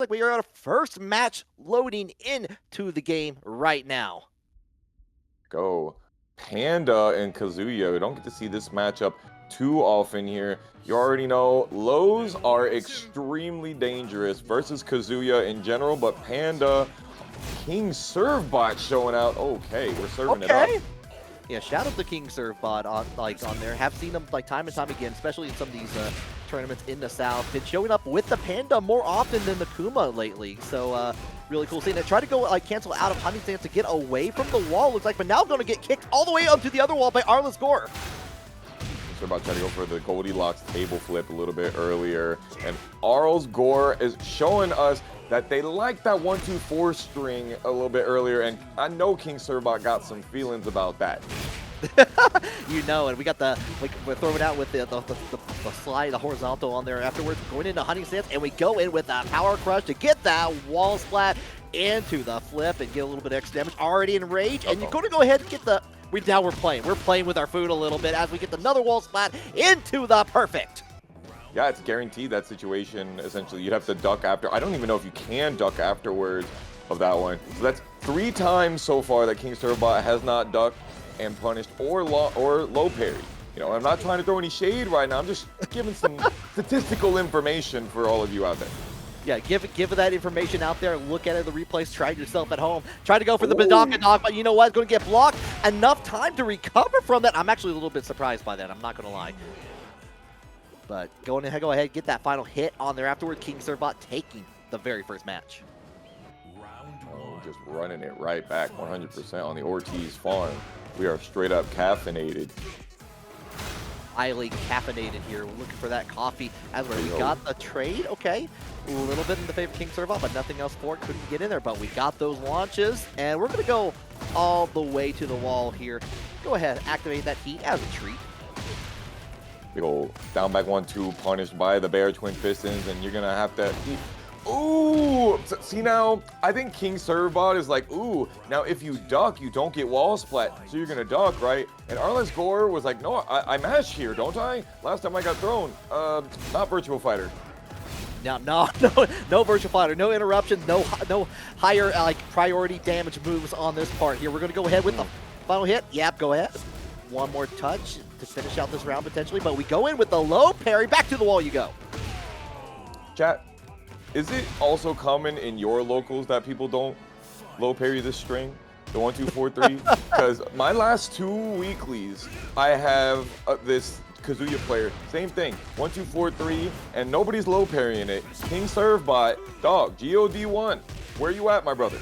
like we are at a first match loading into the game right now. Go. Panda and Kazuya. We don't get to see this matchup too often here. You already know lows are extremely dangerous versus Kazuya in general, but Panda, King Serve bot showing out. Okay, we're serving it up. Yeah, shout out to King Serve bot on there. Have seen them like time and time again, especially in some of these tournaments in the South. Been showing up with the Panda more often than the Kuma lately. So really cool seeing it. Try to go like cancel out of Honey Stance to get away from the wall, looks like, but now going to get kicked all the way up to the other wall by ArlesGore. They're about to try to go for the Goldilocks table flip a little bit earlier. And ArlesGore is showing us that they like that 1-2-4 string a little bit earlier. And I know King Serbot got some feelings about that. You know, and we got we're throwing out with the slide, the horizontal on there afterwards, going into Honey Stance, and we go in with a power crush to get that wall splat into the flip and get a little bit of extra damage. Already in rage, and you're going to go ahead and get the... Now we're playing with our food a little bit as we get another wall splat into the perfect. Yeah, it's guaranteed that situation. Essentially, you'd have to duck after. I don't even know if you can duck afterwards of that one. So that's 3 times so far that King Serbot has not ducked and punished or low parry. You know, I'm not trying to throw any shade right now. I'm just giving some statistical information for all of you out there. Yeah, give that information out there. Look at it, the replays. Try it yourself at home. Try to go for the Badonka knock, but you know what? It's going to get blocked. Enough time to recover from that. I'm actually a little bit surprised by that. I'm not going to lie. But go ahead, get that final hit on there afterward. King Serbot taking the very first match. Oh, just running it right back 100% on the Ortiz farm. We are straight up caffeinated. Highly caffeinated here. We're looking for that coffee as we got the trade. Okay, a little bit in the favor of King Serbot, but nothing else for it. Couldn't get in there, but we got those launches, and we're going to go all the way to the wall here. Go ahead, activate that heat as a treat. Big ol' down back 1-2 punished by the Bear Twin Pistons, and you're going to have to... Ooh! See now, I think King Serbot is like, ooh, now if you duck, you don't get wall splat, so you're going to duck, right? And ArlesGore was like, no, I mash here, don't I? Last time I got thrown. Not Virtual Fighter. No Virtual Fighter, no interruption, no higher like priority damage moves on this part here. We're going to go ahead with the final hit. Yep, go ahead. One more touch to finish out this round potentially, but we go in with the low parry. Back to the wall you go. Chat. Is it also common in your locals that people don't low parry this string, the 1-2-4-3? Because my last 2 weeklies, I have this Kazuya player, same thing, 1-2-4-3, and nobody's low parrying it. King Serbot, dog, GOD1, where you at, my brother?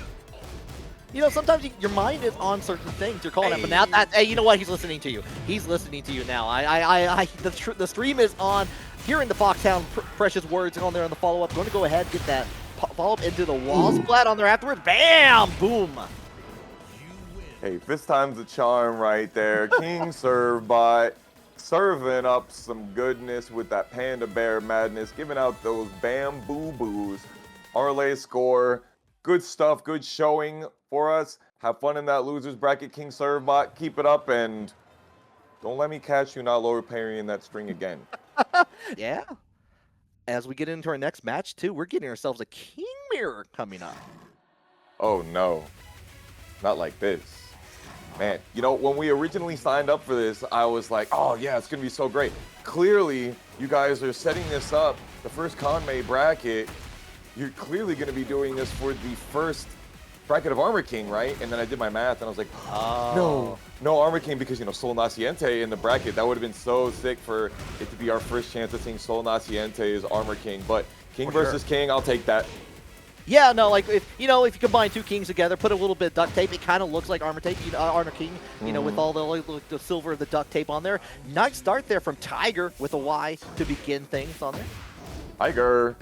You know, sometimes your mind is on certain things. You're calling it, but now hey, you know what? He's listening to you. He's listening to you now. The stream is on. Hearing the Foxhound precious words on there on the follow-up. Going to go ahead and get that follow-up into the wall splat on there afterwards. Bam! Boom! Hey, this time's the charm right there. King Serbot serving up some goodness with that Panda Bear madness, giving out those bamboo boos. ArlesGore, good stuff, good showing for us. Have fun in that loser's bracket, King Serbot. Keep it up, and don't let me catch you not lower parrying that string again. Yeah. As we get into our next match, too, we're getting ourselves a King Mirror coming up. Oh, no. Not like this. Man, you know, when we originally signed up for this, I was like, oh, yeah, it's going to be so great. Clearly, you guys are setting this up, the first Kanme bracket. You're clearly going to be doing this for the first bracket of Armor King, right? And then I did my math, and I was like, no Armor King, because, you know, Sol Naciente in the bracket, that would have been so sick for it to be our first chance of seeing Sol Naciente as Armor King. But King versus King, I'll take that. Yeah, no, like, if you combine 2 Kings together, put a little bit of duct tape, it kind of looks like Armor Tape, Armor King, you know, with all the silver of the duct tape on there. Nice start there from Tyger with a Y to begin things on there. Tyger.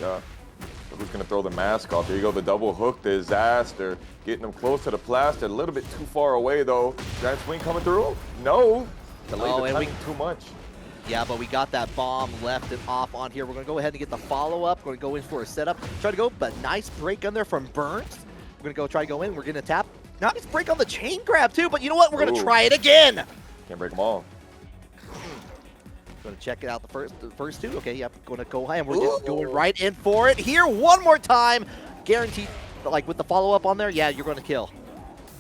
Yeah. Who's going to throw the mask off? There you go, the double hook disaster. Getting him close to the plaster, a little bit too far away, though. Giant swing coming through? No. Delayed the timing too much. Yeah, but we got that bomb left and off on here. We're going to go ahead and get the follow-up. We're going to go in for a setup. Try to go, but nice break on there from Burns. We're going to go try to go in. We're going to tap. Nice break on the chain grab, too. But you know what? We're going to try it again. Can't break them all. Going to check it out the first two. Okay, yep, going to go high, and we're just going right in for it here one more time. Guaranteed, like with the follow-up on there, yeah, you're going to kill.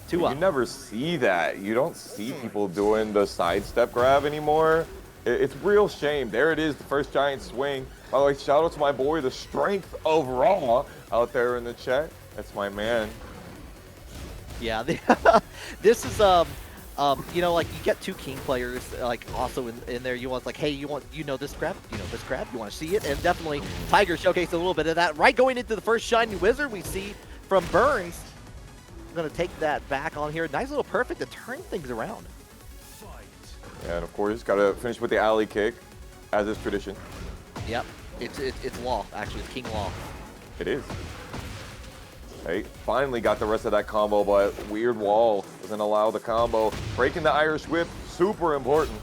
2 up. You never see that. You don't see people doing the sidestep grab anymore. It's real shame. There it is, the first giant swing. By the way, shout out to my boy, the strength of Raw, out there in the chat. That's my man. Yeah, this is you know, like you get 2 King players like also in there. You want like, hey, you know this grab, you want to see it, and definitely Tyger showcased a little bit of that. Right going into the first shiny wizard we see from Burns. I'm gonna take that back on here. Nice little perfect to turn things around. Yeah, and of course, got to finish with the alley kick, as is tradition. Yep, it's law. Actually, it's King law. It is. Hey, finally got the rest of that combo, but weird wall doesn't allow the combo. Breaking the Irish whip, super important.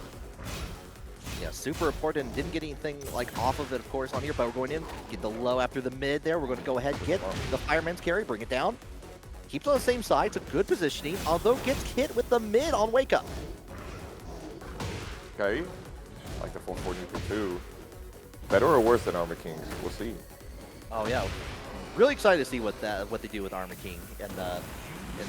Yeah, super important. Didn't get anything like off of it, of course, on here, but we're going in. Get the low after the mid there. We're going to go ahead, get the fireman's carry, bring it down. Keeps on the same side. It's a good positioning, although gets hit with the mid on wake up. Okay, I like the 440 for 2. Better or worse than Armor Kings? We'll see. Oh yeah, really excited to see what they do with Armor King and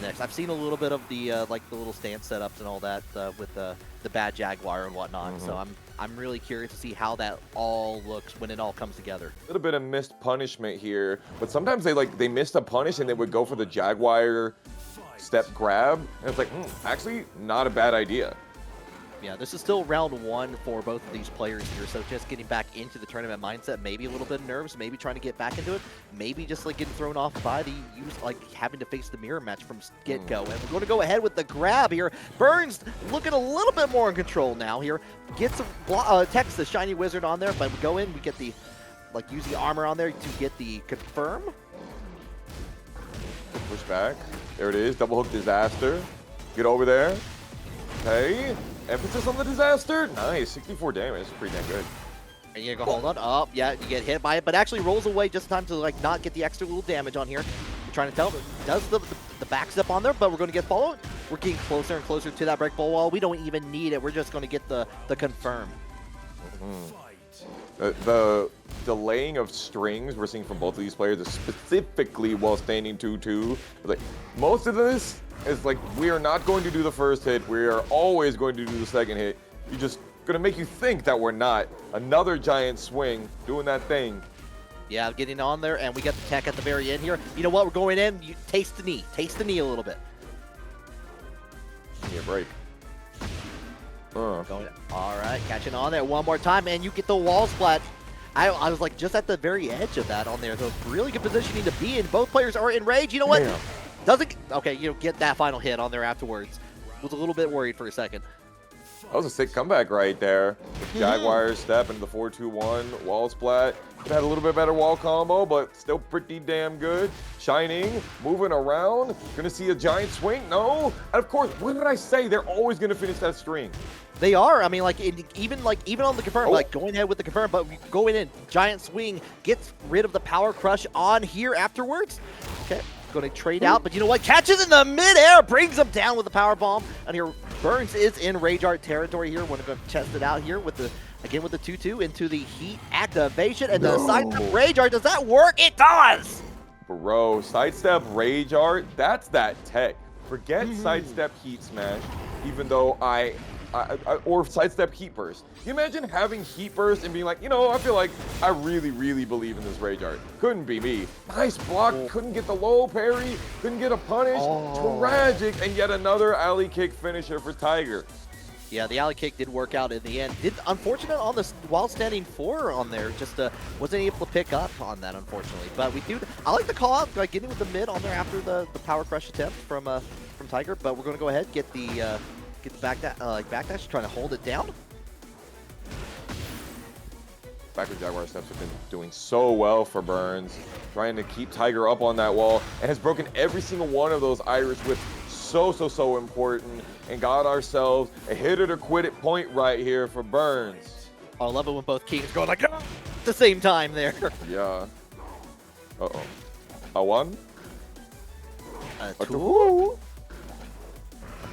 next. I've seen a little bit of the like the little stance setups and all that with the bad Jaguar and whatnot. So I'm really curious to see how that all looks when it all comes together. A little bit of missed punishment here, but sometimes they missed a punish and they would go for the Jaguar step grab, and it's like, actually not a bad idea. Yeah, this is still round 1 for both of these players here, so just getting back into the tournament mindset, maybe a little bit of nerves, maybe trying to get back into it, maybe just like getting thrown off by the like having to face the mirror match from get-go. And we're going to go ahead with the grab here. Burns looking a little bit more in control now here. Gets text the shiny wizard on there, but we go in, we get the use the armor on there to get the confirm. Push back. There it is, double hook disaster. Get over there. Okay. Emphasis on the disaster. Nice. 64 damage. Pretty damn good. And you're gonna hold on. Oh, yeah, you get hit by it, but actually rolls away just in time to like not get the extra little damage on here. You're trying to tell it does the back step on there, but we're gonna get followed. We're getting closer and closer to that breakable wall. We don't even need it. We're just gonna get the confirm. The delaying of strings we're seeing from both of these players, specifically while standing 2-2. Like most of this is like, we are not going to do the first hit. We are always going to do the second hit. You're just gonna make you think that we're not. Another giant swing, doing that thing. Yeah, getting on there, and we got the tech at the very end here. You know what? We're going in. You taste the knee. Taste the knee a little bit. Give me a break. Going, all right, catching on there one more time, and you get the wall splat. I was like just at the very edge of that on there. So really good positioning to be in. Both players are enraged. You know what? Damn. Doesn't okay. You know, get that final hit on there afterwards. Was a little bit worried for a second. That was a sick comeback right there. Jaguar step into the 4-2-1 wall splat. It had a little bit better wall combo, but still pretty damn good. Shining, moving around. Gonna see a giant swing? No. And of course, what did I say? They're always gonna finish that string. They are. I mean, even on the confirm, like going ahead with the confirm, but going in giant swing gets rid of the power crush on here afterwards. Okay, going to trade out, but you know what? Catches in the midair, brings him down with the power bomb, and here Burns is in Rage Art territory here. We're going to test it out here with the 2-2 into the heat activation and the sidestep Rage Art. Does that work? It does. Bro, sidestep Rage Art. That's that tech. Forget sidestep heat smash, even though or sidestep heat burst. Can you imagine having heat burst and being like, you know, I feel like I really, really believe in this Rage Art. Couldn't be me. Nice block. Couldn't get the low parry. Couldn't get a punish. Tragic. And yet another alley kick finisher for Tyger. Yeah, the alley kick did work out in the end. Unfortunate on this while standing 4 on there. Just wasn't able to pick up on that, unfortunately. But I like the call out, like getting with the mid on there after the power crush attempt from Tyger. But we're going to go ahead get the backdash, trying to hold it down. Backward Jaguar steps have been doing so well for Burns, trying to keep Tyger up on that wall, and has broken every single one of those Irish whips. So important, and got ourselves a hit it or quit it point right here for Burns. I love it when both Kings go like at the same time there. Yeah. Uh-oh. A 1? A 2?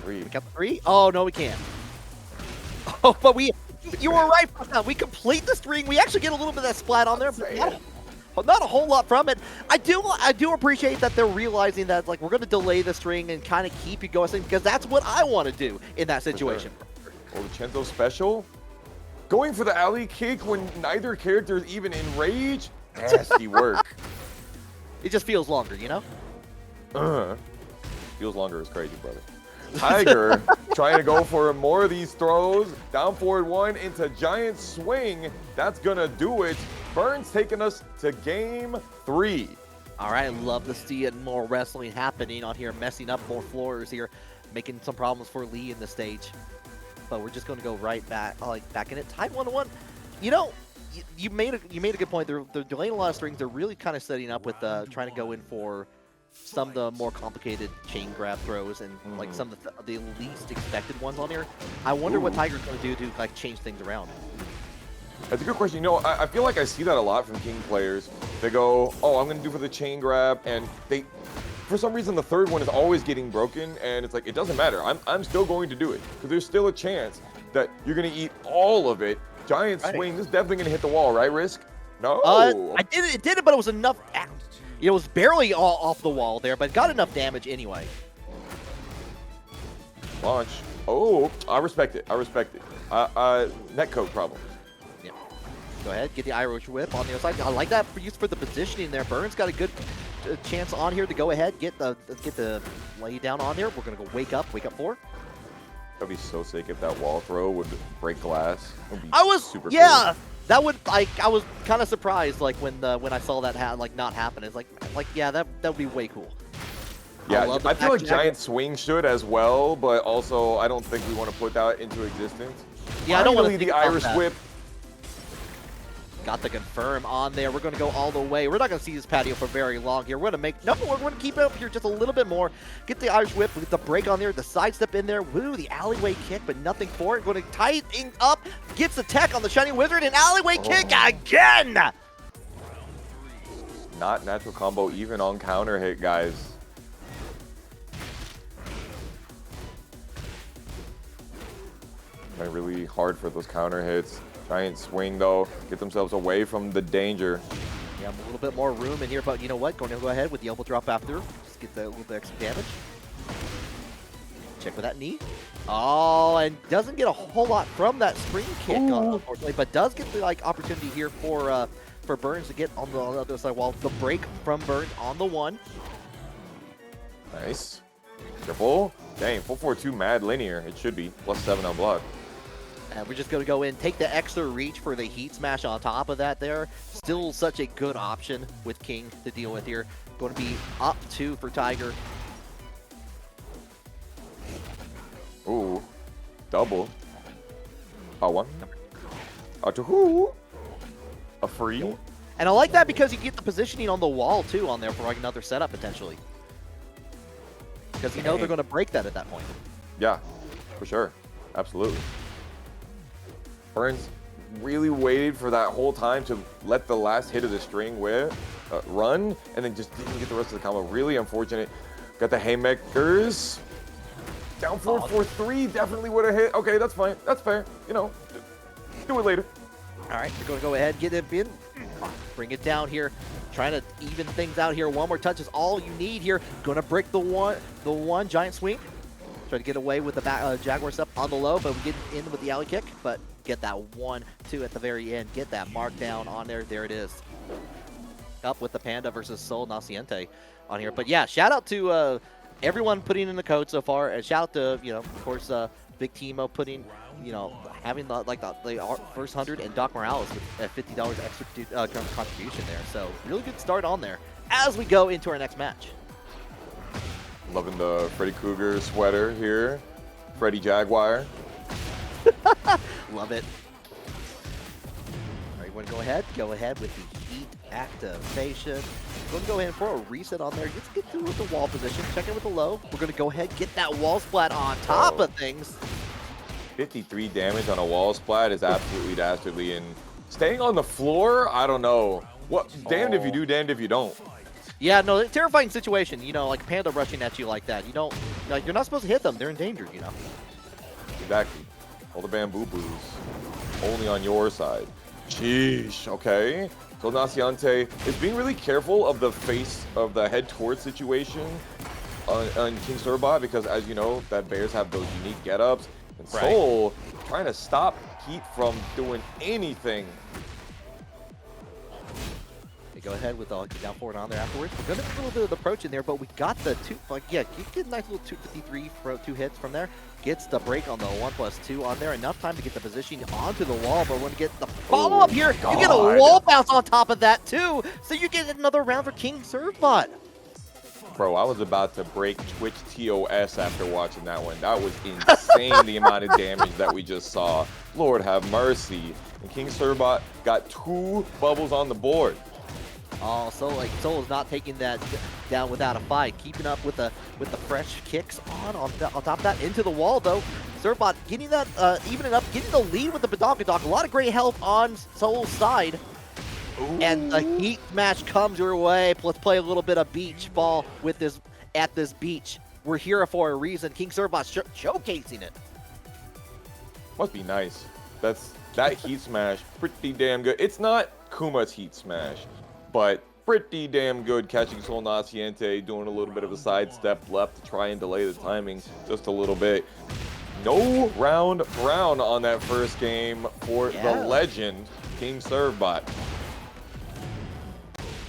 3. We got 3? Oh, no, we can't. Oh, but we You were right. We complete the string. We actually get a little bit of that splat on there, but not a whole lot from it. I do appreciate that they're realizing that like we're going to delay the string and kind of keep you going because that's what I want to do in that situation. Well, the Chenzo special, going for the alley kick when neither character is even in rage. Nasty work. It just feels longer, you know? Feels longer is crazy, brother. Tyger trying to go for more of these throws. Down forward one into giant swing. That's going to do it. Burns taking us to game 3. All right, love to see it. More wrestling happening on here, messing up more floors here, making some problems for Lee in the stage. But we're just going to go right back, back in it. Tied 1-1. You know, you made a good point. They're delaying a lot of strings. They're really kind of setting up with trying to go in for some of the more complicated chain grab throws and like some of the least expected ones on here. I wonder what Tyger's going to do to like change things around. That's a good question. You know, I feel like I see that a lot from King players. They go, oh, I'm going to do for the chain grab, and they, for some reason, the third one is always getting broken, and it's like, it doesn't matter. I'm still going to do it, because there's still a chance that you're going to eat all of it. Giant swing. This is definitely going to hit the wall, right, Risk? No. It did it, but it was enough. It was barely off the wall there, but got enough damage anyway. Launch. Oh, I respect it. I respect it. Netcode problem. Yeah. Go ahead, get the Irish whip on the other side. I like that for use for the positioning there. Burns got a good chance on here to go ahead, get the lay down on there. We're gonna go wake up 4. That'd be so sick if that wall throw would break glass. Super yeah. Cool. That would I was kind of surprised like when I saw that not happen. It's like yeah, that would be way cool. Yeah, I feel like giant swing should as well, but also I don't think we want to put that into existence. Yeah, I don't want to the Irish whip. Got the confirm on there. We're going to go all the way. We're not going to see this patio for very long here. We're going to keep it up here just a little bit more. Get the Irish whip with the break on there, the sidestep in there. Woo, the alleyway kick, but nothing for it. Going to tighten up, gets the tech on the Shining Wizard, and alleyway kick again. Not natural combo even on counter hit, guys. Trying really hard for those counter hits. Giant swing though, get themselves away from the danger. Yeah, a little bit more room in here, but you know what? Going to go ahead with the elbow drop after. Just get that little bit extra damage. Check with that knee. Oh, and doesn't get a whole lot from that spring kick, unfortunately, but does get the opportunity here for Burns to get on the other side wall. The break from Burns on the 1. Nice. Triple. Dang, 442 mad linear. It should be +7 on block. And we're just going to go in, take the extra reach for the heat smash on top of that there. Still such a good option with King to deal with here. Going to be up 2 for Tyger. Ooh, double. A 1. A 2. A free. And I like that because you get the positioning on the wall too on there for like another setup potentially. Because you know they're going to break that at that point. Yeah, for sure. Absolutely. Burns really waited for that whole time to let the last hit of the string run, and then just didn't get the rest of the combo. Really unfortunate. Got the haymakers. Down 4-4-3 definitely would have hit. Okay, that's fine. That's fair. You know, do it later. All right, we're going to go ahead, get it in, bring it down here. Trying to even things out here. One more touch is all you need here. Going to break the one giant swing. Try to get away with the back, Jaguar stuff on the low, but we get in with the alley kick. But get that 1-2 at the very end. Get that mark down on there. There it is. Up with the Panda versus Sol Naciente on here. But yeah, shout out to everyone putting in the code so far. And shout out to, you know, of course, Big Timo putting, you know, having the first 100 and Doc Morales with $50 extra contribution there. So really good start on there as we go into our next match. Loving the Freddy Krueger sweater here. Freddy Jaguar. Love it. All right, you want to go ahead? Go ahead with the heat activation. We're going to go ahead for a reset on there. Let's get through with the wall position. Check in with the low. We're going to go ahead, get that wall splat on top of things. 53 damage on a wall splat is absolutely dastardly. And staying on the floor, I don't know. What? Damned if you do, damned if you don't. Yeah, no, terrifying situation. You know, like Panda rushing at you like that. You don't, like, you're not supposed to hit them. They're endangered, you know. Exactly. All the bamboo boos. only on your side. Sheesh, okay. So Naciente is being really careful of the face of the head towards situation on King Surbot, because as you know, that Bears have those unique get-ups. And Soul trying to stop Heat from doing anything. They go ahead with the down forward on there afterwards. We're going to do a little bit of the approach in there, but we got the two, you get a nice little 253 for 2 hits from there. Gets the break on the 1+2 on there. Enough time to get the position onto the wall, but when you get the follow-up here, you get a wall bounce on top of that too. So you get another round for King Surbot. Bro, I was about to break Twitch TOS after watching that one. That was insane, the amount of damage that we just saw. Lord have mercy. And King Surbot got 2 bubbles on the board. Oh, so like Soul is not taking that down without a fight, keeping up with the fresh kicks on top of that into the wall though. Surbot getting that evening up, getting the lead with the Badongadonk. A lot of great help on Soul's side. Ooh. And the Heat Smash comes your way. Let's play a little bit of beach ball with this at this beach. We're here for a reason. King Surbot showcasing it. Must be nice. That Heat Smash, pretty damn good. It's not Kuma's Heat Smash, but pretty damn good, catching Sol Naciente, doing a little bit of a sidestep left to try and delay the timing just a little bit. No round brown on that first game for the legend, King Surbot.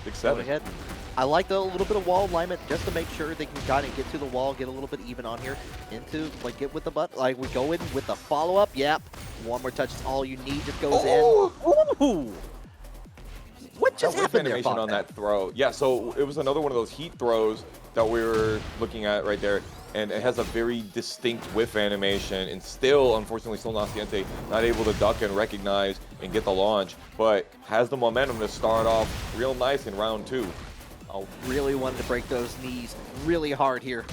6-7. I like the little bit of wall alignment just to make sure they can kind of get to the wall, get a little bit even on here, into, like, get with the butt. Like, we go in with the follow-up. Yep. One more touch is all you need. Just goes in. Ooh. What just happened there, animation on that throw? Yeah, so it was another one of those heat throws that we were looking at right there, and it has a very distinct whiff animation, and still, unfortunately, Sol Naciente not able to duck and recognize and get the launch, but has the momentum to start off real nice in round 2. I really wanted to break those knees really hard here.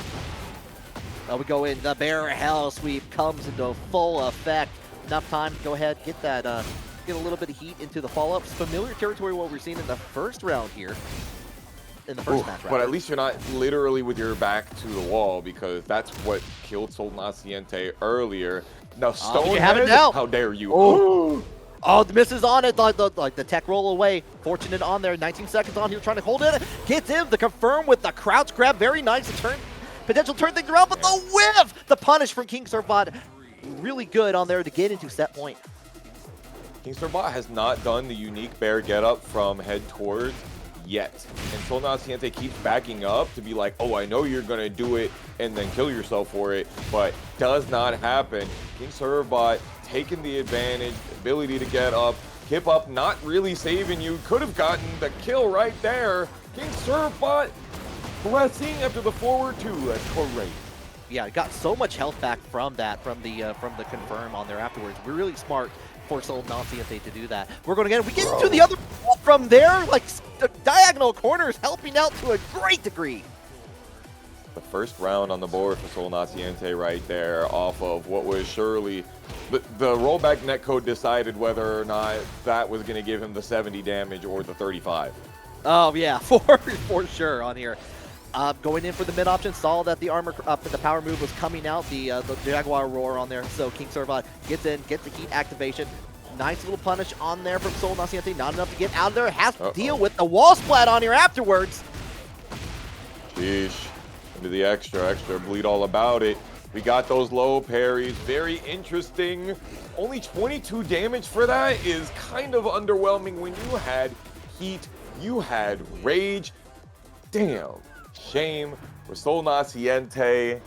Now we go in, the bear hell sweep comes into full effect. Enough time to go ahead, get that, get a little bit of heat into the follow-ups. Familiar territory what we're seeing in the first round here. In the first match, but at least you're not literally with your back to the wall, because that's what killed Sol Naciente earlier. Now, Stonehead, how dare you? Oh, the misses on it, like the tech roll away. Fortunate on there, 19 seconds on here, trying to hold it. Gets in, the confirm with the crouch grab, very nice. Potential turn things around, but the whiff! The punish from King Surbot, really good on there to get into set point. King Surbot has not done the unique bear getup from head towards yet. And Sol Naciente keeps backing up to be like, oh, I know you're going to do it and then kill yourself for it, but does not happen. King Surbot taking the advantage, ability to get up, Kip up not really saving you, could have gotten the kill right there. King Surbot blessing after the forward 2, that's correct. Yeah, got so much health back from that, from the confirm on there afterwards. We're really smart for Sol Naciente to do that. We're going to get into the other from there, like the diagonal corners helping out to a great degree. The first round on the board for Sol Naciente right there, off of what was surely the rollback netcode decided whether or not that was going to give him the 70 damage or the 35. Oh yeah, for sure on here. Going in for the mid option, saw that the armor the power move was coming out, the Jaguar roar on there. So King Surbot gets in, gets the heat activation. Nice little punish on there from Sol Naciente, not enough to get out of there. Has to deal with the wall splat on here afterwards. Sheesh. Into the extra bleed all about it. We got those low parries, very interesting. Only 22 damage for that is kind of underwhelming when you had heat, you had rage. Damn, shame for Sol Naciente.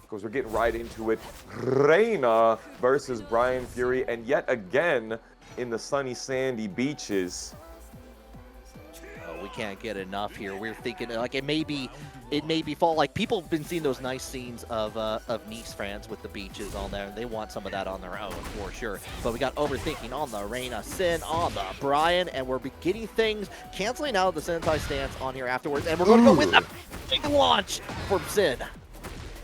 Because we're getting right into it. Reina versus Brian Fury, and yet again in the sunny sandy beaches. We can't get enough here. We're thinking like it may be fall. Like people have been seeing those nice scenes of Nice, France with the beaches on there. They want some of that on their own for sure. But we got Overthinking on the Reina, Sinn on the Brian, and we're getting things canceling out of the Sentai stance on here afterwards. And we're going to go with a big launch from Sinn.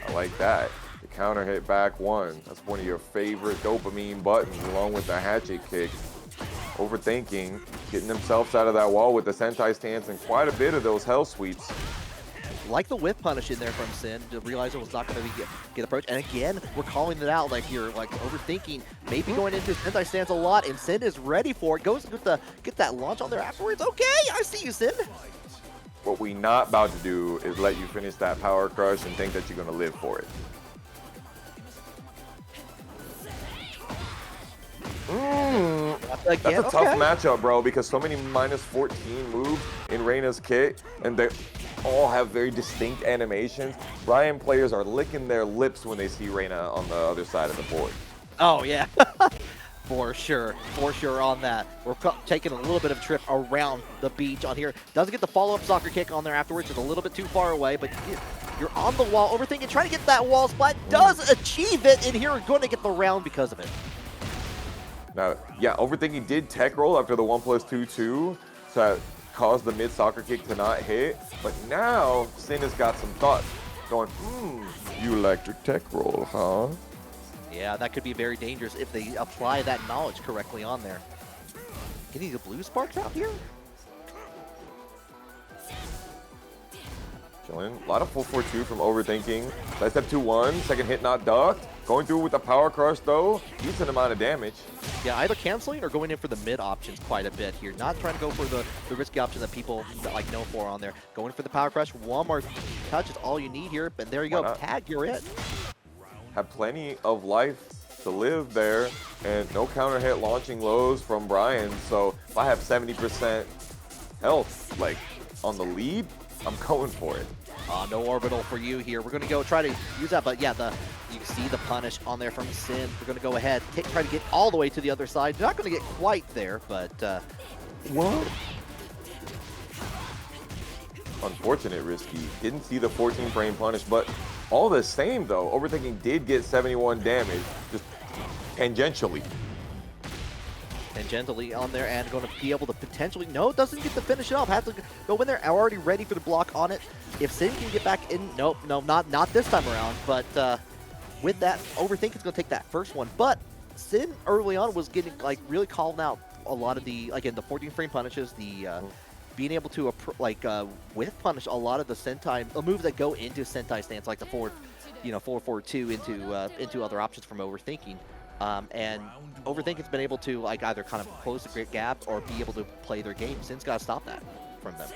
I like that. The counter hit back 1. That's one of your favorite dopamine buttons, along with the hatchet kick. Overthinking, getting themselves out of that wall with the Sentai stance and quite a bit of those hell sweeps. like the whip punish in there from Sinn to realize it was not going to get approached. And again, we're calling it out like you're like overthinking, maybe going into Sentai stance a lot, and Sinn is ready for it. Goes to get that launch on there afterwards. Okay, I see you, Sinn. What we not about to do is let you finish that power crush and think that you're going to live for it. That's a tough matchup, bro, because so many -14 moves in Reyna's kit, and they all have very distinct animations. Brian players are licking their lips when they see Reyna on the other side of the board. Oh, yeah. For sure on that. We're taking a little bit of a trip around the beach on here. Doesn't get the follow-up soccer kick on there afterwards. It's a little bit too far away, but you're on the wall. Overthinking, trying to get that wall splat. Does achieve it, and here we're going to get the round because of it. Now, yeah, Overthinking did tech roll after the 1+2/2 to cause the mid soccer kick to not hit, but now Sinn has got some thoughts. Going, you electric tech roll, huh? Yeah, that could be very dangerous if they apply that knowledge correctly on there. Getting the blue sparks out here? Chilling. A lot of full 4-2 from Overthinking. Side step 2-1, second hit not ducked. Going through with the power crush though, decent amount of damage. Yeah, either canceling or going in for the mid options quite a bit here. Not trying to go for the risky option that people like know for on there. Going for the power crush, one more touch is all you need here, and there you go. Tag, you're it. Have plenty of life to live there, and no counter hit launching lows from Brian. So if I have 70% health, like on the lead, I'm going for it. No orbital for you here. We're going to go try to use that, but yeah, you see the punish on there from Sinn. We're going to go ahead, try to get all the way to the other side. They're not going to get quite there, but what? Unfortunate risky. Didn't see the 14 frame punish, but all the same though, Overthinking did get 71 damage, just tangentially. Tangentially on there, and going to be able to potentially, no, doesn't get to finish it off. Has to go in there, already ready for the block on it. If Sinn can get back in, nope, no, not this time around, but with that, Overthink is going to take that first one. But Sinn early on was getting, like, really calling out a lot of the, again, the 14 frame punishes, the being able to, whiff punish a lot of the Sentai, moves that go into Sentai stance, like the 4-4-2 into other options from Overthinking. And Overthinking's been able to like either kind of close the great gap or be able to play their game. Sinn's got to stop that from them.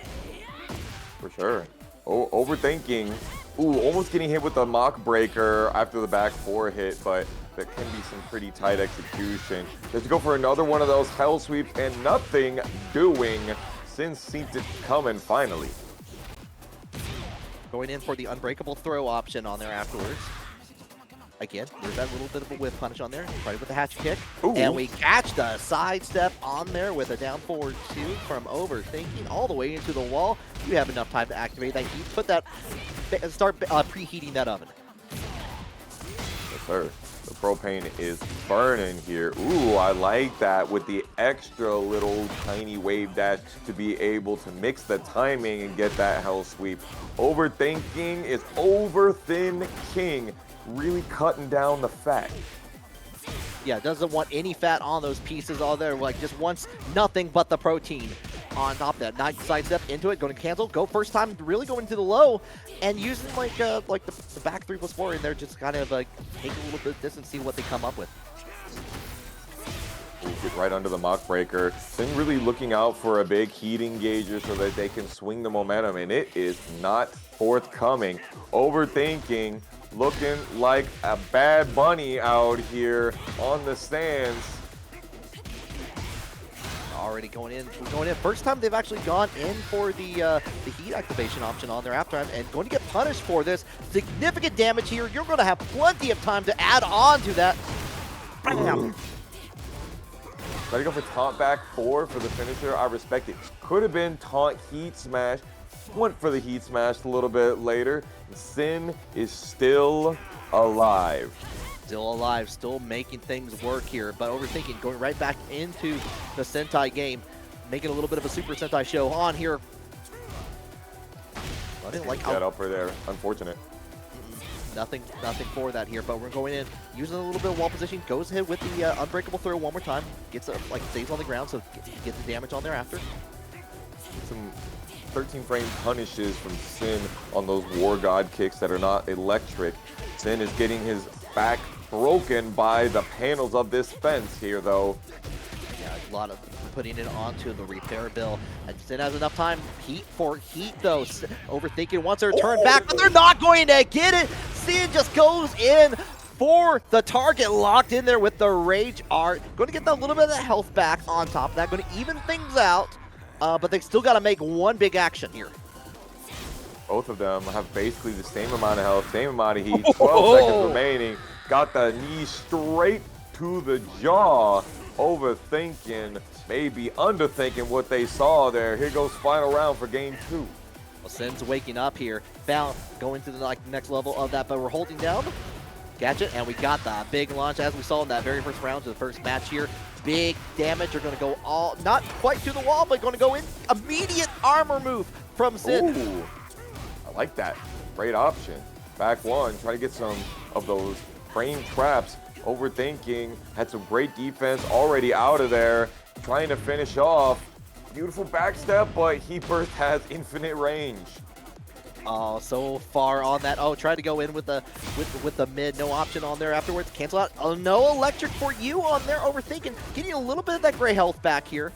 For sure. Overthinking, almost getting hit with the mock breaker after the back 4 hit, but that can be some pretty tight execution. Just to go for another one of those hell sweeps and nothing doing. Sinn seemed to come in finally. Going in for the unbreakable throw option on there afterwards. Again, there's that little bit of a whip punish on there, right with the hatch kick. Ooh. And we catch the sidestep on there with a down forward 2 from Overthinking all the way into the wall. You have enough time to activate that heat. Put that, start preheating that oven. Yes, sir. The propane is burning here. Ooh, I like that with the extra little tiny wave dash to be able to mix the timing and get that hell sweep. Overthinking is Overthinking. Really cutting down the fat. Yeah, doesn't want any fat on those pieces all there. Like, just wants nothing but the protein on top of that. Nice sidestep into it, going to cancel. Go first time, really going to the low, and using like the back 3+4 in there, just kind of like take a little bit of this and see what they come up with. Get right under the mock breaker. Sinn really looking out for a big heat engager so that they can swing the momentum, and it is not forthcoming. Overthinking. Looking like a bad bunny out here on the stands. Already going in. First time they've actually gone in for the heat activation option on their after and going to get punished for this. Significant damage here. You're going to have plenty of time to add on to that. Bam. Try to go for taunt back 4 for the finisher. I respect it. Could have been taunt heat smash. Went for the heat smash a little bit later. Sinn is still alive. Still alive, still making things work here, but Overthinking going right back into the Sentai game, making a little bit of a Super Sentai show on here. I didn't like that upper there. Unfortunate. Nothing for that here, but we're going in, using a little bit of wall position, goes ahead with the unbreakable throw one more time, gets stays on the ground, so get the damage on there after. Some 13 frame punishes from Sinn on those War God kicks that are not electric. Sinn is getting his back broken by the panels of this fence here, though. Yeah, a lot of putting it onto the repair bill. And Sinn has enough time. Heat for heat, though. Overthinking wants her to turn back, but they're not going to get it. Sinn just goes in for the target, locked in there with the Rage Art. Going to get a little bit of the health back on top of that. Going to even things out, but they still got to make one big action here. Both of them have basically the same amount of health, same amount of heat, 12 seconds remaining. Got the knee straight to the jaw. Overthinking, maybe underthinking what they saw there. Here goes final round for game 2. Well, Sinn's waking up here. Found going to the next level of that, but we're holding down. Catch it, and we got the big launch as we saw in that very first round to the first match here. Big damage are going to go all, not quite to the wall, but going to go in. Immediate armor move from Sinn. Ooh, I like that. Great option. Back one, try to get some of those frame traps. Overthinking, had some great defense already out of there. Trying to finish off. Beautiful backstep, but he burst has infinite range. Oh, so far on that. Oh, tried to go in with the mid, no option on there afterwards. Cancel out. Oh, no electric for you on there. Overthinking, getting a little bit of that gray health back here.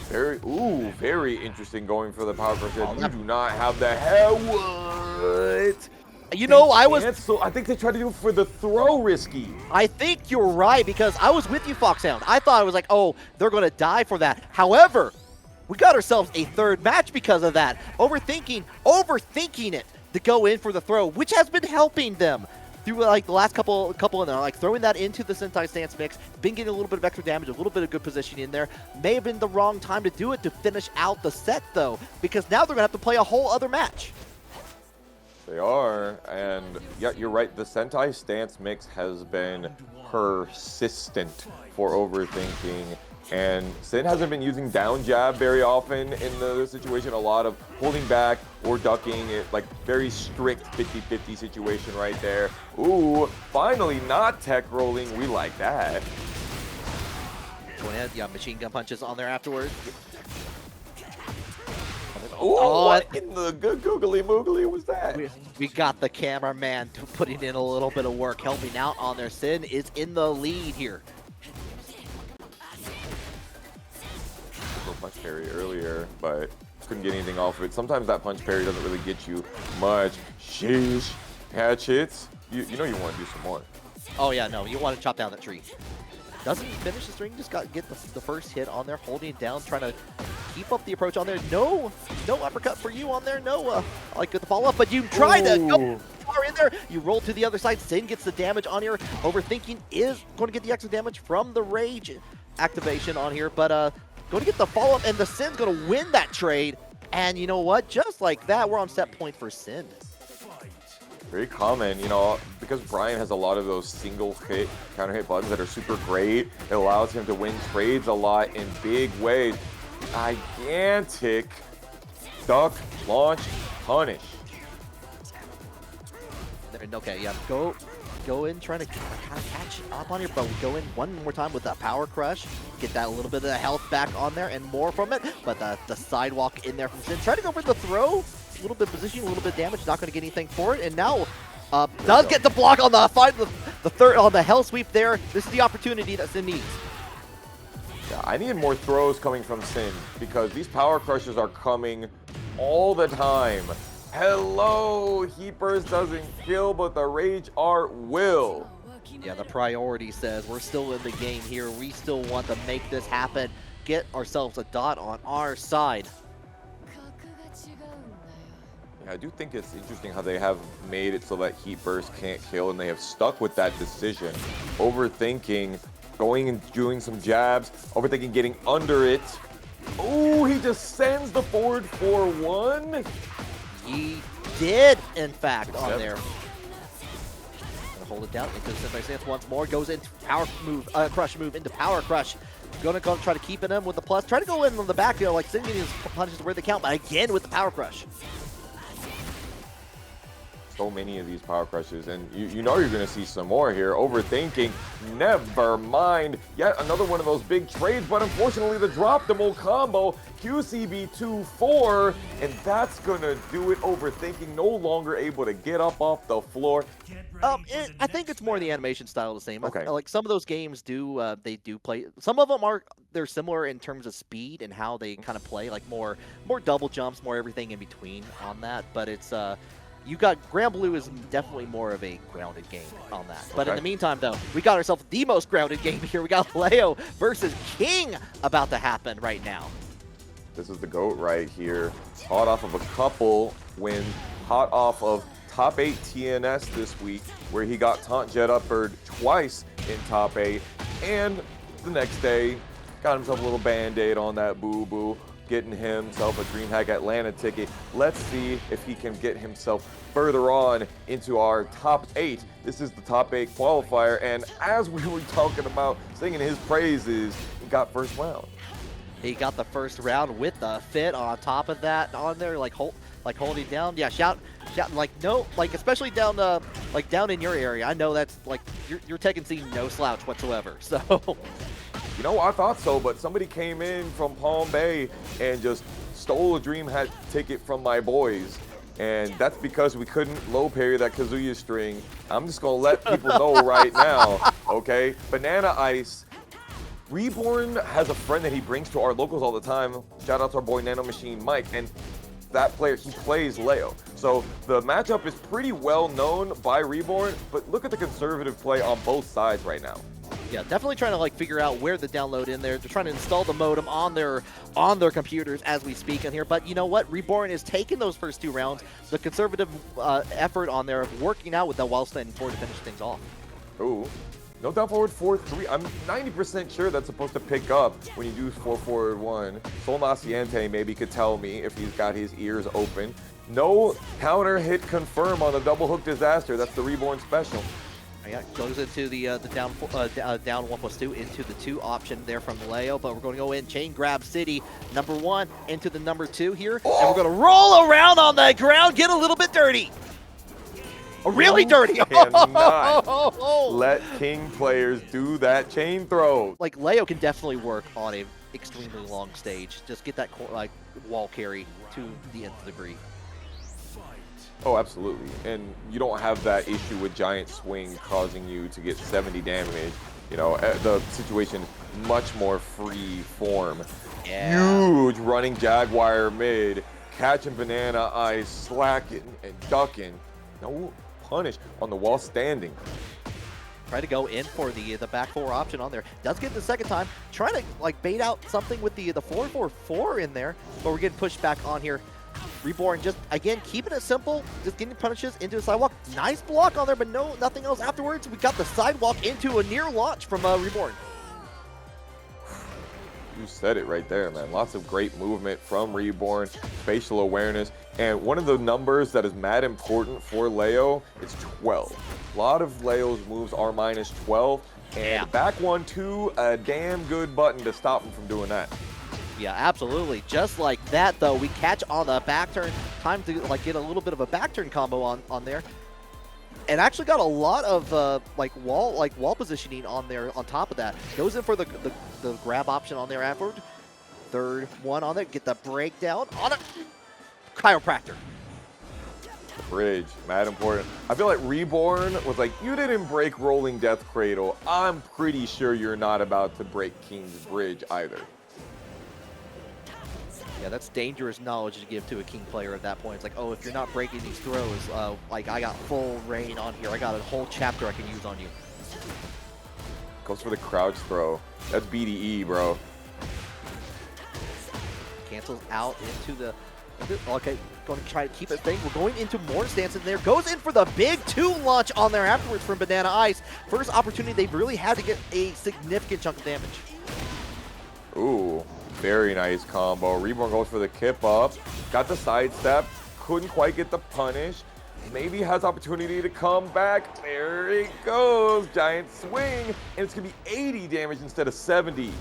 Very interesting going for the power crush. You do not have the hell. What? You know, I think they tried to do it for the throw risky. I think you're right, because I was with you, Foxhound. I thought I was like, oh, they're going to die for that. However, we got ourselves a third match because of that. Overthinking it to go in for the throw, which has been helping them through like the last couple of them, like throwing that into the Sentai stance mix, been getting a little bit of extra damage, a little bit of good positioning in there. May have been the wrong time to do it to finish out the set, though, because now they're going to have to play a whole other match. They are, and yeah, you're right. The Sentai stance mix has been persistent for Overthinking, and Sinn hasn't been using down jab very often in the situation. A lot of holding back or ducking it, like very strict 50-50 situation right there. Ooh, finally not tech rolling. We like that. Going ahead, yeah, machine gun punches on there afterwards. Ooh, what in the good googly moogly was that? We got the cameraman putting in a little bit of work, helping out on their. Sinn is in the lead here. Punch parry earlier, but couldn't get anything off of it. Sometimes that punch parry doesn't really get you much. Sheesh. Hatchets. You know you want to do some more. Oh yeah, no, you want to chop down that tree. Doesn't finish the string, just get the first hit on there, holding it down, trying to keep up the approach on there. No uppercut for you on there. No, like the follow up, but you try to go far in there. You roll to the other side. Sinn gets the damage on here. Overthinking is going to get the extra damage from the rage activation on here, but going to get the follow up, and the Sinn's going to win that trade. And you know what? Just like that, we're on set point for Sinn. Very common, you know, because Brian has a lot of those single hit, counter hit buttons that are super great. It allows him to win trades a lot in big ways. Gigantic duck, launch, punish. Okay, yeah, go in, trying to kind of catch up on here, but we go in one more time with that power crush, get that little bit of the health back on there and more from it, but the sidewalk in there from Sinn, trying to go for the throw, a little bit of positioning, a little bit of damage, not going to get anything for it, and now does get the block on the third on the hell sweep there. This is the opportunity that Sinn needs. Yeah, I need more throws coming from Sinn because these power crushes are coming all the time. Hello, Heapers doesn't kill, but the Rage Art will. Yeah, the priority says we're still in the game here. We still want to make this happen. Get ourselves a dot on our side. Yeah, I do think it's interesting how they have made it so that Heat Burst can't kill, and they have stuck with that decision. Overthinking, going and doing some jabs. Overthinking getting under it. Oh, he just sends the forward 4-1. He did, in fact, on there. Gonna hold it down into the Sentai stance once more. Goes into power move, crush move into power crush. Gonna go try to keep it in with the plus. Try to go in on the back, you know, like Sinn getting his punches where they count, but again with the power crush. so many of these power crushes, and you know you're going to see some more here. Overthinking, never mind. Yet another one of those big trades, but unfortunately the drop-the-mole combo, QCB 2-4, and that's going to do it. Overthinking no longer able to get up off the floor. I think it's more the animation style the same. Okay. Like some of those games do, they do play. Some of them they're similar in terms of speed and how they kind of play, like more double jumps, more everything in between on that. But it's you got Grand Blue is definitely more of a grounded game on that. But in the meantime, though, we got ourselves the most grounded game here. We got Leo versus King about to happen right now. This is the GOAT right here. Hot off of a couple wins, hot off of top 8 TNS this week, where he got taunt jet uppered twice in top 8, and the next day got himself a little band-aid on that boo-boo, getting himself a DreamHack Atlanta ticket. Let's see if he can get himself further on into our top 8. This is the top 8 qualifier, and as we were talking about singing his praises, he got first round. He got the first round with the fit on top of that on there, like holding down. Yeah, shout, like no, like especially down like down in your area. I know that's like your Tekken scene no slouch whatsoever. So, you know, I thought so, but somebody came in from Palm Bay and just stole a DreamHack ticket from my boys. And that's because we couldn't low parry that Kazuya string. I'm just gonna let people know right now, okay? BananaIce. Reborn has a friend that he brings to our locals all the time. Shout out to our boy Nano Machine Mike, and that player, he plays Leo. So the matchup is pretty well known by Reborn, but look at the conservative play on both sides right now. yeah, definitely trying to like figure out where the download in there. They're trying to install the modem on their computers as we speak in here. But you know what? Reborn is taking those first 2 rounds. The conservative effort on there of working out with the while standing forward to finish things off. Ooh. No down forward 4-3. I'm 90% sure that's supposed to pick up when you do 4-forward-1. Sol Naciente maybe could tell me if he's got his ears open. No counter hit confirm on the double hook disaster. That's the Reborn special. Yeah, goes into the down 1+2 into the 2 option there from Leo, but we're going to go in chain grab city number 1 into the number 2 here, and we're going to roll around on the ground, get a little bit dirty. Really dirty. Cannot let King players do that chain throw. Like Leo can definitely work on a extremely long stage. Just get that like wall carry to the nth degree. Oh, absolutely. And you don't have that issue with giant swing causing you to get 70 damage. You know, the situation is much more free form. Yeah. Huge running Jaguar mid, catching BananaIce, slacking and ducking. No punish on the wall standing. Try to go in for the back 4 option on there. Does get it the second time. Trying to like bait out something with the 4-4-4 in there, but we're getting pushed back on here. Reborn just, again, keeping it simple, just getting punishes into the sidewalk. Nice block on there, but nothing else afterwards. We got the sidewalk into a near launch from Reborn. You said it right there, man. Lots of great movement from Reborn, spatial awareness, and one of the numbers that is mad important for Leo is 12. A lot of Leo's moves are -12, and back 1-2, a damn good button to stop him from doing that. Yeah, absolutely. Just like that, though, we catch on the back turn. Time to like get a little bit of a back turn combo on there, and actually got a lot of like wall positioning on there. On top of that, goes in for the grab option on there afterward. Third one on there, get the breakdown on it. Chiropractor. The bridge, mad important. I feel like Reborn was like, you didn't break Rolling Death Cradle. I'm pretty sure you're not about to break King's Bridge either. Yeah, that's dangerous knowledge to give to a King player at that point. It's like, oh, if you're not breaking these throws, like I got full reign on here. I got a whole chapter I can use on you. Goes for the crouch throw. That's BDE, bro. Cancels out into the... Okay, going to try to keep it thing. We're going into more stance in there. Goes in for the big 2 launch on there afterwards from BananaIce. First opportunity they've really had to get a significant chunk of damage. Ooh. Very nice combo. Reborn goes for the kip up. Got the sidestep. Couldn't quite get the punish. Maybe has opportunity to come back. There it goes. Giant swing. And it's going to be 80 damage instead of 70.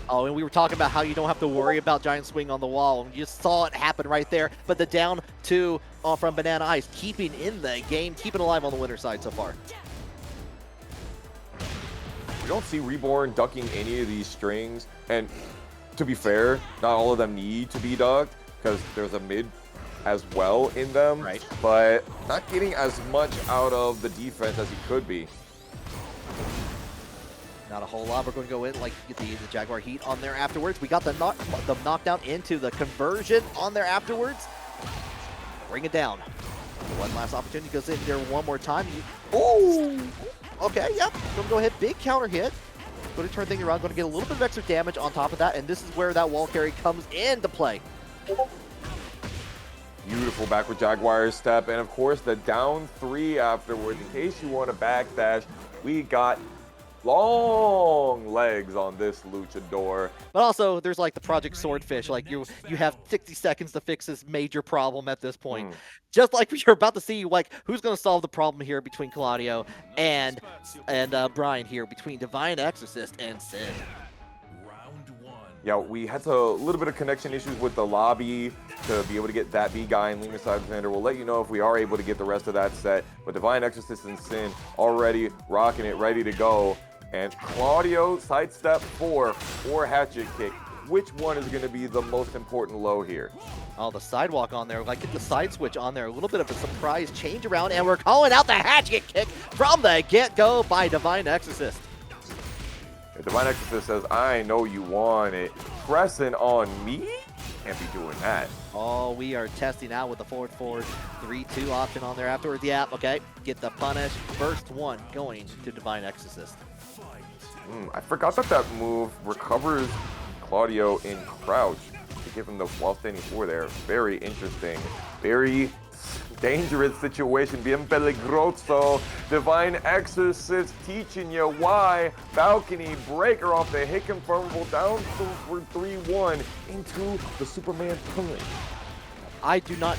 Oh, and we were talking about how you don't have to worry about Giant Swing on the wall. You just saw it happen right there. But the down two from BananaIce, keeping in the game, keeping alive on the winner side so far. We don't see Reborn ducking any of these strings. And to be fair, not all of them need to be ducked because there's a mid as well in them. Right. But not getting as much out of the defense as he could be. Not a whole lot. We're going to go in, like, get the Jaguar heat on there afterwards. We got the knockdown into the conversion on there afterwards. Bring it down. One last opportunity goes in there one more time. Oh! Okay, yep. Going to go ahead. Big counter hit. Going to turn things around. Going to get a little bit of extra damage on top of that. And this is where that wall carry comes into play. Beautiful backward Jaguar step. And, of course, the down three afterwards. In case you want to backdash, we got long legs on this luchador. But also, there's like the Project Swordfish. Like you have 60 seconds to fix this major problem at this point. Just like you're about to see, like who's going to solve the problem here between Claudio and Brian here between DivineExcorcist and Sinn. Yeah, we had a little bit of connection issues with the lobby to be able to get ThatBGuy and LemusAlexander. We'll let you know if we are able to get the rest of that set. But DivineExcorcist and Sinn already rocking it, ready to go. And Claudio sidestep 4 or hatchet kick. Which one is going to be the most important low here? Oh, the sidewalk on there. Like, get the side switch on there. A little bit of a surprise change around. And we're calling out the hatchet kick from the get-go by DivineExcorcist. DivineExcorcist says, I know you want it. Pressing on me? Can't be doing that. Oh, we are testing out with the forward 3-2 option on there afterwards. Yeah, okay. Get the punish. First one going to DivineExcorcist. I forgot that move recovers Claudio in crouch to give him the while standing 4 there. Very interesting. Very dangerous situation. Bien peligroso. DivineExcorcist teaching you why. Balcony breaker off the hit confirmable down for 3-1 into the Superman punch. I do not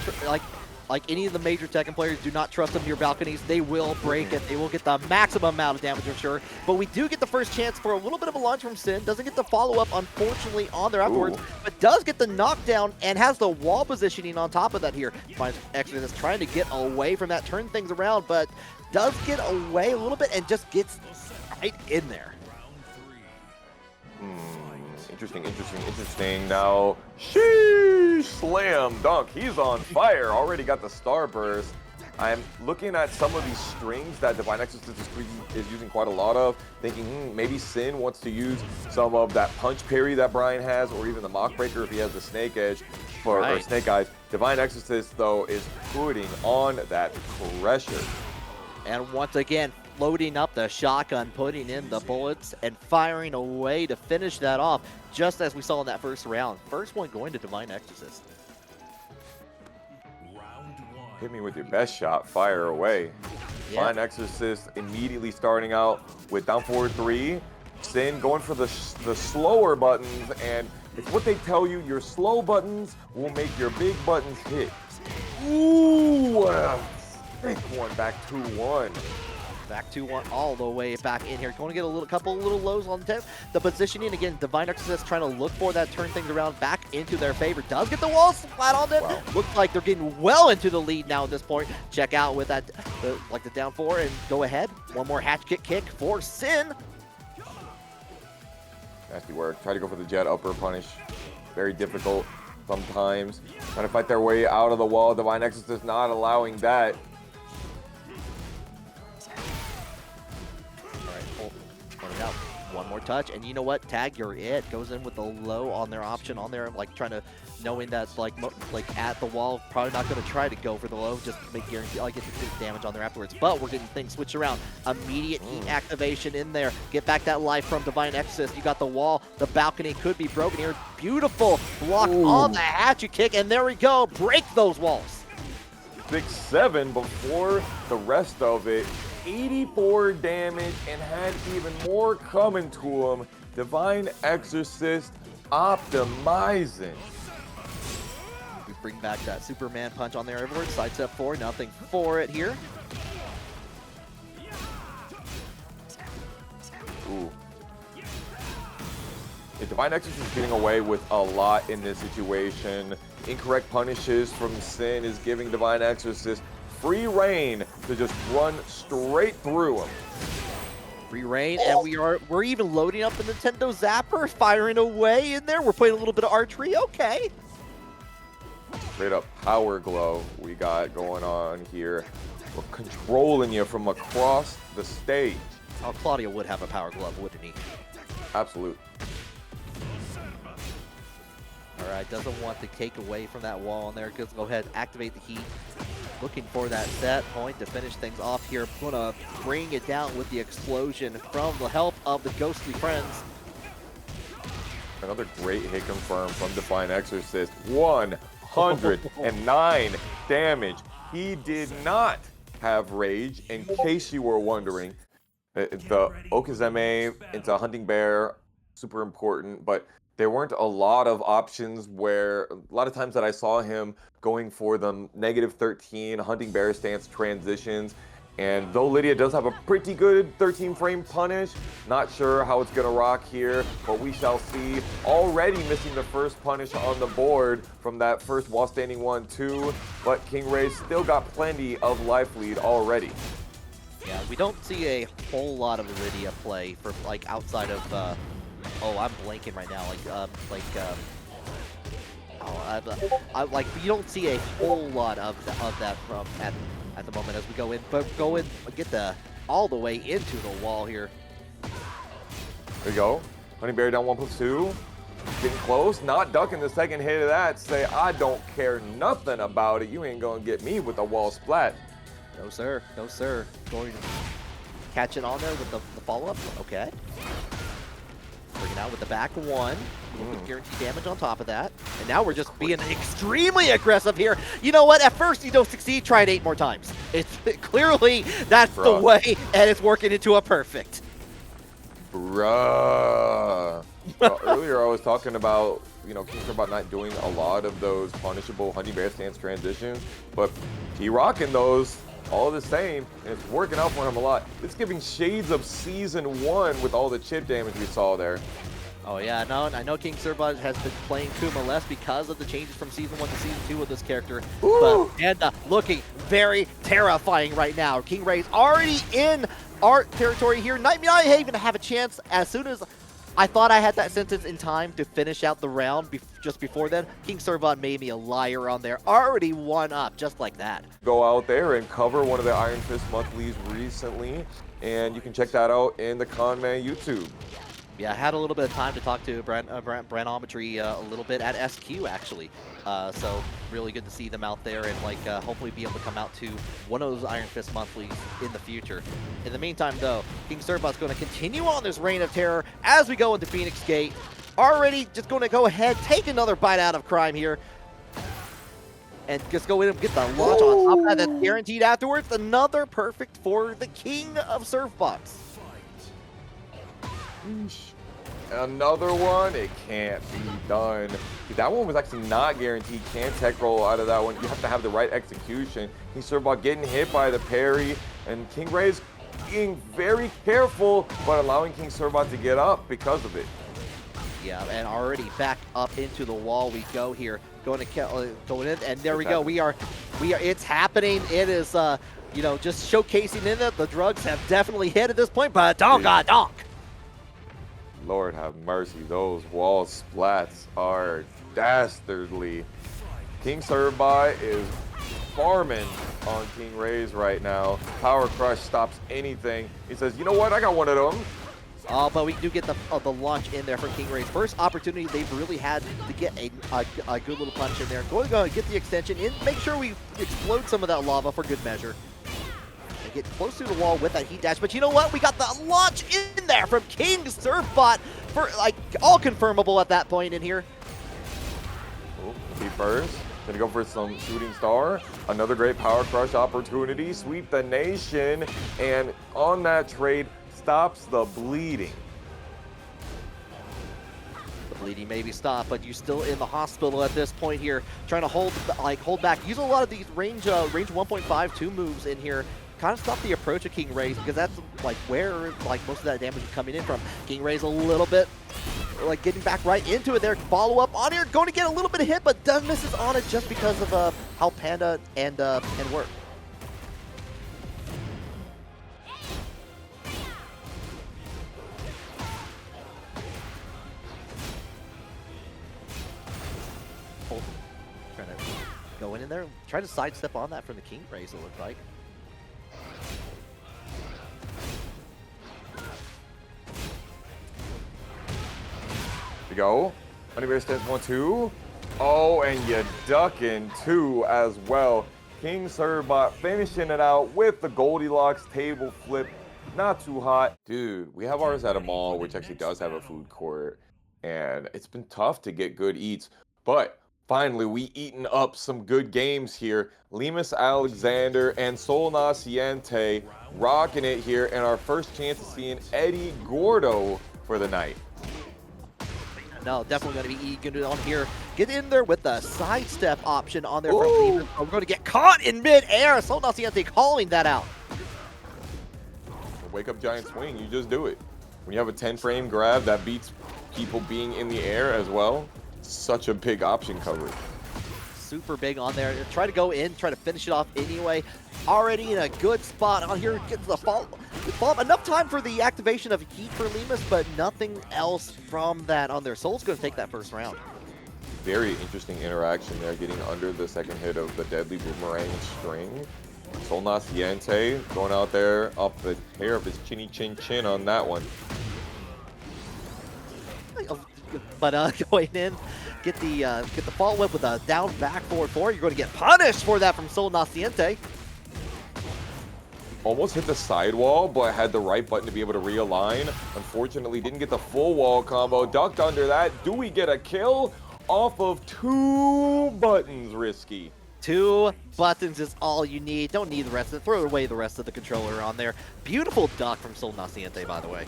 like any of the major Tekken players, do not trust them near balconies. They will break it. They will get the maximum amount of damage, I'm sure. But we do get the first chance for a little bit of a launch from Sinn. Doesn't get the follow-up, unfortunately, on there afterwards. But does get the knockdown and has the wall positioning on top of that here. DivineExcorcist trying to get away from that, turn things around, but does get away a little bit and just gets right in there. Interesting. Now, sheesh, slam dunk. He's on fire. Already got the starburst. I'm looking at some of these strings that DivineExcorcist is using quite a lot of, thinking maybe Sinn wants to use some of that punch parry that Brian has, or even the mock breaker if he has the snake edge or snake eyes. DivineExcorcist, though, is putting on that pressure. And once again, loading up the shotgun, putting in the bullets, and firing away to finish that off, just as we saw in that first round. First one going to DivineExcorcist. Hit me with your best shot, fire away. Yeah. DivineExcorcist immediately starting out with down forward 3. Sinn going for the slower buttons, and it's what they tell you, your slow buttons will make your big buttons hit. Ooh, what a big one, back 2-1. Back 2-1 all the way back in here. Going to get a couple little lows on the tip. The positioning, again, DivineExcorcist trying to look for that, turn things around back into their favor. Does get the walls flat on it. Wow. Looks like they're getting well into the lead now at this point. Check out with that, the down 4 and go ahead. One more hatch kick for Sinn. Nasty work. Try to go for the jet upper punish. Very difficult sometimes. Trying to fight their way out of the wall. DivineExcorcist not allowing that. Out. One more touch, and you know what? Tag, you're it. Goes in with the low on their option on there, like trying to, knowing that like at the wall, probably not going to try to go for the low, just make guarantee get the damage on there afterwards. But we're getting things switched around. Immediate heat activation in there. Get back that life from DivineExcorcist. You got the wall. The balcony could be broken here. Beautiful block on the hatchet kick, and there we go. Break those walls. 6-7 before the rest of it. 84 damage and had even more coming to him. DivineExcorcist optimizing. We bring back that Superman punch on there everywhere. Sidestep 4, nothing for it here. Ooh. DivineExcorcist is getting away with a lot in this situation. Incorrect punishes from Sinn is giving DivineExcorcist free reign to just run straight through him. Free reign, and we're even loading up the Nintendo Zapper, firing away in there. We're playing a little bit of archery. Okay. Straight up power glove we got going on here. We're controlling you from across the stage. Oh, Claudio would have a power glove, wouldn't he? Absolute. All right, doesn't want to take away from that wall in there. Go ahead, activate the heat. Looking for that set point to finish things off here. Gonna bring it down with the explosion from the help of the ghostly friends. Another great hit confirmed from DivineExcorcist. 109 damage. He did not have rage, in case you were wondering. The Okazeme into Hunting Bear, super important, but there weren't a lot of options where, a lot of times that I saw him going for the -13 Hunting Bear stance transitions. And though Lydia does have a pretty good 13 frame punish, not sure how it's gonna rock here, but we shall see. Already missing the first punish on the board from that first while standing 1-2, but KingRaze still got plenty of life lead already. Yeah, we don't see a whole lot of Lydia play for like outside of oh, I'm blanking right now. Like you don't see a whole lot of that from at the moment as we go in, but go in, get all the way into the wall here. There you go. Hunting Bear down 1+2. Getting close, not ducking the second hit of that. Say, I don't care nothing about it. You ain't gonna get me with a wall splat. No sir, no sir. Going to catch it on there with the follow-up. Okay. Bring it out with the back one. With guaranteed damage on top of that. And now we're just being extremely aggressive here. You know what? At first you don't succeed, try it 8 more times. It's clearly that's the way, and it's working into a perfect. Bruh. Earlier I was talking about, KingRaze not doing a lot of those punishable Hunting Bear stance transitions, but he rocking those all the same, and it's working out for him a lot. It's giving shades of Season 1 with all the chip damage we saw there. Oh yeah, no, I know KingRaze has been playing Kuma less because of the changes from Season 1 to Season 2 with this character. Ooh. But Panda looking very terrifying right now. KingRaze already in our territory here. Not even have a chance as soon as I thought I had that sentence in time to finish out the round just before then. KingRaze made me a liar on there. Already 1 up just like that. Go out there and cover one of the Iron Fist monthlies recently, and you can check that out in the Kanme YouTube. Yeah, I had a little bit of time to talk to Branometry a little bit at SQ actually. So really good to see them out there and hopefully be able to come out to one of those Iron Fist monthlies in the future. In the meantime though, KingRaze going to continue on this reign of terror as we go into Phoenix Gate. Already just going to go ahead, take another bite out of crime here. And just go in and get the launch on top of that. That's guaranteed afterwards. Another perfect for the king of Surfbox. Another one, it can't be done. That one was actually not guaranteed. Can't tech roll out of that one. You have to have the right execution. KingRaze getting hit by the parry, and KingRaze being very careful, but allowing KingRaze to get up because of it. Yeah, and already back up into the wall we go here. Going in, and there we go. We are. It's happening. It is, just showcasing in it. The drugs have definitely hit at this point, but donk. Lord have mercy, those wall splats are dastardly. KingRaze is farming on KingRaze right now. Power Crush stops anything. He says, you know what, I got one of them. But we do get the launch in there for KingRaze. First opportunity they've really had to get a good little punch in there. Going to go get the extension in. Make sure we explode some of that lava for good measure. Get close to the wall with that heat dash, but you know what? We got the launch in there from KingRaze for all confirmable at that point in here. He first, gonna go for some shooting star. Another great power crush opportunity. Sweep the nation, and on that trade stops the bleeding. The bleeding maybe stopped, but you're still in the hospital at this point here, trying to hold back. Use a lot of these range 1.52 moves in here. Kind of stop the approach of KingRaze because that's where most of that damage is coming in from. KingRaze a little bit like getting back right into it there. Follow up on here, going to get a little bit of hit, but does misses on it just because of how Panda and work. Trying to go in there, try to sidestep on that from the KingRaze, it looked like. We go. Honey Bear stands 1-2. Oh, and you duck in 2 as well. King Serbot finishing it out with the Goldilocks table flip. Not too hot. Dude, we have ours at a mall, which actually does have a food court. And it's been tough to get good eats. But finally, we eaten up some good games here. LemusAlexander and Sol Naciente rocking it here. And our first chance of seeing Eddie Gordo for the night. No, definitely going to be eager on here. Get in there with the sidestep option on there from Ooh. Lemus. We're going to get caught in mid-air. Sol Naciente calling that out. Wake up giant swing, you just do it. When you have a 10-frame grab that beats people being in the air as well, such a big option coverage. Super big on there. Try to go in, try to finish it off anyway. Already in a good spot on here. Gets the fall. Enough time for the activation of heat for Lemus, but nothing else from that on there. Sol's going to take that first round. Very interesting interaction there, getting under the second hit of the deadly boomerang string. Sol Naciente going out there off the hair of his chinny chin chin on that one. But going in, get the fall whip with a down back forward 4. You're going to get punished for that from Sol Naciente. Almost hit the sidewall, but had the right button to be able to realign. Unfortunately, didn't get the full wall combo. Ducked under that. Do we get a kill? Off of 2 buttons, risky. 2 buttons is all you need. Don't need the rest of it. Throw away the rest of the controller on there. Beautiful duck from Sol Naciente, by the way.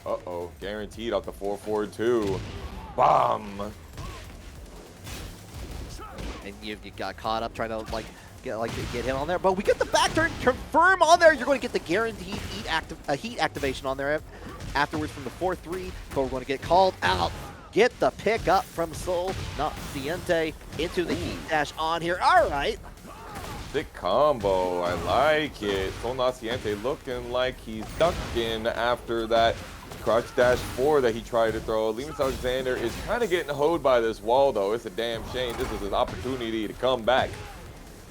Uh-oh, guaranteed off the 4-4-2. Bomb. And you got caught up trying to get him on there, but we get the back turn confirm on there. You're going to get the guaranteed heat activation on there afterwards from the 4-3, but we're going to get called out. Get the pick up from Sol Naciente into the heat dash on here. All right. Thick combo, I like it. Sol Naciente looking like he's ducking after that crouch dash 4 that he tried to throw. LemusAlexander is kind of getting hoed by this wall, though. It's a damn shame. This is an opportunity to come back.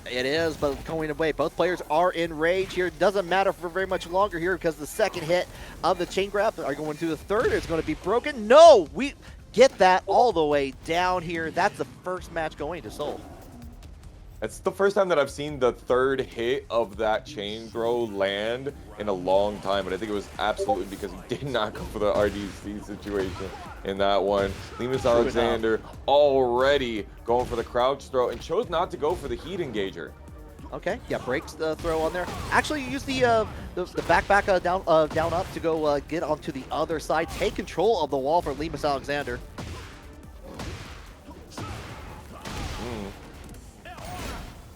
It is, but going away. Both players are in rage here. Doesn't matter for very much longer here because the second hit of the chain grab are going to the third. It's going to be broken. No, we get that all the way down here. That's the first match going to Sol. It's the first time that I've seen the third hit of that chain throw land in a long time, but I think it was absolutely because he did not go for the RDC situation in that one. LemusAlexander already going for the crouch throw and chose not to go for the heat engager. Okay, yeah, breaks the throw on there. Actually, use the back down up to go get onto the other side. Take control of the wall for LemusAlexander.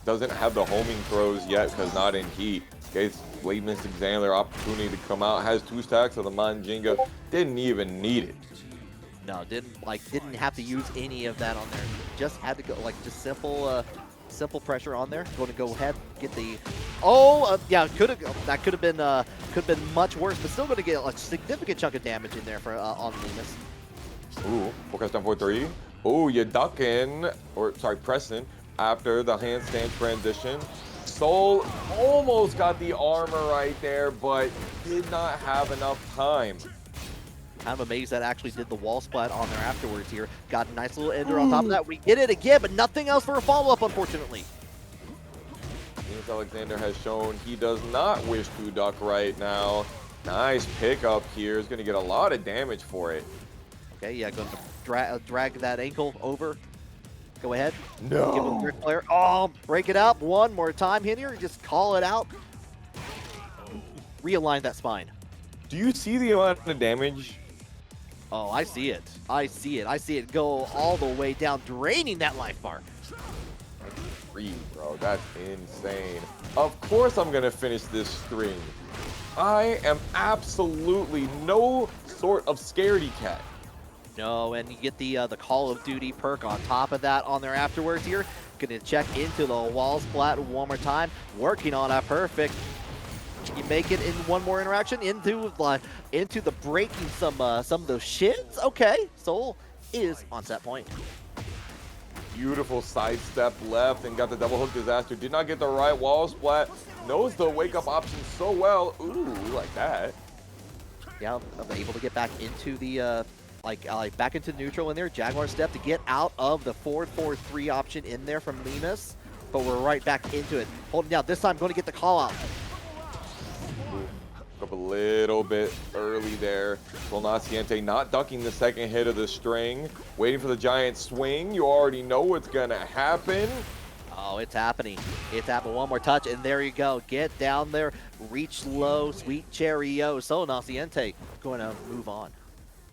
Doesn't have the homing throws yet because not in heat. Gave LemusAlexander opportunity to come out. Has 2 stacks of the Manjinga. Didn't even need it. No, didn't have to use any of that on there. Just had to go just simple pressure on there. Going to go ahead, get the yeah, that could have been much worse, but still going to get a significant chunk of damage in there for on Lemus. Ooh, forecast down 4-3. Ooh, you ducking, or sorry, pressing after the handstand transition. Sol almost got the armor right there, but did not have enough time. I'm amazed that actually did the wall splat on there afterwards here. Got a nice little ender on top of that. We get it again, but nothing else for a follow-up, unfortunately. LemusAlexander has shown he does not wish to duck right now. Nice pickup here. Is going to get a lot of damage for it. Okay, yeah, going to drag that ankle over. Go ahead. No. Give him a brick player. Oh, break it up one more time here. Just call it out. Realign that spine. Do you see the amount of damage? Oh, I see it. I see it. I see it go all the way down, draining that life bar. 3, bro. That's insane. Of course I'm gonna finish this string. I am absolutely no sort of scaredy cat. No, and you get the Call of Duty perk on top of that on there afterwards here. Gonna check into the wall splat one more time. Working on a perfect. Can you make it in one more interaction into the breaking some of those shins? Okay, Soul is on set point. Beautiful sidestep left and got the double hook disaster. Did not get the right wall splat. Knows the wake up option so well. Ooh, like that. Yeah, I'm able to get back into the back into neutral in there. Jaguar step to get out of the 4-4-3 option in there from Lemus, but we're right back into it. Holding down this time, going to get the call out. Up a little bit early there. LemusAlexander not ducking the second hit of the string. Waiting for the giant swing. You already know what's gonna happen. Oh, it's happening. It's happening. One more touch, and there you go. Get down there. Reach low. Sweet cherry-o. So LemusAlexander going to move on.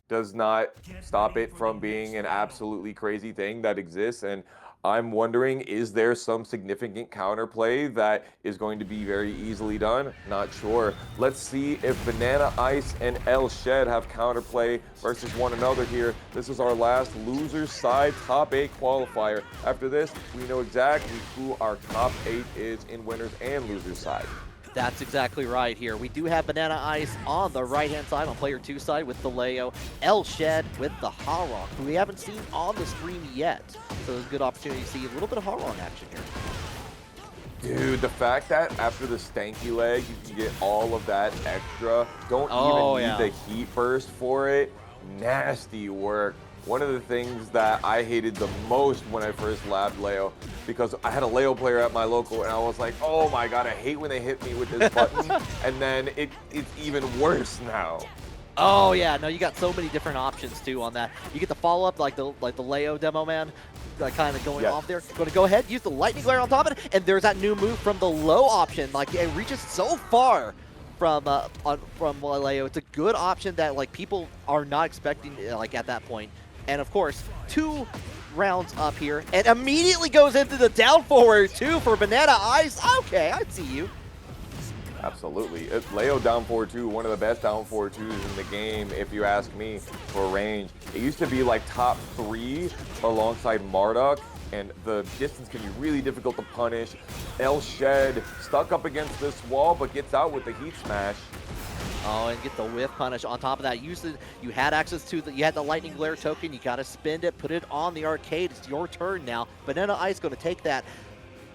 Does not stop it from being an absolutely crazy thing that exists. And I'm wondering, is there some significant counterplay that is going to be very easily done? Not sure. Let's see if BananaIce and LemusAlexander have counterplay versus one another here. This is our last loser's side top 8 qualifier. After this, we know exactly who our top 8 is in winners and losers side. That's exactly right here. We do have BananaIce on the right-hand side, on player 2 side with the Leo. LemusAlexander with the Harong, who we haven't seen on the stream yet. So there's a good opportunity to see a little bit of Harong action here. Dude, the fact that after the stanky leg, you can get all of that extra. Don't even need the heat burst for it. Nasty work. One of the things that I hated the most when I first labbed Leo, because I had a Leo player at my local and I was like, oh my god, I hate when they hit me with this button. And then it's even worse now. Oh yeah, no, you got so many different options too on that. You get the follow-up like the Leo demo man, kind of going off there. Going to go ahead, use the lightning glare on top of it, and there's that new move from the low option. Like it reaches so far from Leo. It's a good option that like people are not expecting like at that point. And of course, 2 rounds up here, and immediately goes into the down forward too for BananaIce. Okay, I see you. Absolutely. Leo down forward 2, one of the best down forward 2s in the game, if you ask me, for range. It used to be like top 3 alongside Marduk, and the distance can be really difficult to punish. LemusAlexander stuck up against this wall, but gets out with the heat smash. Oh, and get the whiff punish on top of that. You had access to you had the lightning glare token. You got to spend it, put it on the arcade. It's your turn now. BananaIce going to take that.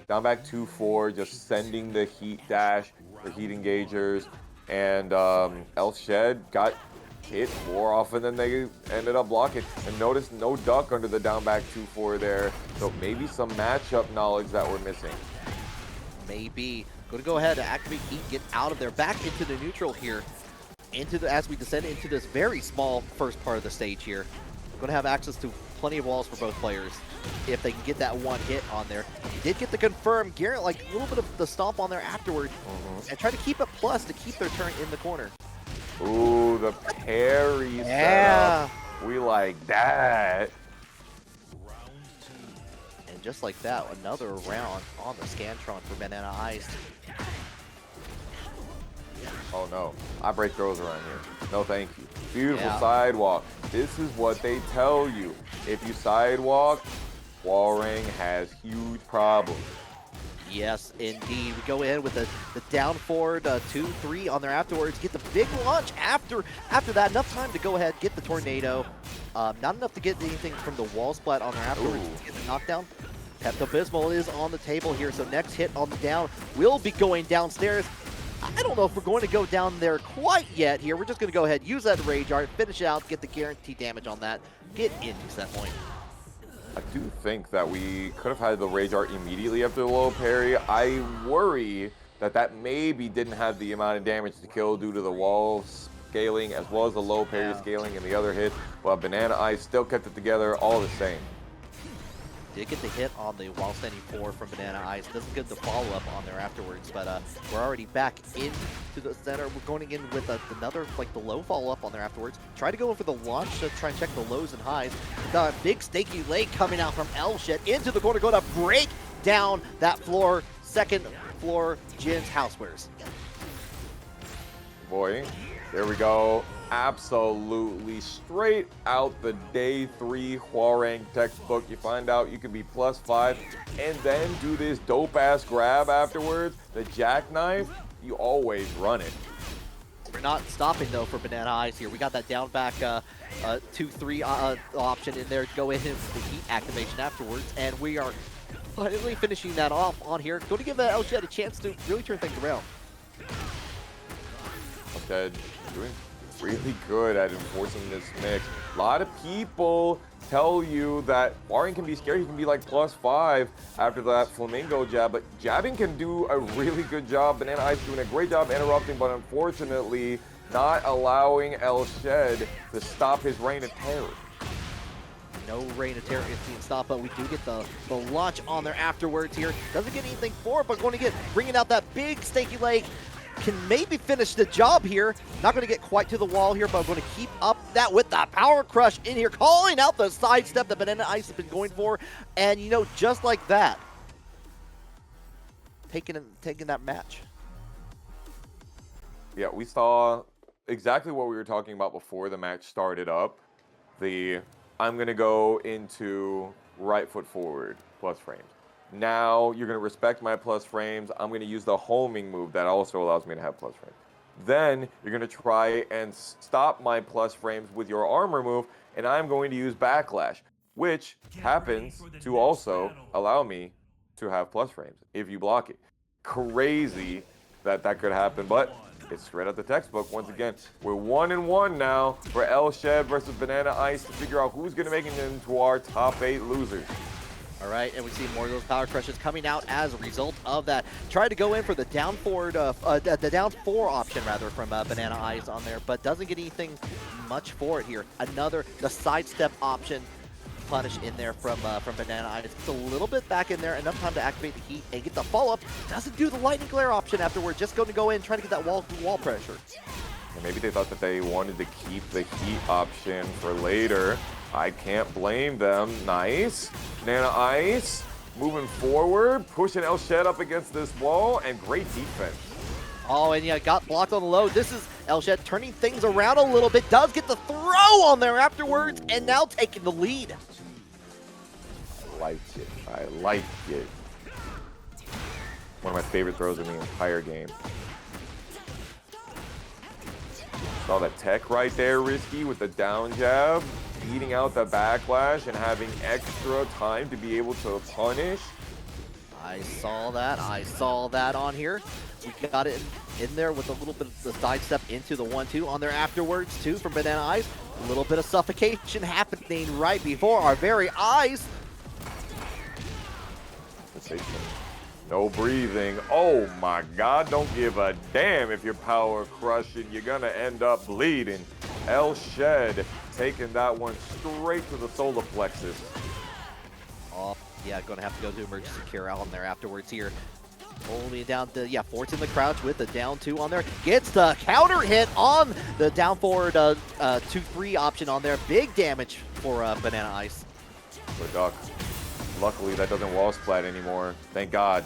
Down back 2-4, just sending the heat dash, the heat engagers, and LemusAlexander got hit more often than they ended up blocking. And notice no duck under the down back 2-4 there. So maybe some matchup knowledge that we're missing. Maybe. Going to go ahead and activate heat, get out of there, back into the neutral here. As we descend into this very small first part of the stage here. Going to have access to plenty of walls for both players if they can get that one hit on there. He did get the confirm. Garrett, like a little bit of the stomp on there afterward, and try to keep it plus to keep their turn in the corner. Ooh, the parry setup. We like that. And just like that, another round on the Scantron for BananaIce. Oh no, I break throws around here. No thank you. Beautiful sidewalk. This is what they tell you. If you sidewalk, Walring has huge problems. Yes, indeed. We go in with the down forward 2-3 on there afterwards. Get the big launch after that. Enough time to go ahead, get the tornado. Not enough to get anything from the wall splat on there afterwards. Get the knockdown. Pepto-Bismol is on the table here, so next hit on the down will be going downstairs. I don't know if we're going to go down there quite yet here. We're just going to go ahead, use that Rage Art, finish it out, get the guaranteed damage on that, get into set point. I do think that we could have had the Rage Art immediately after the low parry. I worry that maybe didn't have the amount of damage to kill due to the wall scaling as well as the low parry scaling and the other hit. But BananaIce still kept it together all the same. Did get the hit on the while standing 4 from BananaIce. Doesn't get the follow-up on there afterwards, but we're already back into the center. We're going in with another, like the low follow-up on there afterwards. Try to go in for the launch to try and check the lows and highs. The big stakey leg coming out from LemusAlexander into the corner, going to break down that floor, second floor Jin's housewares. Boy, there we go. Absolutely straight out the day 3 Hwarang textbook. You find out you can be +5 and then do this dope ass grab afterwards. The jackknife, you always run it. We're not stopping though for BananaIce here. We got that down back 2-3 option in there. Go in with the heat activation afterwards, and we are finally finishing that off on here. Going to give LJ a chance to really turn things around. Okay, doing really good at enforcing this mix. A lot of people tell you that Hwarang can be scary. He can be like +5 after that flamingo jab, but jabbing can do a really good job. BananaIce doing a great job interrupting, but unfortunately not allowing LemusAlexander to stop his reign of terror. No reign of terror is being stopped, but we do get the launch on there afterwards here. Doesn't get anything for it, but going to get bringing out that big stanky leg. Can maybe finish the job here. Not going to get quite to the wall here, but I'm going to keep up that with the power crush in here, calling out the sidestep that BananaIce has been going for. And, you know, just like that, taking that match. Yeah, we saw exactly what we were talking about before the match started up. I'm going to go into right foot forward plus frames. Now you're going to respect my plus frames. I'm going to use the homing move that also allows me to have plus frames. Then you're going to try and stop my plus frames with your armor move, and I'm going to use backlash, which happens to also allow me to have plus frames if you block it. Crazy that could happen, but it's straight out the textbook. Once again, we're 1-1 now for LemusAlexander versus BananaIce to figure out who's going to make it into our top 8 losers. All right, and we see more of those power crushes coming out as a result of that. Tried to go in for the down forward, the down 4 option rather from BananaIce on there, but doesn't get anything much for it here. The sidestep option punish in there from BananaIce. It's a little bit back in there, enough time to activate the heat and get the follow up. Doesn't do the lightning glare option afterward. Just going to go in, trying to get that wall pressure. And maybe they thought that they wanted to keep the heat option for later. I can't blame them. Nice. BananaIce moving forward, pushing LemusAlexander up against this wall, and great defense. Oh, and yeah, got blocked on the low. This is LemusAlexander turning things around a little bit. Does get the throw on there afterwards, and now taking the lead. I liked it. I liked it. One of my favorite throws in the entire game. Saw that tech right there, Risky, with the down jab. Beating out the backlash and having extra time to be able to punish. I saw that on here. We got it in there with a little bit of the sidestep into the 1-2 on there afterwards too from BananaIce. A little bit of suffocation happening right before our very eyes. No breathing. Oh my God, don't give a damn if you're power crushing. You're gonna end up bleeding. LemusAlexander taking that one straight to the solar plexus. Oh, yeah, gonna have to go to emergency care out on there afterwards here. Only down to, yeah, forcing the crouch with the down 2 on there. Gets the counter hit on the down forward 2-3 option on there. Big damage for BananaIce. For Duck. Luckily, that doesn't wall splat anymore. Thank God.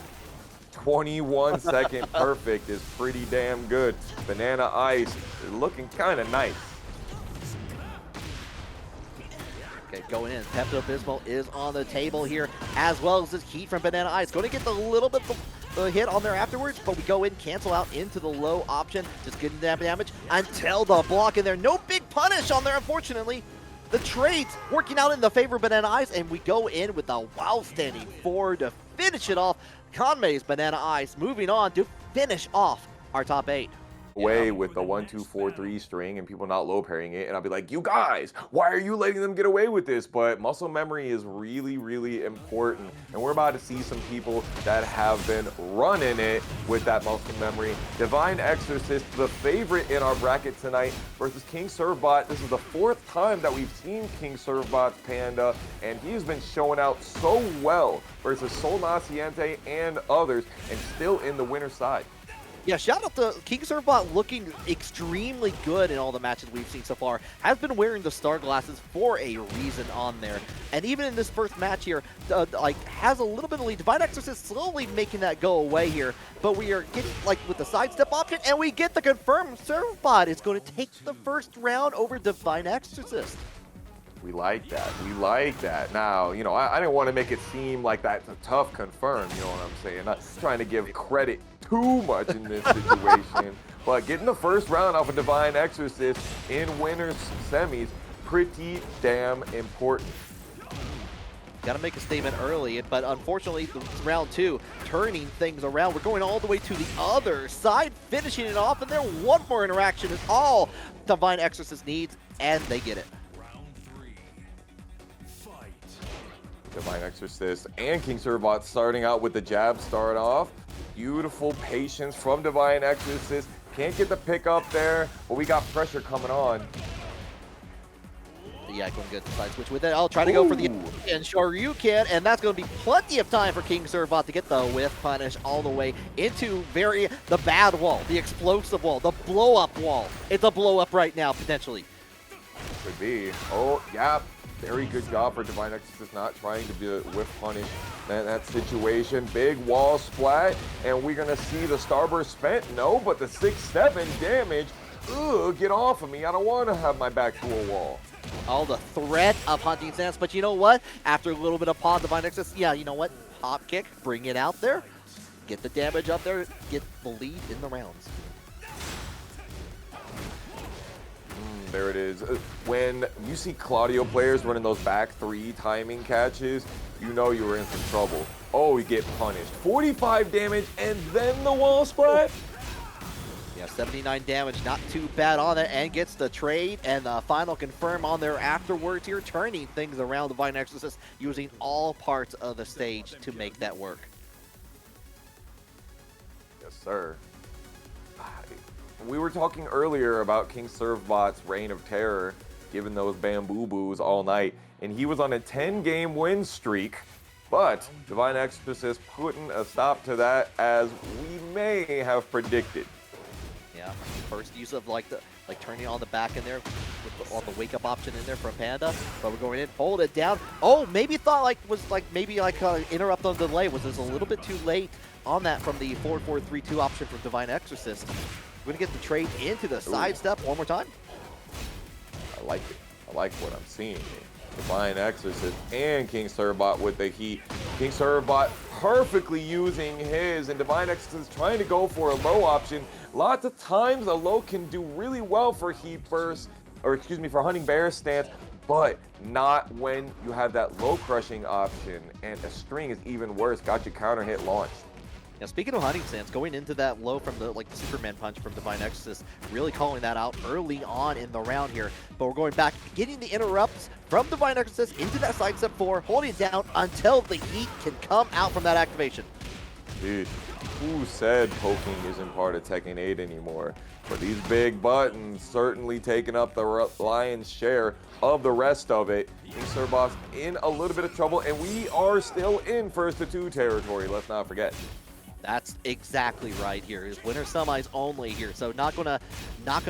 21 second perfect is pretty damn good. BananaIce looking kind of nice. Okay, going in. Pepto-Bismol is on the table here, as well as this heat from BananaIce. Going to get the little bit the hit on there afterwards, but we go in, cancel out into the low option, just getting that damage until the block in there. No big punish on there, unfortunately. The trades working out in the favor of BananaIce, and we go in with a wild standing 4 to finish it off. Kanme's BananaIce moving on to finish off our top 8. Away with the 1-2-4-3 string and people not low parrying it, and I'll be like, you guys, why are you letting them get away with this? But muscle memory is really, really important, and we're about to see some people that have been running it with that muscle memory. DivineExcorcist, the favorite in our bracket tonight, versus KingServeBot. This is the 4th time that we've seen KingServeBot's Panda, and he's been showing out so well versus Sol Naciente and others, and still in the winner's side. Yeah, shout out to KingServeBot looking extremely good in all the matches we've seen so far. Has been wearing the star glasses for a reason on there. And even in this first match here, like has a little bit of lead. DivineExcorcist slowly making that go away here. But we are getting like with the sidestep option, and we get the confirmed ServeBot is going to take the first round over DivineExcorcist. We like that. We like that. Now, you know, I didn't want to make it seem like that's a tough confirm, you know what I'm saying? Not trying to give credit too much in this situation, but getting the first round off of DivineExcorcist in winners semis, pretty damn important. Got to make a statement early, but unfortunately, round two, turning things around. We're going all the way to the other side, finishing it off, and there one more interaction is all DivineExcorcist needs, and they get it. DivineExcorcist and KingServeBot starting out with the jab start off. Beautiful patience from DivineExcorcist. Can't get the pick up there, but we got pressure coming on. Yeah, going good side switch with it. I'll try to go for the and Shoryuken, and that's going to be plenty of time for KingServeBot to get the whiff punish all the way into the bad wall, the explosive wall, the blow up wall. It's a blow up right now, potentially. Could be. Oh, yeah. Very good job for DivineExcorcist not trying to do whiff punish that situation. Big wall splat, and we're going to see the starburst spent. No, but the 6-7 damage. Ugh, get off of me. I don't want to have my back to a wall. All the threat of hunting stance, but you know what? After a little bit of pause, DivineExcorcist, yeah, you know what? Hop kick, bring it out there, get the damage up there, get the lead in the rounds. There it is. When you see Claudio players running those back three timing catches, you know you were in some trouble. Oh, you get punished. 45 damage and then the wall splat. Yeah, 79 damage, not too bad on it, and gets the trade and the final confirm on there afterwards here, turning things around. DivineExcorcist using all parts of the stage to make that work. Yes, sir. We were talking earlier about KingServeBot's reign of terror, giving those bamboo boos all night, and he was on a 10-game win streak, but DivineExcorcist putting a stop to that, as we may have predicted. Yeah, first use of like turning on the back in there with on the wake up option in there from Panda, but we're going in, hold it down. Oh, maybe thought maybe interrupt on the delay. Was this a little bit too late on that from the 4-4-3-2 option from DivineExcorcist? We're gonna get the trade into the sidestep one more time. I like it. I like what I'm seeing here. DivineExcorcist and KingServeBot with the heat. KingServeBot perfectly using his, and DivineExcorcist trying to go for a low option. Lots of times a low can do really well for heat burst, or excuse me, for hunting bear stance, but not when you have that low crushing option, and a string is even worse. Got your counter hit launched. Now, speaking of hunting stance, going into that low from the Superman punch from DivineExcorcist, really calling that out early on in the round here. But we're going back, getting the interrupts from DivineExcorcist into that sidestep 4, holding it down until the heat can come out from that activation. Dude, who said poking isn't part of Tekken 8 anymore? But these big buttons certainly taking up the lion's share of the rest of it. KingServeBot's in a little bit of trouble, and we are still in first to 2 territory, let's not forget. That's exactly right here. It's winner semis only here, so not gonna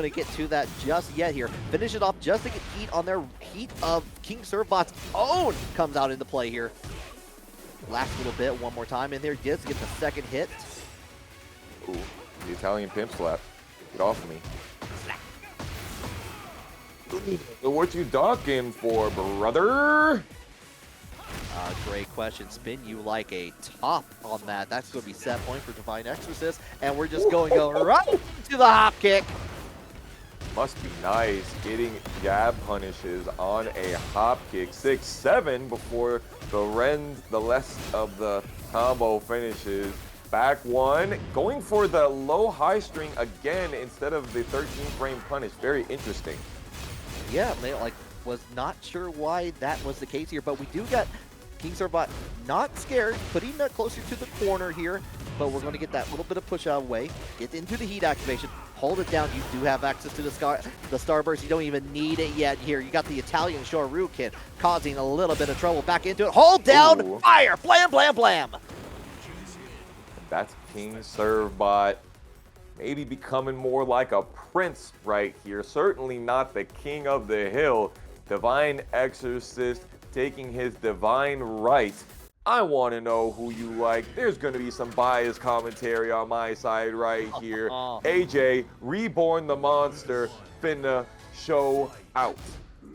get to that just yet here. Finish it off just to get heat on their heat of KingServeBot's own comes out into play here. Last little bit, one more time in there, gets to get the second hit. Ooh, the Italian pimp slap. Get off of me. So what you docking for, brother? Great question. Spin you like a top on that. That's going to be set point for DivineExcorcist, and we're just going right to the hop kick. Must be nice getting jab punishes on a hop kick. 6-7 before the rest of the combo finishes. Back one, going for the low high string again instead of the 13 frame punish. Very interesting. Yeah, was not sure why that was the case here, but we do get KingServeBot not scared, putting that closer to the corner here, but we're going to get that little bit of push out away, get into the heat activation, hold it down. You do have access to the starburst. You don't even need it yet here. You got the Italian Shoryuken causing a little bit of trouble. Back into it, hold down, ooh. Fire, blam, blam, blam. That's KingServeBot maybe becoming more like a prince right here. Certainly not the king of the hill. DivineExcorcist taking his divine right. I want to know who you like. There's going to be some biased commentary on my side right here. AJ, Reborn the monster, finna show out.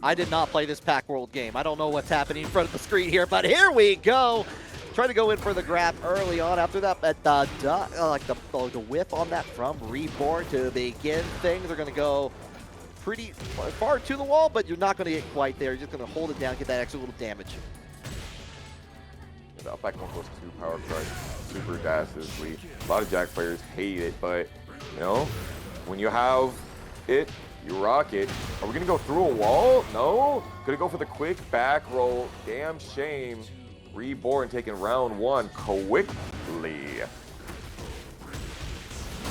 I did not play this Pack World game. I don't know what's happening in front of the screen here, but here we go. Trying to go in for the grab early on. After that, but the whiff on that from Reborn to begin things are going to go pretty far to the wall, but you're not going to get quite there. You're just going to hold it down, get that extra little damage. The up back one goes 2 power crush, super dastardly. A lot of Jack players hate it, but you know, when you have it, you rock it. Are we gonna go through a wall? No. Gonna go for the quick back roll. Damn shame. Reborn taking round 1 quickly.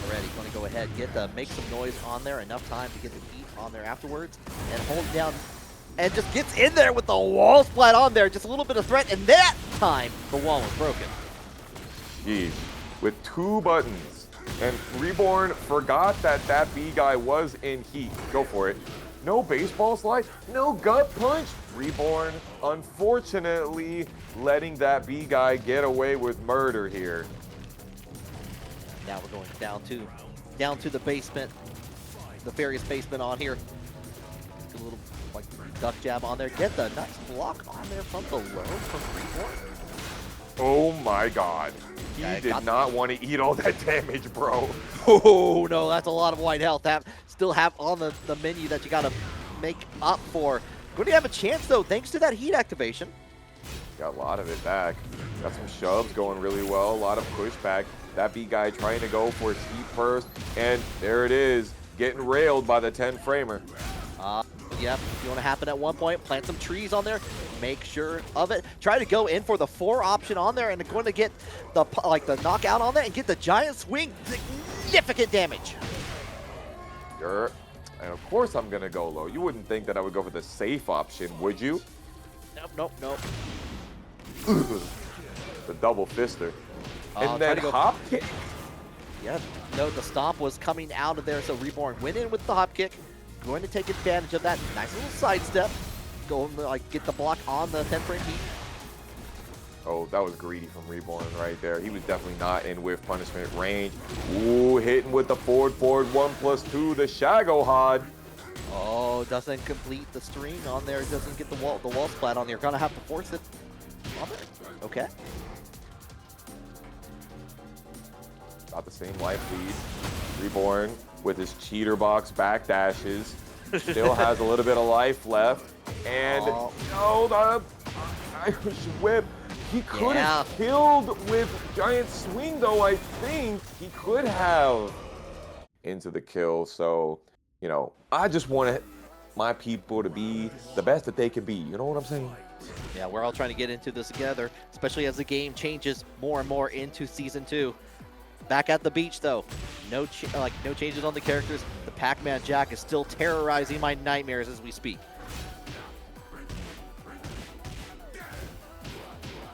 Already going to go ahead, make some noise on there, enough time to get the heat on there afterwards, and hold it down. And just gets in there with the wall splat on there. Just a little bit of threat, and that time the wall was broken. Jeez, with 2 buttons. And Reborn forgot that BananaIce was in heat. Go for it. No baseball slide, no gut punch. Reborn, unfortunately, letting ThatBGuy get away with murder here. Now we're going down to the basement, the various basement on here. A little like duck jab on there. Get the nice block on there from below from Reborn. Oh my god. He did not want to eat all that damage, bro. Oh no, that's a lot of white health. That still have on the menu that you gotta make up for. Going to have a chance though, thanks to that heat activation. Got a lot of it back. Got some shoves going really well. A lot of pushback. ThatBGuy trying to go for his heat first. And there it is. Getting railed by the 10-framer. Yep, you want to happen at one point, plant some trees on there, make sure of it. Try to go in for the 4 option on there and going to get the knockout on that and get the giant swing, significant damage. Sure. And of course I'm going to go low. You wouldn't think that I would go for the safe option, would you? Nope. The double fister. And then hop kick. Yeah, no, the stomp was coming out of there, so Reborn went in with the hop kick. Going to take advantage of that nice little sidestep. Go and get the block on the 10-frame heat. Oh, that was greedy from Reborn right there. He was definitely not in with punishment range. Ooh, hitting with the forward 1+2, the Shago Hod. Oh, doesn't complete the string on there. Doesn't get the wall splat on there. Gonna have to force it on there. Okay. About the same life lead. Reborn with his cheater box back dashes. Still has a little bit of life left. And the Irish whip. He could have killed with giant swing though, I think. He could have into the kill. So, you know, I just want my people to be the best that they can be. You know what I'm saying? Yeah, we're all trying to get into this together, especially as the game changes more and more into Season 2. Back at the beach, though, no changes on the characters. The Pac-Man Jack is still terrorizing my nightmares as we speak.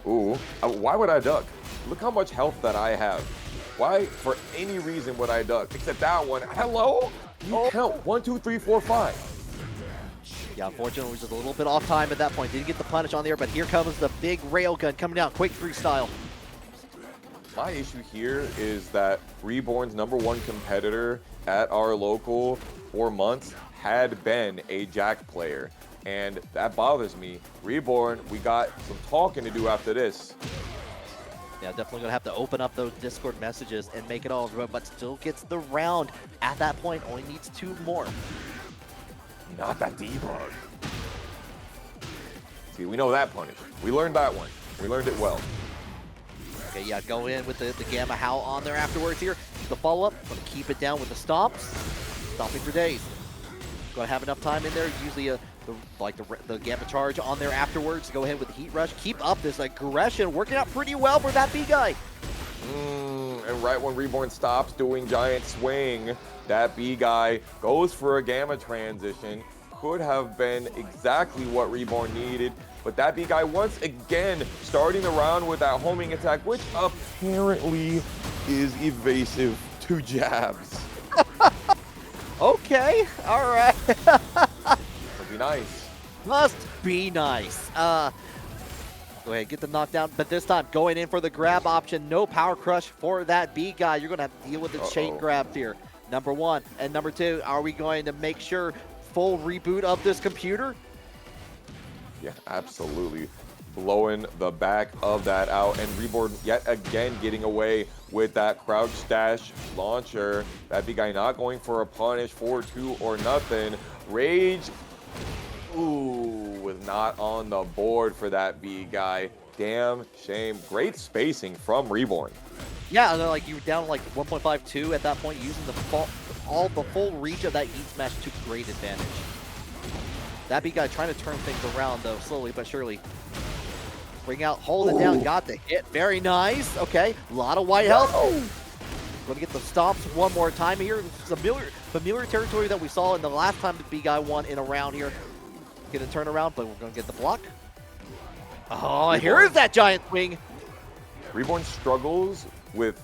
Ooh, why would I duck? Look how much health that I have. Why, for any reason, would I duck? Except that one. Hello? You count 1, 2, 3, 4, 5. Yeah, unfortunately, we're just a little bit off time at that point. Didn't get the punish on there, but here comes the big railgun coming down, quick freestyle. My issue here is that Reborn's #1 competitor at our local for months had been a Jack player, and that bothers me. Reborn, we got some talking to do after this. Yeah, definitely gonna have to open up those Discord messages and make it all, but still gets the round at that point. Only needs 2 more. Not that debug. See, we know that punish. We learned that one. We learned it well. Okay, yeah, go in with the Gamma Howl on there afterwards here. The follow-up, gonna keep it down with the stomps. Stomping for days. Gonna have enough time in there. Usually the Gamma Charge on there afterwards. Go ahead with the Heat Rush. Keep up this aggression. Working out pretty well for ThatBGuy. And right when Reborn stops doing giant swing, ThatBGuy goes for a Gamma transition. Could have been exactly what Reborn needed. But ThatBGuy once again starting the round with that homing attack, which apparently is evasive 2 jabs. Okay, all right. Would be nice. Must be nice. Go ahead, get the knockdown, but this time going in for the grab option. No power crush for that B guy. You're going to have to deal with the chain grabs here. Number 1 and number 2. Are we going to make sure full reboot of this computer? Yeah, absolutely. Blowing the back of that out, and Reborn yet again getting away with that crouch dash launcher. That big guy not going for a punish, 4-2 or nothing. Rage, ooh, was not on the board for that B guy. Damn shame. Great spacing from Reborn. Yeah, like you were down like 1.52 at that point, using the full reach of that heat smash to great advantage. That B guy trying to turn things around though, slowly but surely. Bring out, hold it down, got the hit. Very nice. Okay, a lot of white health. Going to get the stomps one more time here. It's familiar territory that we saw in the last time the B guy won in a round here. Going to turn around, but we're going to get the block. Oh, here is that giant swing. Reborn struggles with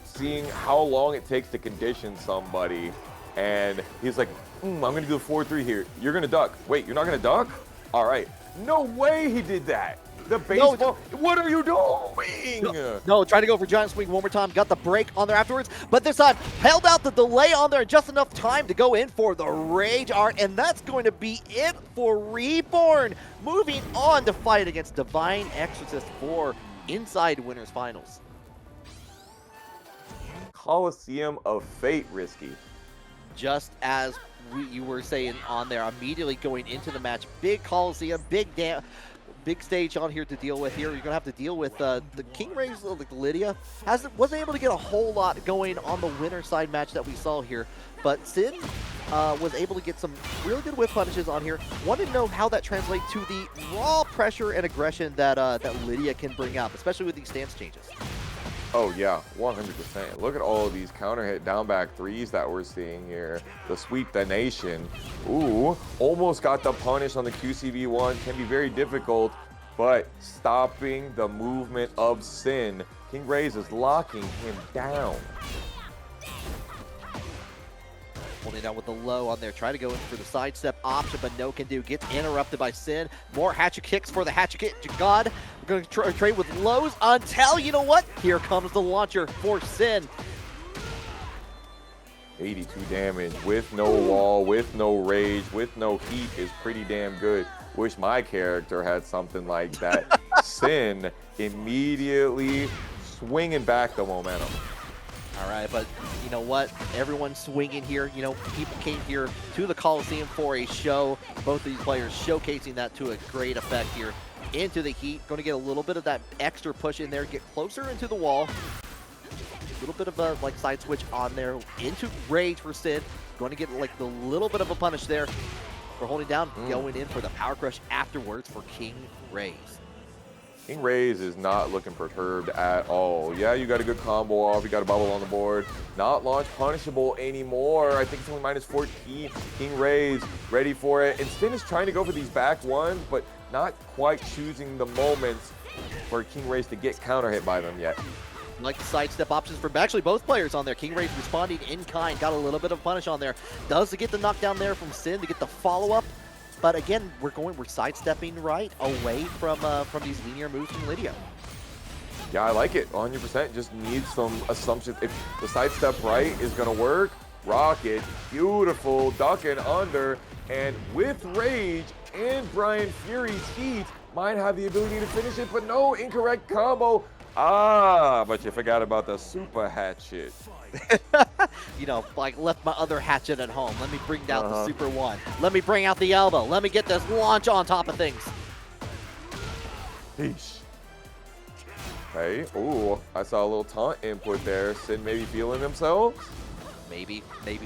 seeing how long it takes to condition somebody, and he's like, I'm going to do the 4-3 here. You're going to duck. Wait, you're not going to duck? All right. No way he did that. The baseball. No, what are you doing? No, trying to go for giant swing one more time. Got the break on there afterwards, but this time held out the delay on there just enough time to go in for the rage art, and that's going to be it for Reborn. Moving on to fight against DivineExcorcist for Inside Winners Finals. Coliseum of Fate, Risky. Just as you were saying on there, immediately going into the match, big Coliseum, big stage on here to deal with here. You're gonna have to deal with the KingRaze, like Lydia, wasn't able to get a whole lot going on the winner side match that we saw here, but Sinn was able to get some really good whip punishes on here. Want to know how that translates to the raw pressure and aggression that that Lydia can bring out, especially with these stance changes. Oh yeah, 100%. Look at all of these counter hit down back threes that we're seeing here. The sweep the nation. Ooh, almost got the punish on the QCV1. Can be very difficult, but stopping the movement of Sinn. KingRaze is locking him down. Holding down with the low on there, try to go in for the sidestep option, but no can do. Gets interrupted by Sinn. More hatchet kicks for the hatchet kick god. We're going to trade with lows until, you know what? Here comes the launcher for Sinn. 82 damage with no wall, with no rage, with no heat is pretty damn good. Wish my character had something like that. Sinn immediately swinging back the momentum. All right, but you know what? Everyone's swinging here. You know, people came here to the Coliseum for a show. Both of these players showcasing that to a great effect here into the heat. Going to get a little bit of that extra push in there, get closer into the wall. A little bit of a like side switch on there into rage for Sinn. Going to get like the little bit of a punish there for holding down, going in for the power crush afterwards for KingRaze. KingRaze is not looking perturbed at all. Yeah, you got a good combo off. You got a bubble on the board. Not launch punishable anymore. I think it's only minus 14. KingRaze ready for it. And Sinn is trying to go for these back ones, but not quite choosing the moments for KingRaze to get counter hit by them yet. Like the sidestep options for actually both players on there. KingRaze responding in kind. Got a little bit of punish on there. Does get the knockdown there from Sinn to get the follow-up. But again, we're sidestepping right away from these linear moves from Lydia. Yeah, I like it. 100%. Just need some assumptions. If the sidestep right is going to work, rocket, beautiful, ducking under, and with rage and Brian Fury's heat, might have the ability to finish it, but no, incorrect combo. Ah, but you forgot about the super hatchet. You know, like left my other hatchet at home. Let me bring down the super one. Let me bring out the elbow. Let me get this launch on top of things. Peace. Hey, ooh, I saw a little taunt input there. Sinn maybe feeling themselves. Maybe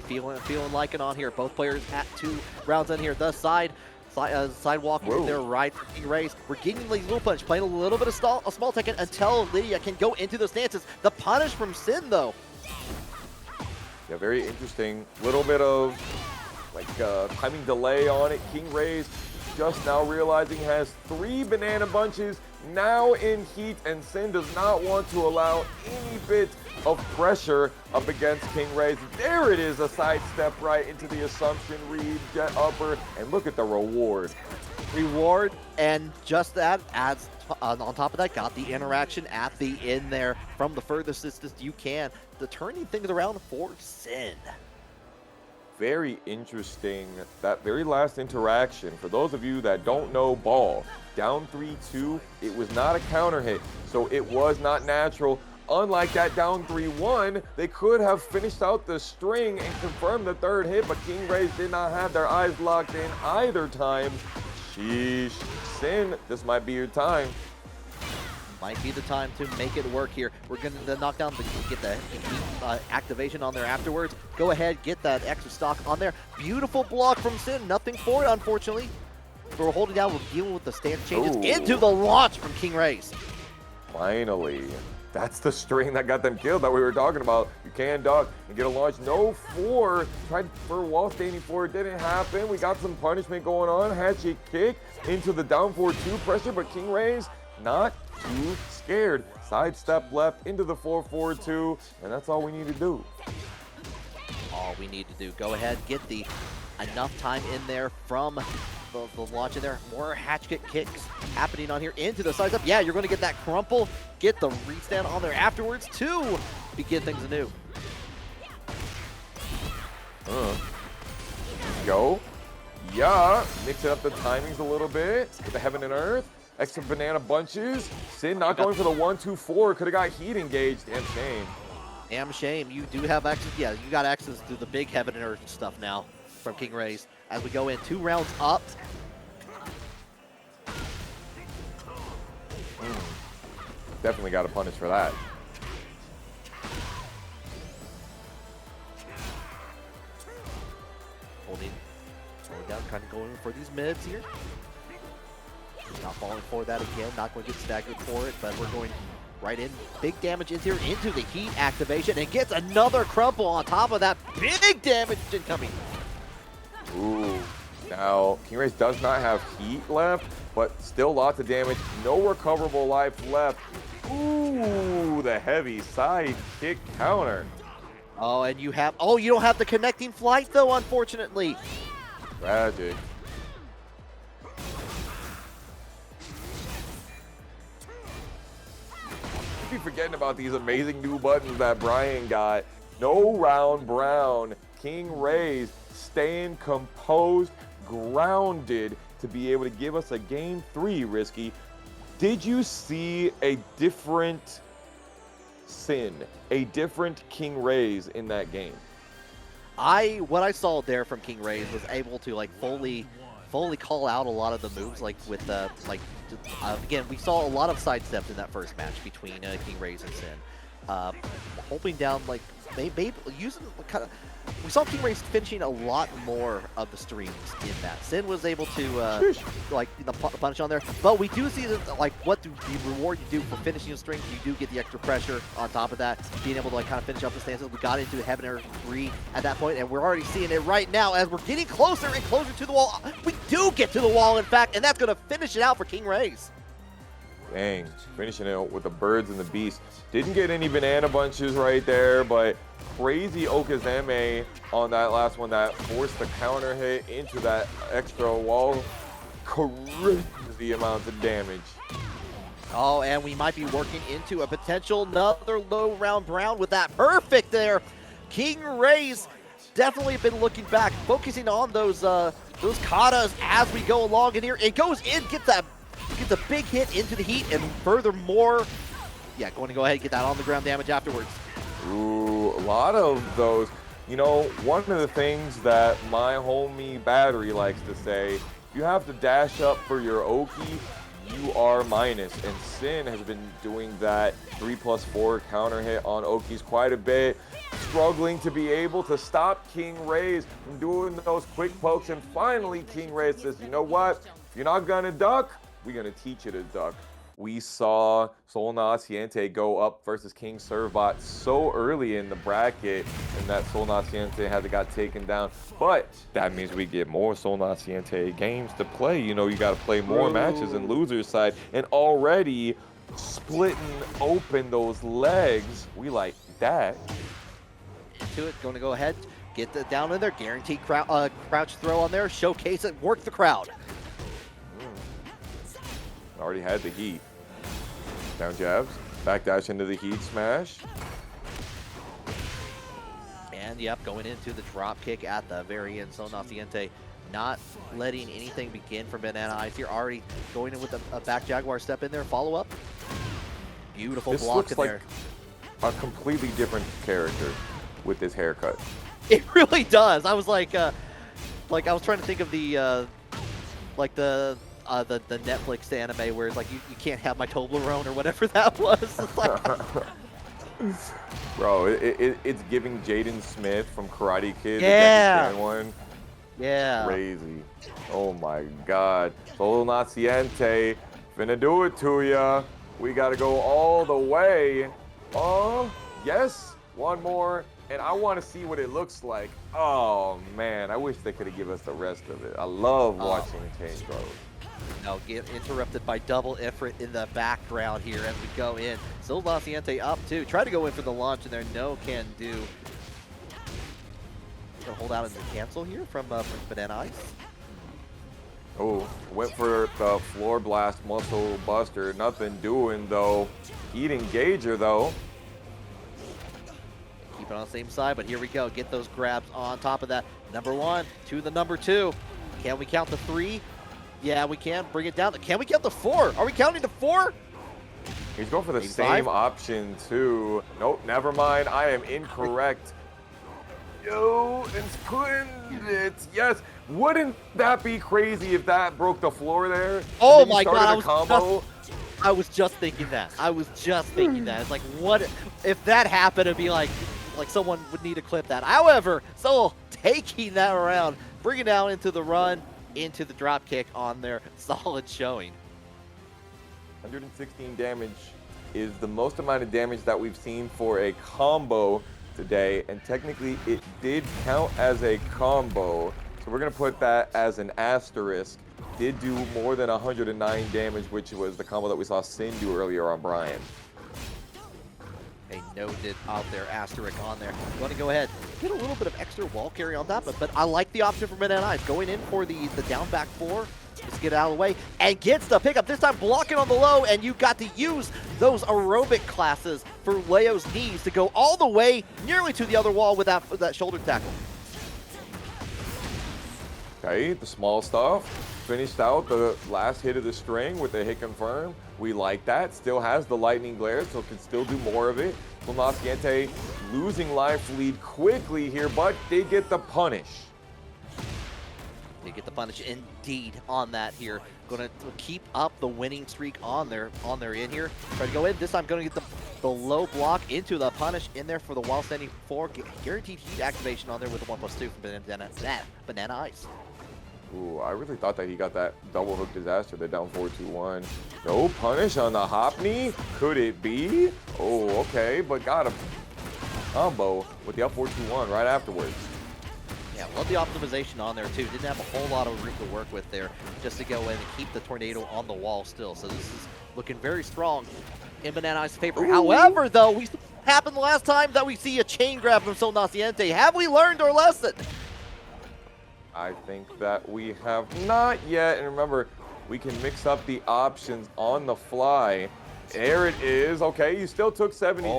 feeling like it on here. Both players at 2 rounds in here. The sidewalk with their right for KingRaze. We're getting these little punch, playing a little bit of a small Tekken until Lydia can go into the stances. The punish from Sinn though. Yeah, very interesting. Little bit of like timing delay on it. KingRaze just now realizing has 3 banana bunches. now in heat, and Sinn does not want to allow any bit of pressure up against KingRaze. There it is, a sidestep right into the assumption read, jet upper, and look at the reward. Reward, and just that adds on top of that, got the interaction at the end there from the furthest distance you can, the turning things around for Sinn. Very interesting, that very last interaction. For those of you that don't know ball, down 3-2, it was not a counter hit, so it was not natural. Unlike that down 3-1, they could have finished out the string and confirmed the third hit, but KingRaze did not have their eyes locked in either time. Sheesh. Sinn, this might be your time. Might be the time to make it work here. We're going to knock down get the activation on there afterwards. Go ahead, get that extra stock on there. Beautiful block from Sinn. Nothing for it, unfortunately. We're holding down, we're dealing with the stance changes into the launch from KingRaze. Finally. That's the string that got them killed that we were talking about. You can duck and get a launch. No 4. Tried for wall standing 4. It didn't happen. We got some punishment going on. Hatchet kick into the down 4-2 pressure, but KingRaze not too scared. Sidestep left into the 4-4-2, and that's all we need to do. All we need to do. Go ahead, get the enough time in there from the launch in there. More hatch kick kicks happening on here into the sides up. Yeah, you're going to get that crumple. Get the restand on there afterwards to begin things anew. Go. Yeah. Mixing up the timings a little bit with the heaven and earth. Extra banana bunches. Sinn not going for the 1-2-4. Could have got heat engaged. Damn shame. Damn shame. You do have access. Yeah, you got access to the big heaven and earth stuff now from KingRaze. As we go in 2 rounds up. Definitely got to punish for that. Holding down, kind of going for these mids here. Not falling for that again. Not going to get staggered for it, but we're going right in. Big damage into here, into the heat activation, and gets another crumple on top of that. Big damage incoming. Ooh. Now, KingRaze does not have heat left, but still lots of damage. No recoverable life left. Ooh, the heavy side kick counter. Oh, and you have, oh, you don't have the connecting flight though, unfortunately. Tragic. Be forgetting about these amazing new buttons that Brian got. No round brown. KingRaze staying composed, grounded to be able to give us a game 3, Risky. Did you see a different Sinn, a different KingRaze in that game? What I saw there from KingRaze was able to like fully call out a lot of the moves, like with again, we saw a lot of sidesteps in that first match between KingRaze and Sinn. Holding down, like, maybe using kind of, we saw KingRaze finishing a lot more of the streams in that. Sinn was able to like the punish on there, but we do see that, like, what the reward you do for finishing a string, you do get the extra pressure on top of that, being able to like kind of finish up the stances. We got into Heaven Air 3 at that point, and we're already seeing it right now as we're getting closer and closer to the wall. We do get to the wall, in fact, and that's going to finish it out for KingRaze. Dang, finishing it with the birds and the beast. Didn't get any banana bunches right there, but crazy Okazeme on that last one that forced the counter hit into that extra wall. Crazy amounts of damage. Oh, and we might be working into a potential another low round brown with that perfect there. KingRaze definitely been looking back, focusing on those katas as we go along in here. It goes in, gets a big hit into the heat, and furthermore, yeah, going to go ahead and get that on the ground damage afterwards. Ooh, a lot of those. You know, one of the things that my homie Battery likes to say, you have to dash up for your Oki, you are minus. And Sinn has been doing that 3+4 counter hit on Okis quite a bit, struggling to be able to stop KingRaze from doing those quick pokes. And finally, KingRaze says, you know what? If you're not gonna duck, we're gonna teach you to duck. we saw Sol Naciente go up versus King Servbot so early in the bracket, and that Sol Naciente had got taken down. But that means we get more Sol Naciente games to play. You know, you got to play more matches in loser's side, and already splitting open those legs. We like that. Into it, going to go ahead, get the down in there, guaranteed crouch throw on there, showcase it, work the crowd. Already had the heat. Down jabs, backdash into the heat smash. And yep, going into the drop kick at the very end. Sol Naciente not letting anything begin from BananaIce. You're already going in with a back Jaguar step in there, follow up. Beautiful This block looks in like there. a completely different character with this haircut. It really does. I was like I was trying to think of the Netflix anime where it's like you can't have my Toblerone or whatever that was. It's like, bro, it's giving Jaden Smith from Karate Kid, Yeah. the Jackie Chan one. yeah. Crazy. Oh my God. Sol Naciente, finna do it to ya. We gotta go all the way. Oh, yes, one more. And I want to see what it looks like. Oh man, I wish they could have given us the rest of it. I love watching change throws. Now get interrupted by double Ifrit in the background here as we go in. Sol Naciente up too. Try to go in for the launch and there, no can do. Gonna hold out in the cancel here from BananaIce. Oh, went for the floor blast muscle buster. Nothing doing though. Heat engager though. Keep it on the same side, but here we go. Get those grabs on top of that. Number one to the number two. Can we count the three? Yeah, we can. Bring it down. Can we count the four? Are we counting the four? He's going for the Maybe same five? option too. Nope, never mind. I am incorrect. Yo, it's putting it. Yes. Wouldn't that be crazy if that broke the floor there? Oh And then my you God, started a combo. I was just thinking that. I was just thinking that. It's like, what if that happened? It'd be like someone would need to clip that. However, Sol taking that around, bringing it down into the run, into the drop kick on their solid showing. 116 damage is the most amount of damage that we've seen for a combo today, and technically it did count as a combo, so we're gonna put that as an asterisk. Did do more than 109 damage, which was the combo that we saw Sinn do earlier on Brian. A noted out there, asterisk on there. Want to go ahead, get a little bit of extra wall carry on top, but I like the option for BananaIce going in for the down back four. Just get it out of the way and gets the pickup. This time blocking on the low, and you got to use those aerobic classes for Leo's knees to go all the way nearly to the other wall with that shoulder tackle. Okay, the small stuff. Finished out the last hit of the string with a hit confirm. We like that. Still has the lightning glare, so can still do more of it. Sol Naciente losing life lead quickly here, but they get the punish. They get the punish indeed on that here. Going to keep up the winning streak on their in here. Try to go in. This time going to get the low block into the punish in there for the while standing 4. Guaranteed heat activation on there with the 1+2 from BananaIce. Ooh, I really thought that he got that double hook disaster. They're down 4-2-1. No punish on the hop knee. Could it be? Oh, okay, but got a combo with the up 4-2-1 right afterwards. Yeah, love the optimization on there too. Didn't have a whole lot of room to work with there just to go in and keep the tornado on the wall still. So this is looking very strong in BananaIce's favor. Ooh. However, though, we happened the last time that we see a chain grab from Sol Naciente. Have we learned our lesson? I think that we have not yet. And remember, we can mix up the options on the fly. There it is. Okay, you still took 73.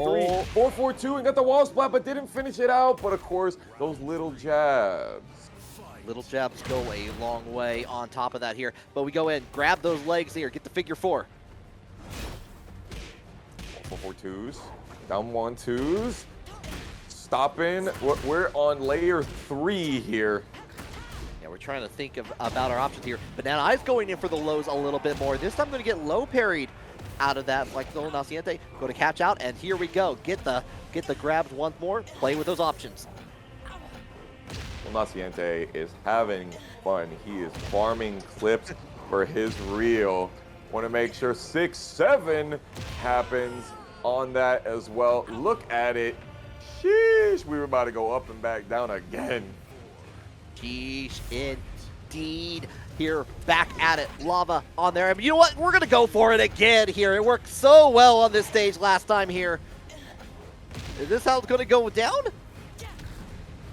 4-4-2 and got the wall splat, but didn't finish it out. But of course, those little jabs. Little jabs go a long way on top of that here. But we go in, grab those legs here, get the figure 4. 4-4-2s. Down 1-2s. Stopping. We're on layer 3 here. Yeah, we're trying to think about our options here. BananaIce going in for the lows a little bit more. This time I'm going to get low parried out of that, like Sol Naciente. Go to catch out, and here we go. Get the grabs once more. Play with those options. Sol Naciente is having fun. He is farming clips for his reel. Want to make sure 6-7 happens on that as well. Look at it. Sheesh, we were about to go up and back down again. Sheesh, indeed. Here, back at it, lava on there. I mean, you know what? We're gonna go for it again here. It worked so well on this stage last time here. Is this how it's gonna go down?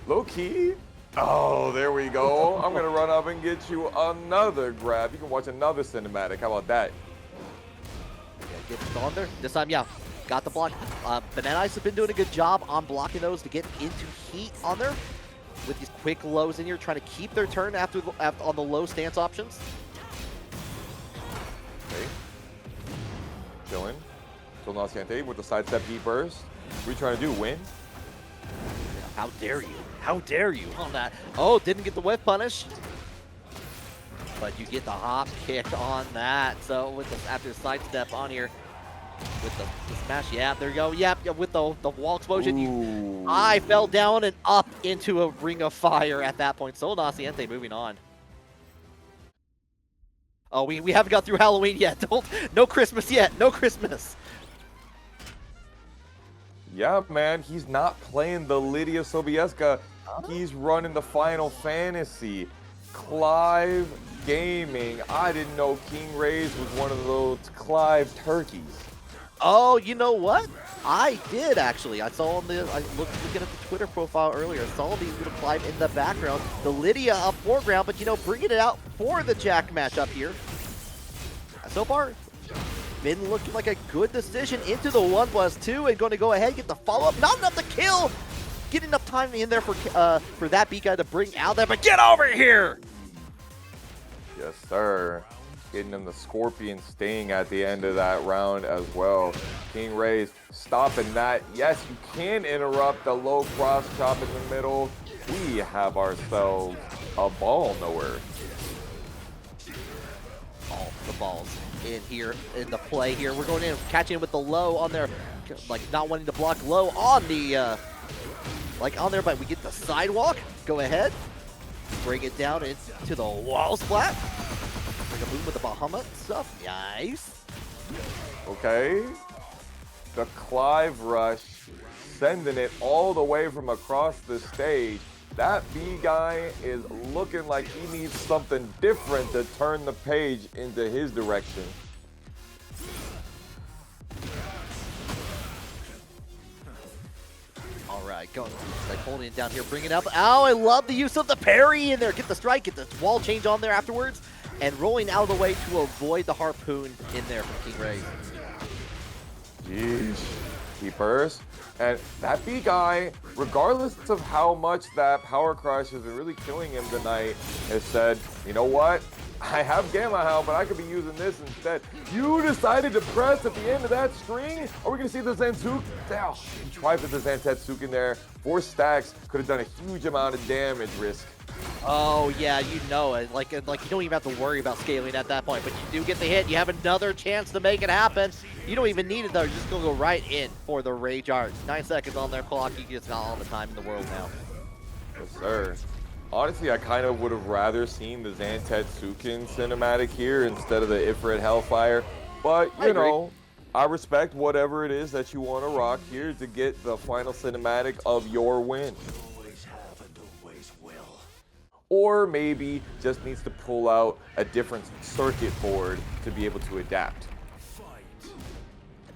Low key. Oh, there we go. I'm gonna run up and get you another grab. You can watch another cinematic. How about that? Yeah, get it on there. This time, yeah, got the block. BananaIce have been doing a good job on blocking those to get into heat on there. With these quick lows in here, trying to keep their turn after on the low stance options. Okay. Chilling. LemusAlexander with the sidestep heat burst. What are you trying to do? Win? How dare you? How dare you on that? Oh, didn't get the whiff punish. But you get the hop kick on that. So with the after the sidestep on here. With the smash, yeah, there you go. Yep, with the wall explosion, I fell down and up into a ring of fire at that point. So LemusAlexander moving on. Oh, we haven't got through Halloween yet. No Christmas yet. No Christmas. Yeah, man, he's not playing the Lydia Sobieska. He's running the Final Fantasy. Clive Gaming. I didn't know KingRaze was one of those Clive turkeys. Oh, you know what? I did actually. I saw I looking at the Twitter profile earlier. I saw these little Clive in the background. The Lydia up foreground, but you know, bringing it out for the Jack matchup here. So far, been looking like a good decision into the 1+2 and going to go ahead and get the follow-up. Not enough to kill. Get enough time in there for ThatBGuy to bring out there, but get over here. Yes, sir. Getting him the Scorpion Sting at the end of that round as well. KingRaze stopping that. Yes, you can interrupt the low cross chop in the middle. We have ourselves a ball nowhere. All the balls in here, in the play here. We're going in, catching with the low on there, like not wanting to block low on the, like on there, but we get the sidewalk. Go ahead, bring it down into the wall splat. Bring a boom with the Bahamut stuff. Nice. Okay. The Clive Rush, sending it all the way from across the stage. ThatBGuy is looking like he needs something different to turn the page into his direction. All right, going like holding it down here, bring it up. Oh, I love the use of the parry in there. Get the strike, get the wall change on there afterwards, and rolling out of the way to avoid the harpoon in there from KingRaze. Jeez. Keepers. And ThatBGuy, regardless of how much that Power Crush has been really killing him tonight, has said, you know what? I have Gamma Howl, but I could be using this instead. You decided to press at the end of that string? Are we going to see the Zanzuk? Oh, he tried with the Zantetsuki in there. 4 stacks could have done a huge amount of damage risk. Oh yeah, you know it. Like you don't even have to worry about scaling at that point, but you do get the hit. You have another chance to make it happen. You don't even need it though. You're just gonna go right in for the Rage Art. 9 seconds on their clock. You just got all the time in the world now. Yes, sir. Honestly, I kind of would have rather seen the Zantetsuken cinematic here instead of the Ifrit Hellfire. But, you know, I respect whatever it is that you want to rock here to get the final cinematic of your win. Or maybe just needs to pull out a different circuit board to be able to adapt.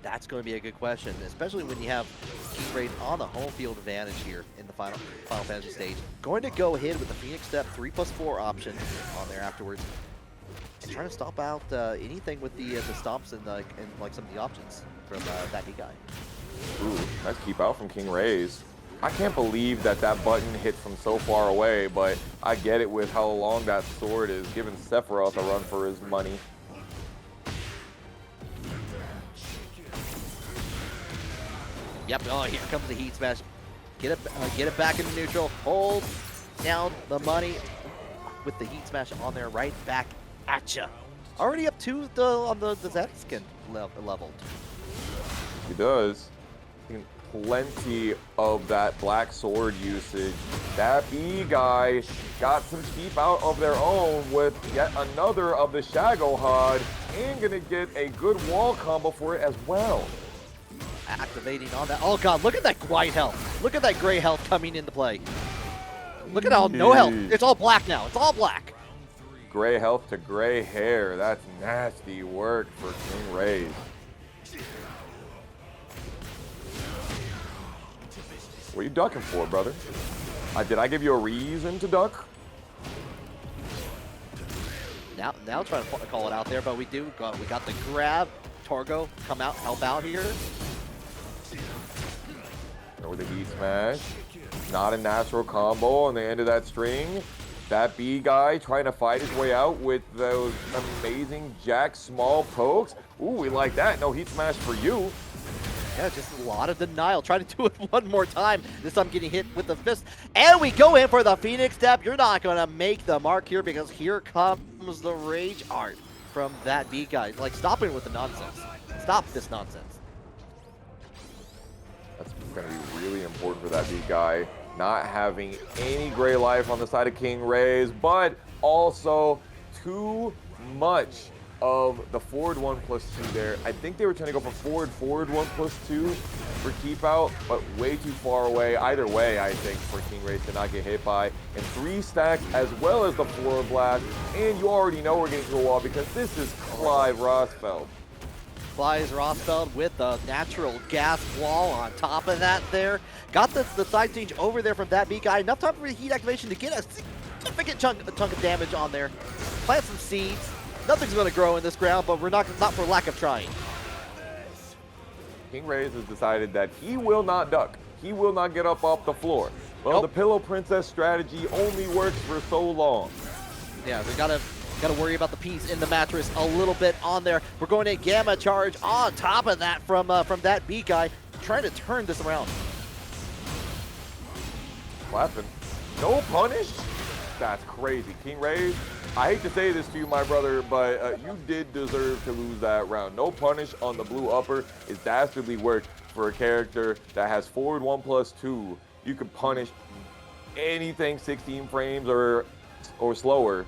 That's going to be a good question, especially when you have KingRaze on the home field advantage here in the Final Fantasy stage. Going to go ahead with the Phoenix Step 3+4 option on there afterwards, and trying to stop out anything with the stomps and like some of the options from ThatBGuy. Ooh, nice keep out from KingRaze. I can't believe that button hit from so far away, but I get it with how long that sword is, giving Sephiroth a run for his money. Yep, oh, here comes the Heat Smash. Get it back into neutral. Hold down the money with the Heat Smash on there, right back at ya. Already up to on the Zetskin level. He does. Plenty of that black sword usage. ThatBGuy got some keep out of their own with yet another of the Shagohod. and gonna get a good wall combo for it as well. Activating on that. Oh god, look at that white health. Look at that gray health coming into play. Look at how no health. It's all black now. It's all black. Gray health to gray hair. That's nasty work for KingRaze. What are you ducking for, brother? Did I give you a reason to duck? Now trying to call it out there, but we got the grab. Torgo come out, help out here. With the heat smash. Not a natural combo on the end of that string. ThatBGuy trying to fight his way out with those amazing Jack small pokes. Ooh, we like that. No heat smash for you. Yeah, just a lot of denial. Try to do it one more time. This time getting hit with the fist. And we go in for the Phoenix Step. You're not going to make the mark here because here comes the Rage Art from ThatBGuy. Like, stop it with the nonsense. Stop this nonsense. That's going to be really important for ThatBGuy. Not having any gray life on the side of KingRaze, but also too much of the forward 1+2 there. I think they were trying to go for forward 1+2 for keep out, but way too far away. Either way, I think, for KingRaze to not get hit by. And 3 stacks as well as the floor blast. And you already know we're getting to a wall because this is Clive Rosfeld. Flies Rosfeld with the natural gas wall on top of that there. Got the side stage over there from ThatBGuy. Enough time for the heat activation to get a significant chunk of damage on there. Plant some seeds. Nothing's going to grow in this ground, but we're not for lack of trying. KingRaze has decided that he will not duck. He will not get up off the floor. Well, the Pillow Princess strategy only works for so long. Yeah, we gotta worry about the piece in the mattress a little bit on there. We're going to Gamma Charge on top of that from ThatBGuy, trying to turn this around. Clapping. No punish? That's crazy. KingRaze, I hate to say this to you, my brother, but you did deserve to lose that round. No punish on the blue upper is dastardly work for a character that has forward 1+2. You can punish anything 16 frames or slower.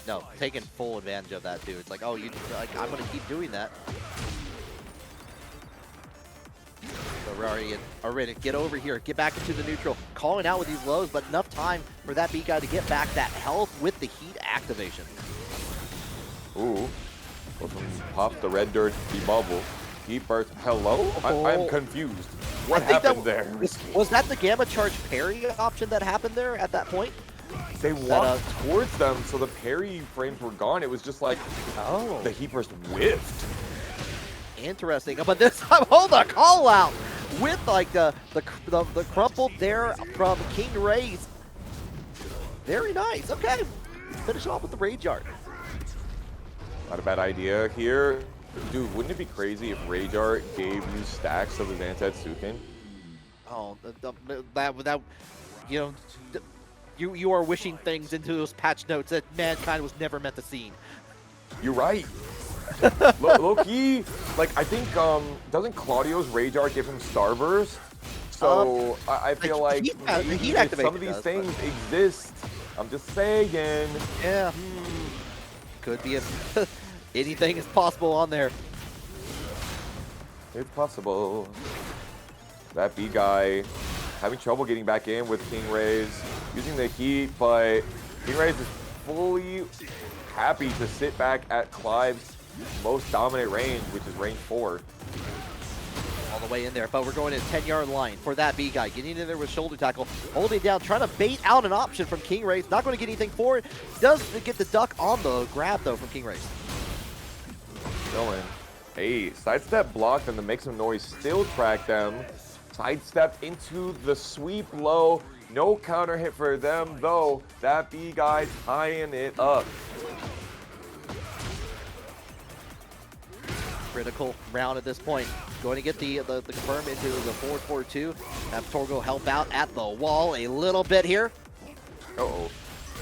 No, taking full advantage of that, dude. It's like, oh, I'm gonna keep doing that. So we're already get over here, get back into the neutral, calling out with these lows, but enough time for ThatBGuy to get back that health with the heat activation. Ooh, pop the red dirt bubble. Heat burst. Hello? I'm confused. What happened there? Was that the Gamma Charge parry option that happened there at that point? They walked towards them, so the parry frames were gone. It was just like, oh, the heat burst whiffed. Interesting, but this time, hold the call out with like the crumpled there from KingRaze. Very nice. Okay, finish off with the Rage Art. Not a bad idea here. Dude, wouldn't it be crazy if Rage Art gave you stacks of his Antetsuken? Oh, that you know, you are wishing things into those patch notes that mankind was never meant to see. You're right. Low key, like I think doesn't Claudio's Rage Art give him Starburst? So I feel like maybe some of these things exist. I'm just saying. Yeah. Could be anything is possible on there. It's possible. ThatBGuy having trouble getting back in with KingRaze, using the heat, but KingRaze is fully happy to sit back at Clive's most dominant range, which is range 4. All the way in there, but we're going to 10-yard line for ThatBGuy. Getting in there with shoulder tackle, holding down, trying to bait out an option from KingRaze. Not going to get anything for it. Does get the duck on the grab, though, from KingRaze. Going. Hey, sidestep blocked and to make some noise, still track them. Sidestep into the sweep low. No counter hit for them, though. ThatBGuy tying it up. Critical round at this point. Going to get the confirm into the 4-4-2. Have Torgo help out at the wall a little bit here. Uh-oh.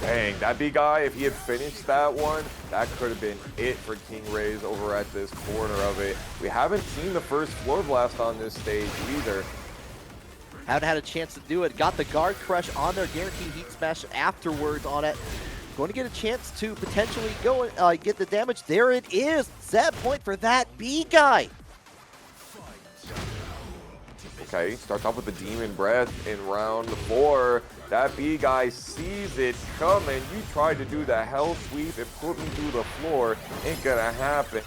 Dang, ThatBGuy, if he had finished that one, that could have been it for KingRaze over at this corner of it. We haven't seen the first floor blast on this stage either. Haven't had a chance to do it. Got the guard crush on there. Guaranteed heat smash afterwards on it. going to get a chance to potentially go and get the damage. There it is. Set point for ThatBGuy. Okay, starts off with the Demon Breath in round 4. ThatBGuy sees it coming. You tried to do the hell sweep and put me through the floor. Ain't gonna happen.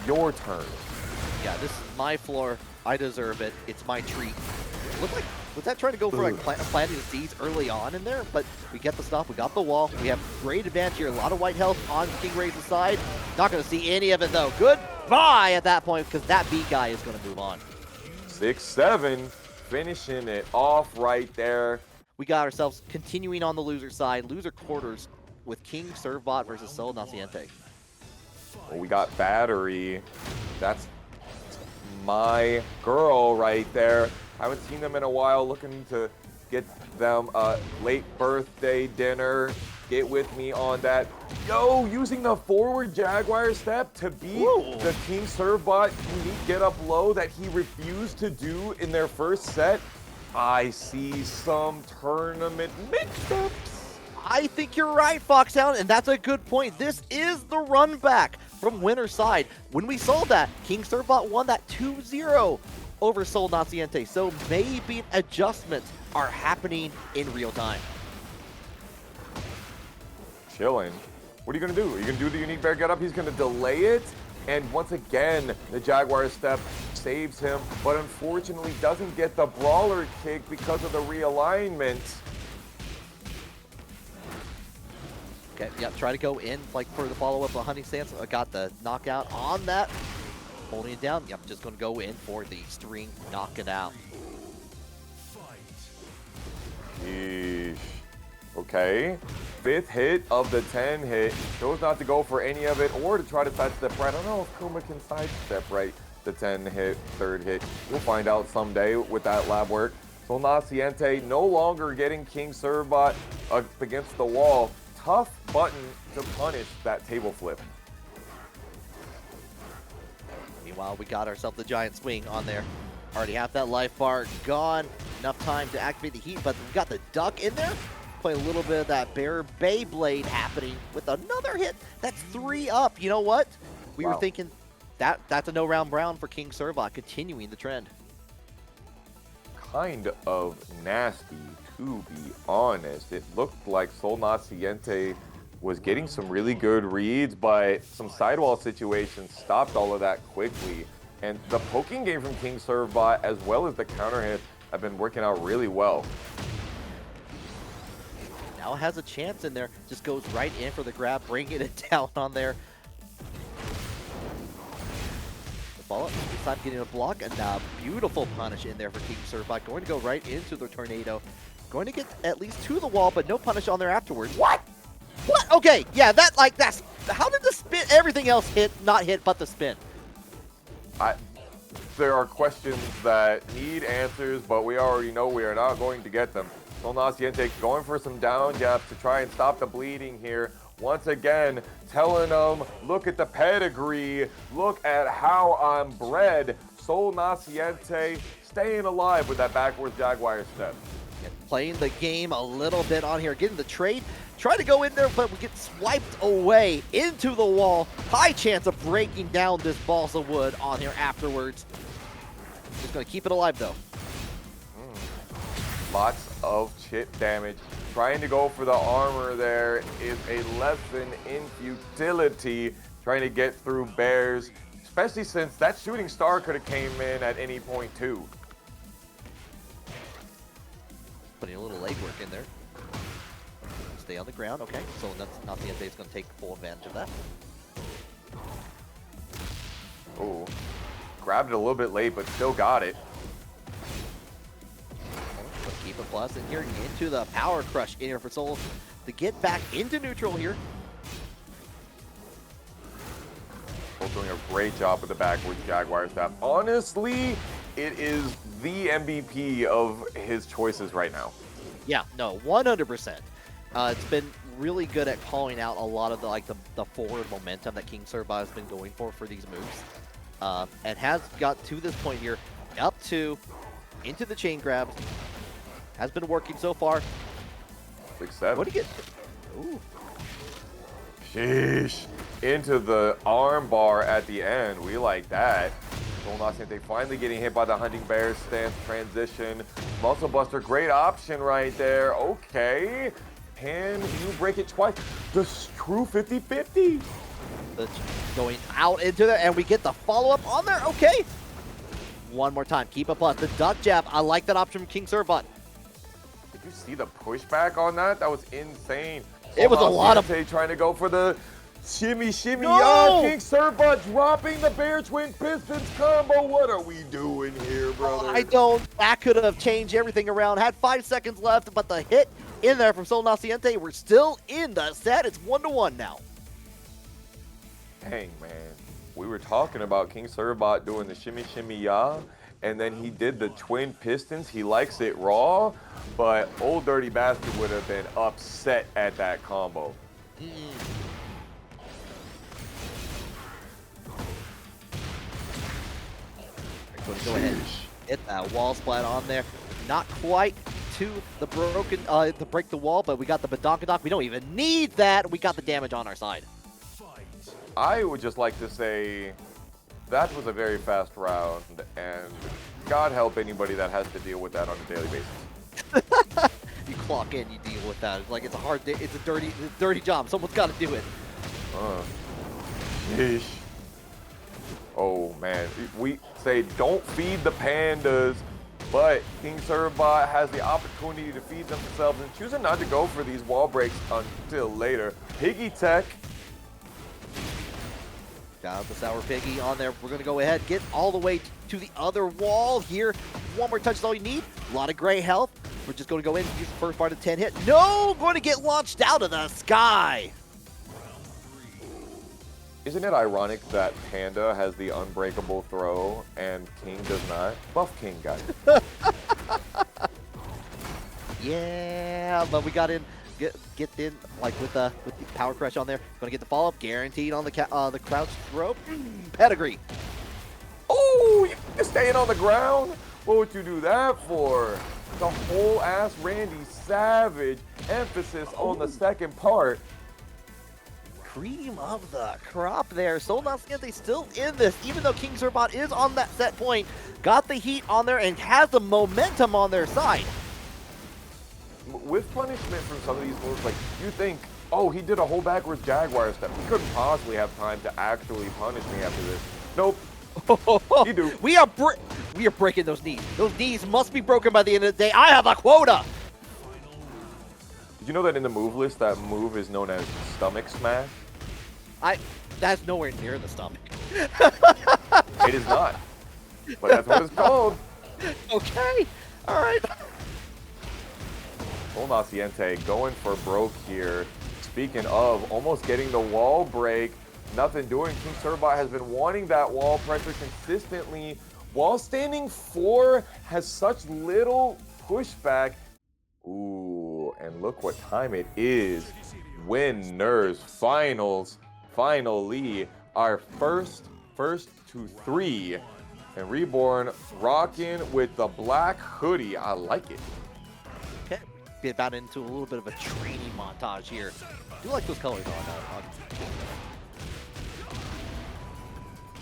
Your turn. Yeah, this is my floor. I deserve it. It's my treat. Looked like, was that trying to go for like planting the seeds early on in there? But we get the stop. We got the wall. We have great advantage here. A lot of white health on KingRaze's side. Not going to see any of it though. Goodbye at that point because ThatBGuy is going to move on. 6-7, finishing it off right there. We got ourselves continuing on the loser side. Loser quarters with King Servbot versus Sol Naciente. Well, we got Battery. That's my girl right there. Haven't seen them in a while. Looking to get them a late birthday dinner. Get with me on that. Yo, using the forward Jaguar step to beat the King Servbot unique get up low that he refused to do in their first set. I see some tournament mix-ups. I think you're right, Foxhound, and that's a good point. This is the run back from winner's side. When we saw that, King Servbot won that 2-0 over Sol Naciente, so maybe adjustments are happening in real time. Chilling. What are you going to do? Are you going to do the unique bear get up? He's going to delay it. And once again, the Jaguar step saves him, but unfortunately doesn't get the brawler kick because of the realignment. Okay, yeah, try to go in like for the follow-up of Honey Stance. Got the knockout on that. Holding it down. Yep, just going to go in for the string, knock it out. Yeesh. Okay. 5th hit of the 10 hit. Chose not to go for any of it or to try to sidestep right. I don't know if Kuma can sidestep right the 10 hit, 3rd hit. We'll find out someday with that lab work. Sol Naciente no longer getting King Servbot up against the wall. Tough button to punish that table flip. Meanwhile, we got ourselves the giant swing on there. Already have that life bar gone. Enough time to activate the heat, but we got the duck in there. Play a little bit of that Bear Beyblade happening with another hit. That's 3 up. You know what? We were thinking that's a no-round brown for King Servbot, continuing the trend. Kind of nasty, to be honest. It looked like Sol Naciente was getting some really good reads, but some sidewall situations stopped all of that quickly. And the poking game from King Servbot, as well as the counter hits, have been working out really well. Now has a chance in there. Just goes right in for the grab, bringing it down on there. The follow-up, this time getting a block, and a beautiful punish in there for King Servbot. Going to go right into the tornado. Going to get at least to the wall, but no punish on there afterwards. What? What? Okay, yeah, that's... How did the spin... Everything else hit, not hit, but the spin. There are questions that need answers, but we already know we are not going to get them. Sol Naciente going for some down jabs to try and stop the bleeding here. Once again, telling them, look at the pedigree, look at how I'm bred. Sol Naciente staying alive with that backwards Jaguar step. Playing the game a little bit on here, getting the trade. Try to go in there, but we get swiped away into the wall. High chance of breaking down this balsa wood on here afterwards. Just going to keep it alive, though. Lots of chip damage. Trying to go for the armor there is a lesson in futility. Trying to get through bears, especially since that shooting star could have came in at any point, too. Putting a little legwork in there. Stay on the ground, okay. So that's Naciente is going to take full advantage of that. Oh, grabbed it a little bit late, but still got it. But keep a plus in here into the power crush in here for Sol to get back into neutral here. Sol doing a great job with the backwards Jaguar step. Honestly, it is the MVP of his choices right now. Yeah, no, 100%. It's been really good at calling out a lot of the forward momentum that King Servbot has been going for these moves. And has got to this point here, up to, into the chain grabs. Has been working so far. 6-7. What do you get? Ooh. Sheesh. Into the arm bar at the end. We like that. LemusAlexander finally getting hit by the Hunting Bear stance transition. Muscle Buster, great option right there. Okay. Can you break it twice? The true 50-50. Going out into there, and we get the follow-up on there. Okay. One more time. Keep it plus. The duck jab. I like that option from KingRaze. Did you see the pushback on that? That was insane. It was a lot of trying to go for the shimmy. No! KingRaze dropping the Bear Twin Pistons combo. What are we doing here, brother? That could have changed everything around. Had 5 seconds left, but the hit in there from LemusAlexander. We're still in the set. It's 1-1 now. Dang, man. We were talking about KingRaze doing the shimmy ya, and then he did the twin pistons. He likes it raw, but old dirty bastard would have been upset at that combo. Go ahead, hit that wall splat on there. Not quite to the broken, to break the wall, but we got the badonkadonk. We don't even need that. We got the damage on our side. I would just like to say that was a very fast round, and God help anybody that has to deal with that on a daily basis. You clock in, you deal with that. It's like it's a hard day. It's a dirty job. Someone's got to do it. Sheesh. Oh man, we say don't feed the pandas, but KingRaze has the opportunity to feed themselves and choosing not to go for these wall breaks until later. Piggy tech. Got the Sour Piggy on there. We're going to go ahead, get all the way to the other wall here. One more touch is all you need. A lot of gray health. We're just going to go in and use the first part of 10 hit. No! Going to get launched out of the sky. Isn't it ironic that Panda has the unbreakable throw and King does not? Buff King, guys. Yeah, but we got in. Get in like with the power crush on there. Gonna get the follow up guaranteed on the crouch throw. Pedigree. Oh, you're staying on the ground? What would you do that for? The whole ass Randy Savage emphasis on the second part. Cream of the crop there. LemusAlexander still in this, even though KingRaze is on that set point. Got the heat on there and has the momentum on their side. With punishment from some of these moves, like, you think, oh, he did a whole backwards Jaguar step. He couldn't possibly have time to actually punish me after this. Nope. You do. We are breaking those knees. Those knees must be broken by the end of the day. I have a quota. Did you know that in the move list, that move is known as Stomach Smash? That's nowhere near the stomach. It is not. But that's what it's called. Okay. All right. LemusAlexander going for broke here. Speaking of almost getting the wall break, nothing doing. KingRaze has been wanting that wall pressure consistently while standing 4 has such little pushback. Ooh, and look what time it is. Winners finals. Finally, our first to 3. And Reborn rocking with the black hoodie. I like it. Okay, get about into a little bit of a training montage here. I do like those colors on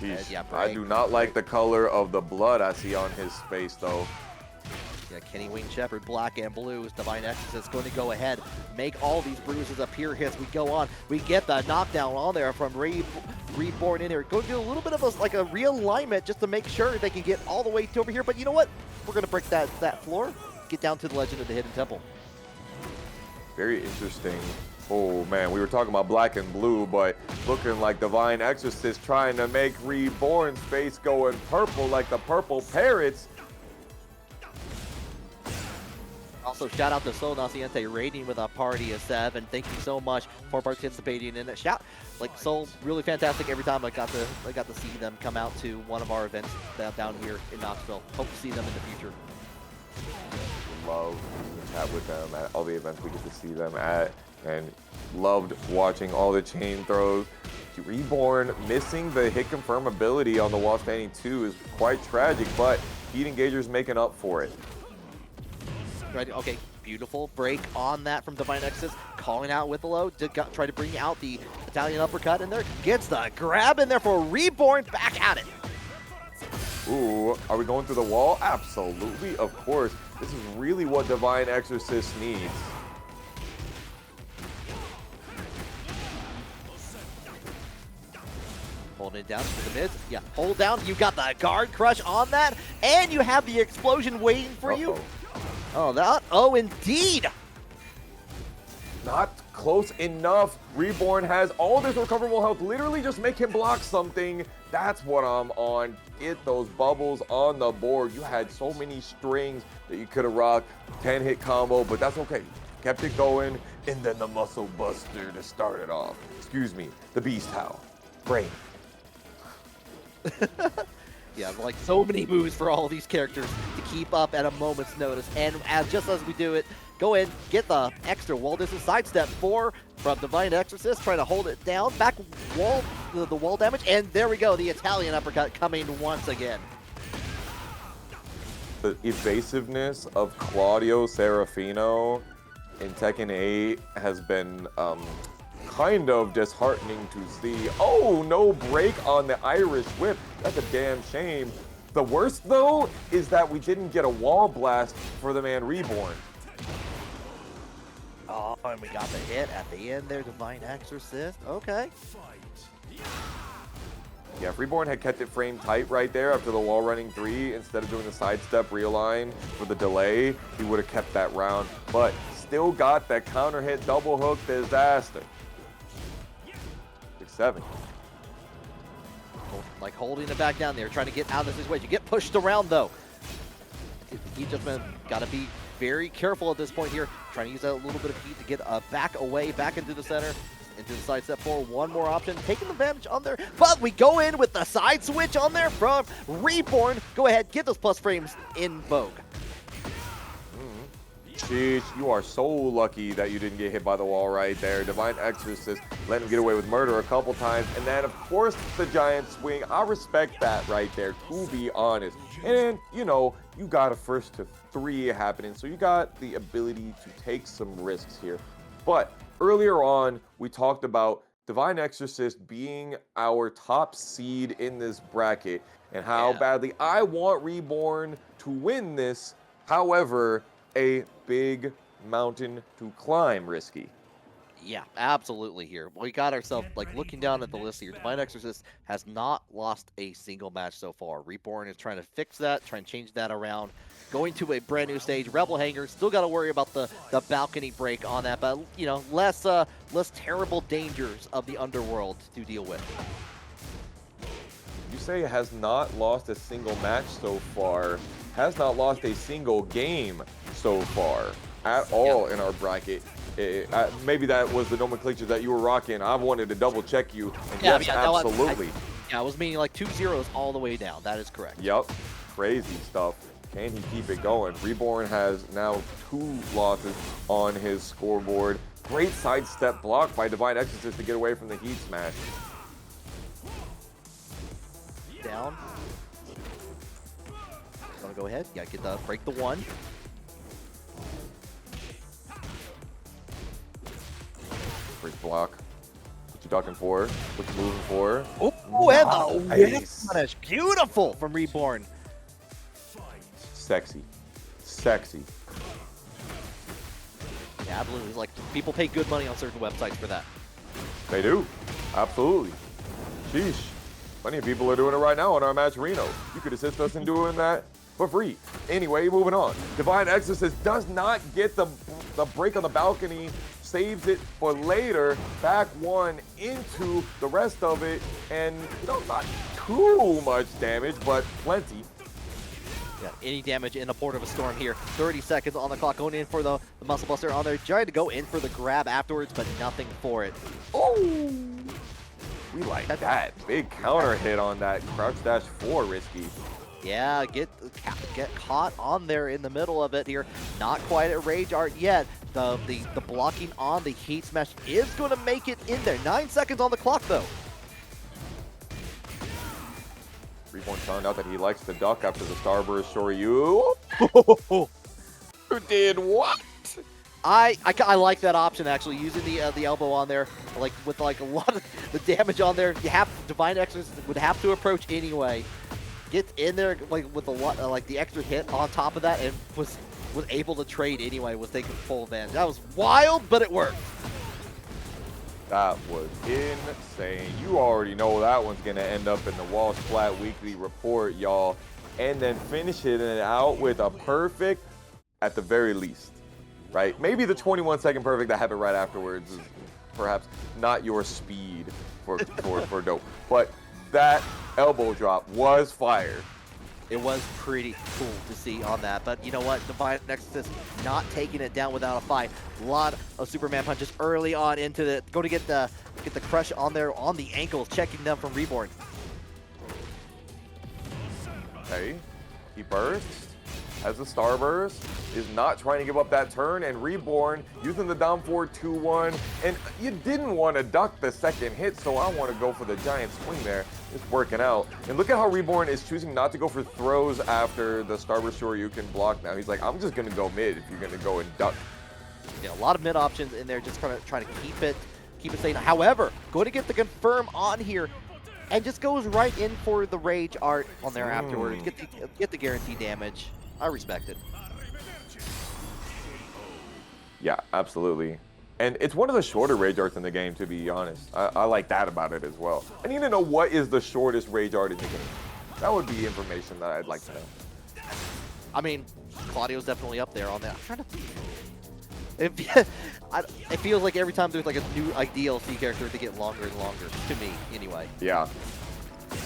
Jeez, yeah, I do not like the color of the blood I see on his face, though. Yeah, Kenny Wing Shepherd, black and blue. DivineExcorcist going to go ahead, make all these bruises appear as we go on. We get the knockdown on there from Reborn in here. Go do a little bit of a realignment just to make sure they can get all the way to over here. But you know what? We're going to break that floor, get down to the Legend of the Hidden Temple. Very interesting. Oh man, we were talking about black and blue, but looking like DivineExcorcist trying to make Reborn's face going purple like the purple parrots. Also, shout out to LemusAlexander rating with a party of 7. Thank you so much for participating in it. Soul, really fantastic every time I got to see them come out to one of our events down here in Knoxville. Hope to see them in the future. Love to chat with them at all the events we get to see them at, and loved watching all the chain throws. Reborn missing the hit confirm ability on the wall standing 2 is quite tragic, but Heat Engager's making up for it. Right, okay, beautiful break on that from DivineExcorcist. calling out with the low, try to bring out the Italian uppercut in there. Gets the grab in there for Reborn, back at it. Ooh, are we going through the wall? Absolutely, of course. This is really what DivineExcorcist needs. Holding it down to the mids. Yeah, hold down. You got the guard crush on that, and you have the explosion waiting for you. Oh, that. Oh, indeed. Not close enough. Reborn has all this recoverable health. Literally just make him block something. That's what I'm on. Get those bubbles on the board. You had so many strings that you could have rocked. 10-hit combo, but that's okay. Kept it going, and then the muscle buster to start it off. Excuse me, the beast howl. Great. Yeah, like so many moves for all these characters to keep up at a moment's notice. And just as we do it, go in, get the extra wall distance sidestep 4 from DivineExcorcist, trying to hold it down. Back wall, the wall damage, and there we go, the Italian uppercut coming once again. The evasiveness of Claudio Serafino in Tekken 8 has been kind of disheartening to see. Oh, no break on the Irish whip. That's a damn shame. The worst, though, is that we didn't get a wall blast for the man Reborn. Oh, and we got the hit at the end there, DivineExcorcist. Okay. Yeah, if Reborn had kept it framed tight right there after the wall running 3, instead of doing the sidestep realign for the delay, he would have kept that round. But still got that counter hit double hook disaster. 6-7. Like holding it back down there, trying to get out of this situation. You get pushed around though. He just got to be very careful at this point here. Trying to use that little bit of heat to get back away, back into the center, into the side step 4. One more option, taking advantage on there. But we go in with the side switch on there from Reborn. Go ahead, get those plus frames in vogue. Sheesh, you are so lucky that you didn't get hit by the wall right there. DivineExcorcist let him get away with murder a couple times. And then, of course, the giant swing. I respect that right there, to be honest. And, you know, you got a first to 3 happening, so you got the ability to take some risks here. But earlier on, we talked about DivineExcorcist being our top seed in this bracket and how badly I want Reborn to win this. However, a big mountain to climb, Risky. Yeah, absolutely here. We got ourselves, like, looking down at the list here. DivineExcorcist has not lost a single match so far. Reborn is trying to fix that, trying to change that around. Going to a brand new stage. Rebel Hanger, still got to worry about the balcony break on that, but, you know, less terrible dangers of the underworld to deal with. You say it has not lost a single match so far, has not lost a single game so far at all in our bracket. Maybe that was the nomenclature that you were rocking. I wanted to double check you. And yes, absolutely. I was meaning like 2 zeros all the way down. That is correct. Yep. Crazy stuff. Can he keep it going? Reborn has now 2 losses on his scoreboard. Great sidestep block by DivineExcorcist to get away from the heat smash. Down. Gonna go ahead. Yeah, get the break the 1. Great block. What you talking for? What you moving for? Oh, and the punish. Beautiful from Reborn. Sexy. Sexy. Yeah, absolutely. Like, people pay good money on certain websites for that. They do. Absolutely. Sheesh. Plenty of people are doing it right now on our match Reno. You could assist us in doing that for free. Anyway, moving on. DivineExcorcist does not get the break on the balcony, saves it for later, back 1 into the rest of it, and, you know, not too much damage, but plenty. Yeah, any damage in a Port of a Storm here. 30 seconds on the clock, going in for the Muscle Buster on there. Trying to go in for the grab afterwards, but nothing for it. Oh! We like that. Big counter hit on that crouch dash 4, Risky. Yeah, get caught on there in the middle of it here. Not quite at Rage Art yet. The blocking on the heat smash is going to make it in there. 9 seconds on the clock though. Reborn found out that he likes to duck after the Starburst Shoryu. Who did what? I like that option actually, using the elbow on there, like with like a lot of the damage on there. You have DivineExcorcist would have to approach anyway. Get in there like with a lot like the extra hit on top of that, and was able to trade anyway. Was taking full advantage. That was wild, but it worked. That was insane. You already know that one's gonna end up in the Wall Splat Weekly Report, y'all, and then finishing it out with a perfect, at the very least. Right? Maybe the 21-second perfect that happened right afterwards is perhaps not your speed for dope. But that elbow drop was fire. It was pretty cool to see on that. But you know what? DivineExcorcist not taking it down without a fight. A lot of Superman punches early on into the go to get the crush on there on the ankles, checking them from Reborn. Okay. He bursts. As the Starburst is not trying to give up that turn, and Reborn using the down forward 2-1, and you didn't want to duck the second hit, so I want to go for the giant swing there. It's working out. And look at how Reborn is choosing not to go for throws after the Starburst Shoryuken block now. He's like, I'm just going to go mid if you're going to go and duck. Yeah, a lot of mid options in there, just trying to keep it safe. However, going to get the confirm on here, and just goes right in for the rage art on there afterwards. Get the guaranteed damage. I respect it. Yeah, absolutely. And it's one of the shorter rage arts in the game, to be honest. I like that about it as well. I need to know what is the shortest rage art in the game. That would be information that I'd like to know. I mean, Claudio's definitely up there on that. I'm trying to... It feels like every time there's like a new DLC character, they get longer and longer, to me, anyway. Yeah.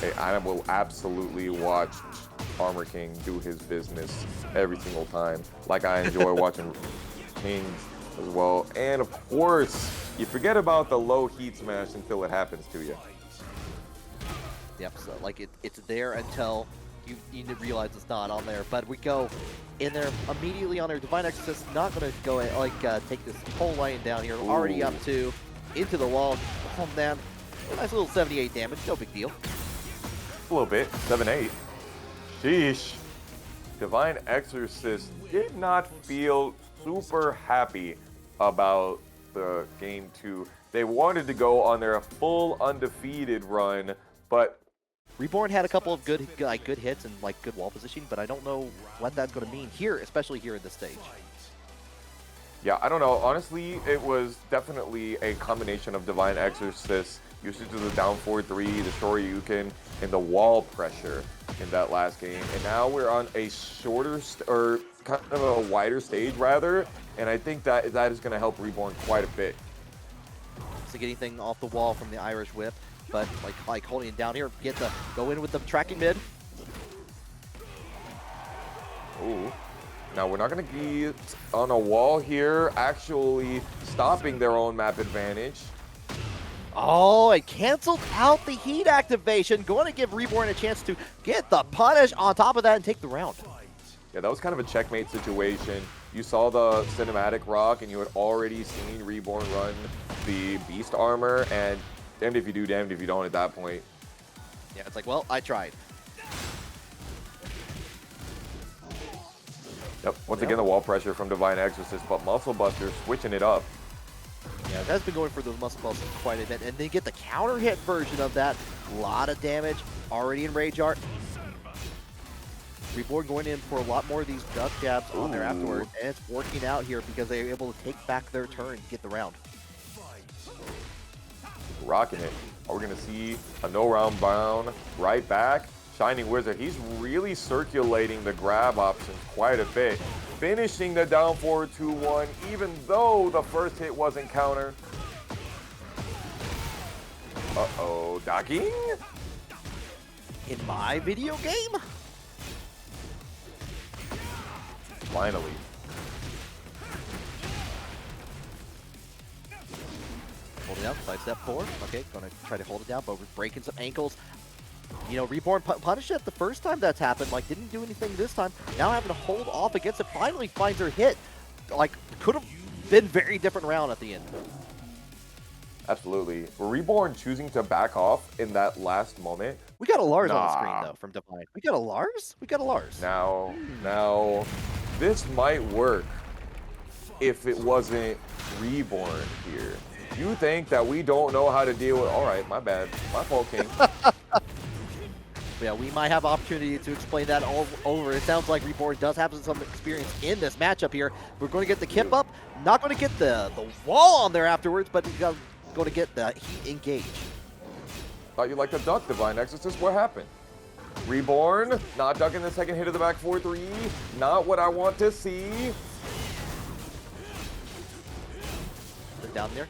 Hey, I will absolutely watch Armor King do his business every single time. Like I enjoy watching Kings as well. And of course, you forget about the low heat smash until it happens to you. Yep, so like it's there until you realize it's not on there. But we go in there immediately on there. DivineExcorcist not going to go take this whole lane down here. Ooh. Already up to into the wall. Home down. A nice little 78 damage. No big deal. A little bit. 7-8. Sheesh. DivineExcorcist did not feel super happy about the game 2. They wanted to go on their full undefeated run, but Reborn had a couple of good hits and like good wall positioning, but I don't know what that's going to mean here, especially here at this stage. Yeah, I don't know. Honestly, it was definitely a combination of DivineExcorcist usage of the down forward 3, the Shoryuken, and the wall pressure in that last game. And now we're on a shorter or kind of a wider stage rather, and I think that is going to help Reborn quite a bit. To get anything off the wall from the Irish whip, but like holding it down here, go in with the tracking mid. Ooh. Now we're not going to get on a wall here, actually stopping their own map advantage. Oh, it canceled out the heat activation. Going to give Reborn a chance to get the punish on top of that and take the round. Yeah, that was kind of a checkmate situation. You saw the cinematic rock, and you had already seen Reborn run the beast armor, and damned if you do, damned if you don't at that point. Yeah, it's like, well, I tried. Yep, once again, the wall pressure from DivineExcorcist, but Muscle Buster switching it up. Yeah, it has been going for those muscle busters quite a bit, and they get the counter hit version of that. A lot of damage already in Rage Art. Reborn going in for a lot more of these duck jabs on there afterwards, and it's working out here because they're able to take back their turn and get the round. Rocking it. Are we going to see a no round bound right back? Shining Wizard, he's really circulating the grab options quite a bit. Finishing the down forward 2-1, even though the first hit wasn't counter. Uh-oh, docking? In my video game? Finally. Hold it down, side step 4. Okay, gonna try to hold it down, but we're breaking some ankles. You know, Reborn punished it the first time that's happened, like didn't do anything this time. Now having to hold off against it, finally finds her hit. Like, could have been very different round at the end. Absolutely. Reborn choosing to back off in that last moment. We got a Lars on the screen though from Divine. We got a Lars? We got a Lars. Now, this might work. if it wasn't Reborn here. You think that we don't know how to deal with, all right, my bad, my fault, King. Yeah, we might have opportunity to explain that all over. It sounds like Reborn does have some experience in this matchup here. We're going to get the kip up, not going to get the wall on there afterwards, but he's going to get the heat engage. Thought you liked to duck, DivineExcorcist. What happened? Reborn, not ducking the second hit of the back 4-3. Not what I want to see. Down there,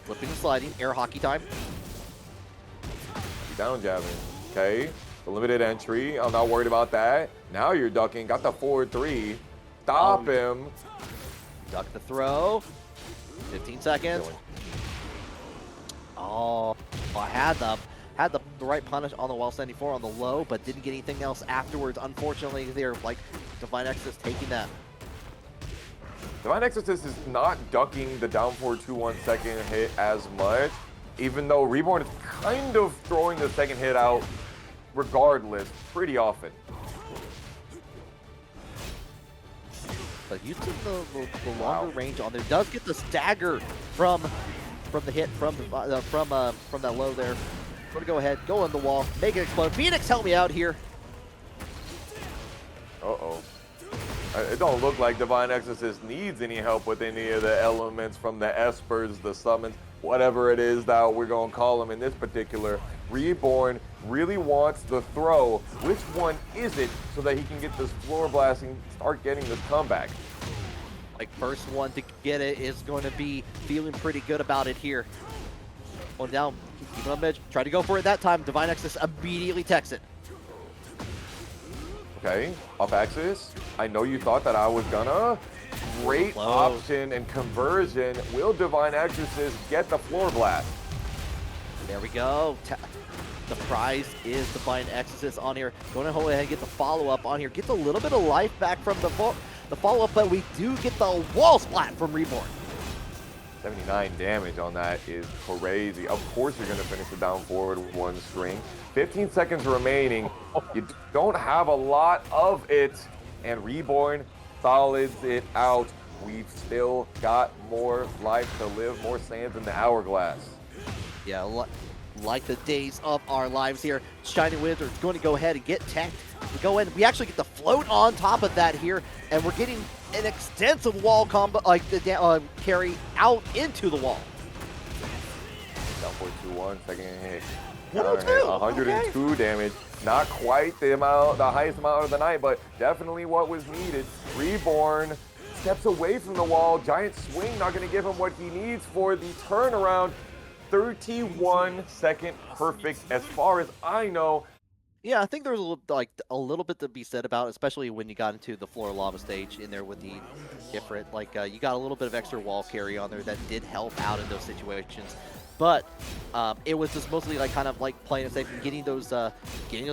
flipping and sliding, air hockey time. Down jabbing, okay. The limited entry, I'm not worried about that. Now you're ducking, got the 4-3. Stop him. Duck the throw. 15 seconds. Oh, I had the right punish on the wall 74 on the low, but didn't get anything else afterwards. Unfortunately, they're like DivineExcorcist taking that. DivineExcorcist is not ducking the down 4-2-1 second hit as much, even though Reborn is kind of throwing the second hit out regardless pretty often. But used to the longer range on there. Does get the stagger from the hit from that low there. Going to go ahead, go on the wall, make it explode. Phoenix, help me out here. Uh-oh. It don't look like DivineExcorcist needs any help with any of the elements from the espers, the summons, whatever it is that we're going to call them in this particular. Reborn really wants the throw. Which one is it so that he can get this floor blasting, start getting this comeback? Like, first one to get it is going to be feeling pretty good about it here. Going down, keep it on edge. Try to go for it that time. DivineExcorcist immediately techs it. Okay, off axis. I know you thought that I was gonna. Great option and conversion. Will DivineExcorcist get the floor blast? There we go. The prize is DivineExcorcist on here. Going to go ahead and get the follow-up on here. Gets a little bit of life back from the follow-up, but we do get the wall splat from Reborn. 79 damage on that is crazy. Of course you're going to finish the down forward with one string. 15 seconds remaining. You don't have a lot of it, and Reborn solids it out. We've still got more life to live, more sands in the hourglass. Yeah, like the days of our lives here. Shining Wizard is going to go ahead and get teched. We go in, we actually get the float on top of that here, and we're getting an extensive wall combo, like the carry out into the wall. Down 4-2-1, second hit. 102 damage. Not quite the highest amount of the night, but definitely what was needed. Reborn steps away from the wall. Giant swing, not going to give him what he needs for the turnaround. 31-second perfect, as far as I know. Yeah, I think there's a little bit to be said about, especially when you got into the floor lava stage in there with the different, you got a little bit of extra wall carry on there that did help out in those situations. But it was just mostly kind of playing it safe and getting those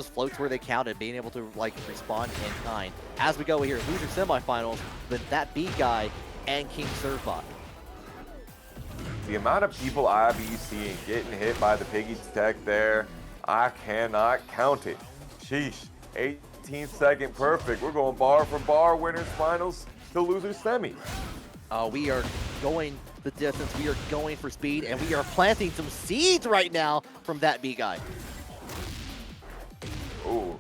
floats where they counted, being able to respond in kind. As we go here, loser semifinals with ThatBGuy and KingServBot. The amount of people I be seeing getting hit by the piggy tech there, I cannot count it. Sheesh, 18-second perfect. We're going bar for bar, winners finals to losers semis. We are going the distance. We are going for speed, and we are planting some seeds right now from ThatBGuy. Ooh,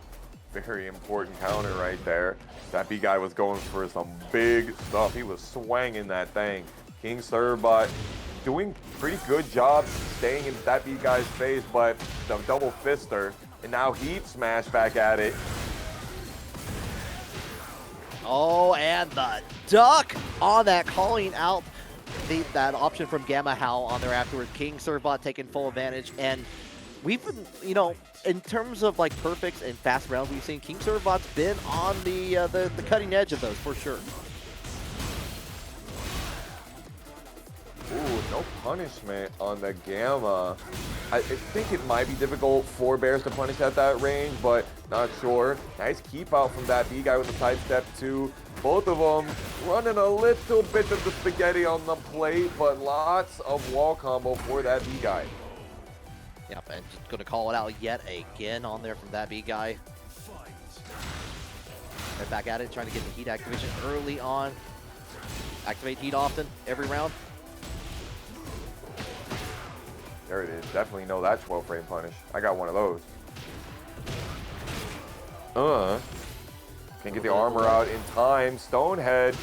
very important counter right there. ThatBGuy was going for some big stuff. He was swanging that thing. KingServBot doing pretty good job staying in ThatBGuy's face, but the double fister, and now heat smash back at it. Oh, and the duck on that, calling out that option from Gamma Howl on there afterwards. KingServBot taking full advantage, and we've been, in terms of perfects and fast rounds, we've seen KingServBot's been on the cutting edge of those for sure. Ooh, no punishment on the Gamma. I think it might be difficult for Bears to punish at that range, but not sure. Nice keep out from ThatBGuy with the sidestep too. Both of them running a little bit of the spaghetti on the plate, but lots of wall combo for ThatBGuy. Yep, and just going to call it out yet again on there from ThatBGuy. Right back at it, trying to get the heat activation early on. Activate heat often, every round. There it is. Definitely know that 12 frame punish. I got one of those. Can't get the armor out in time. Stonehead.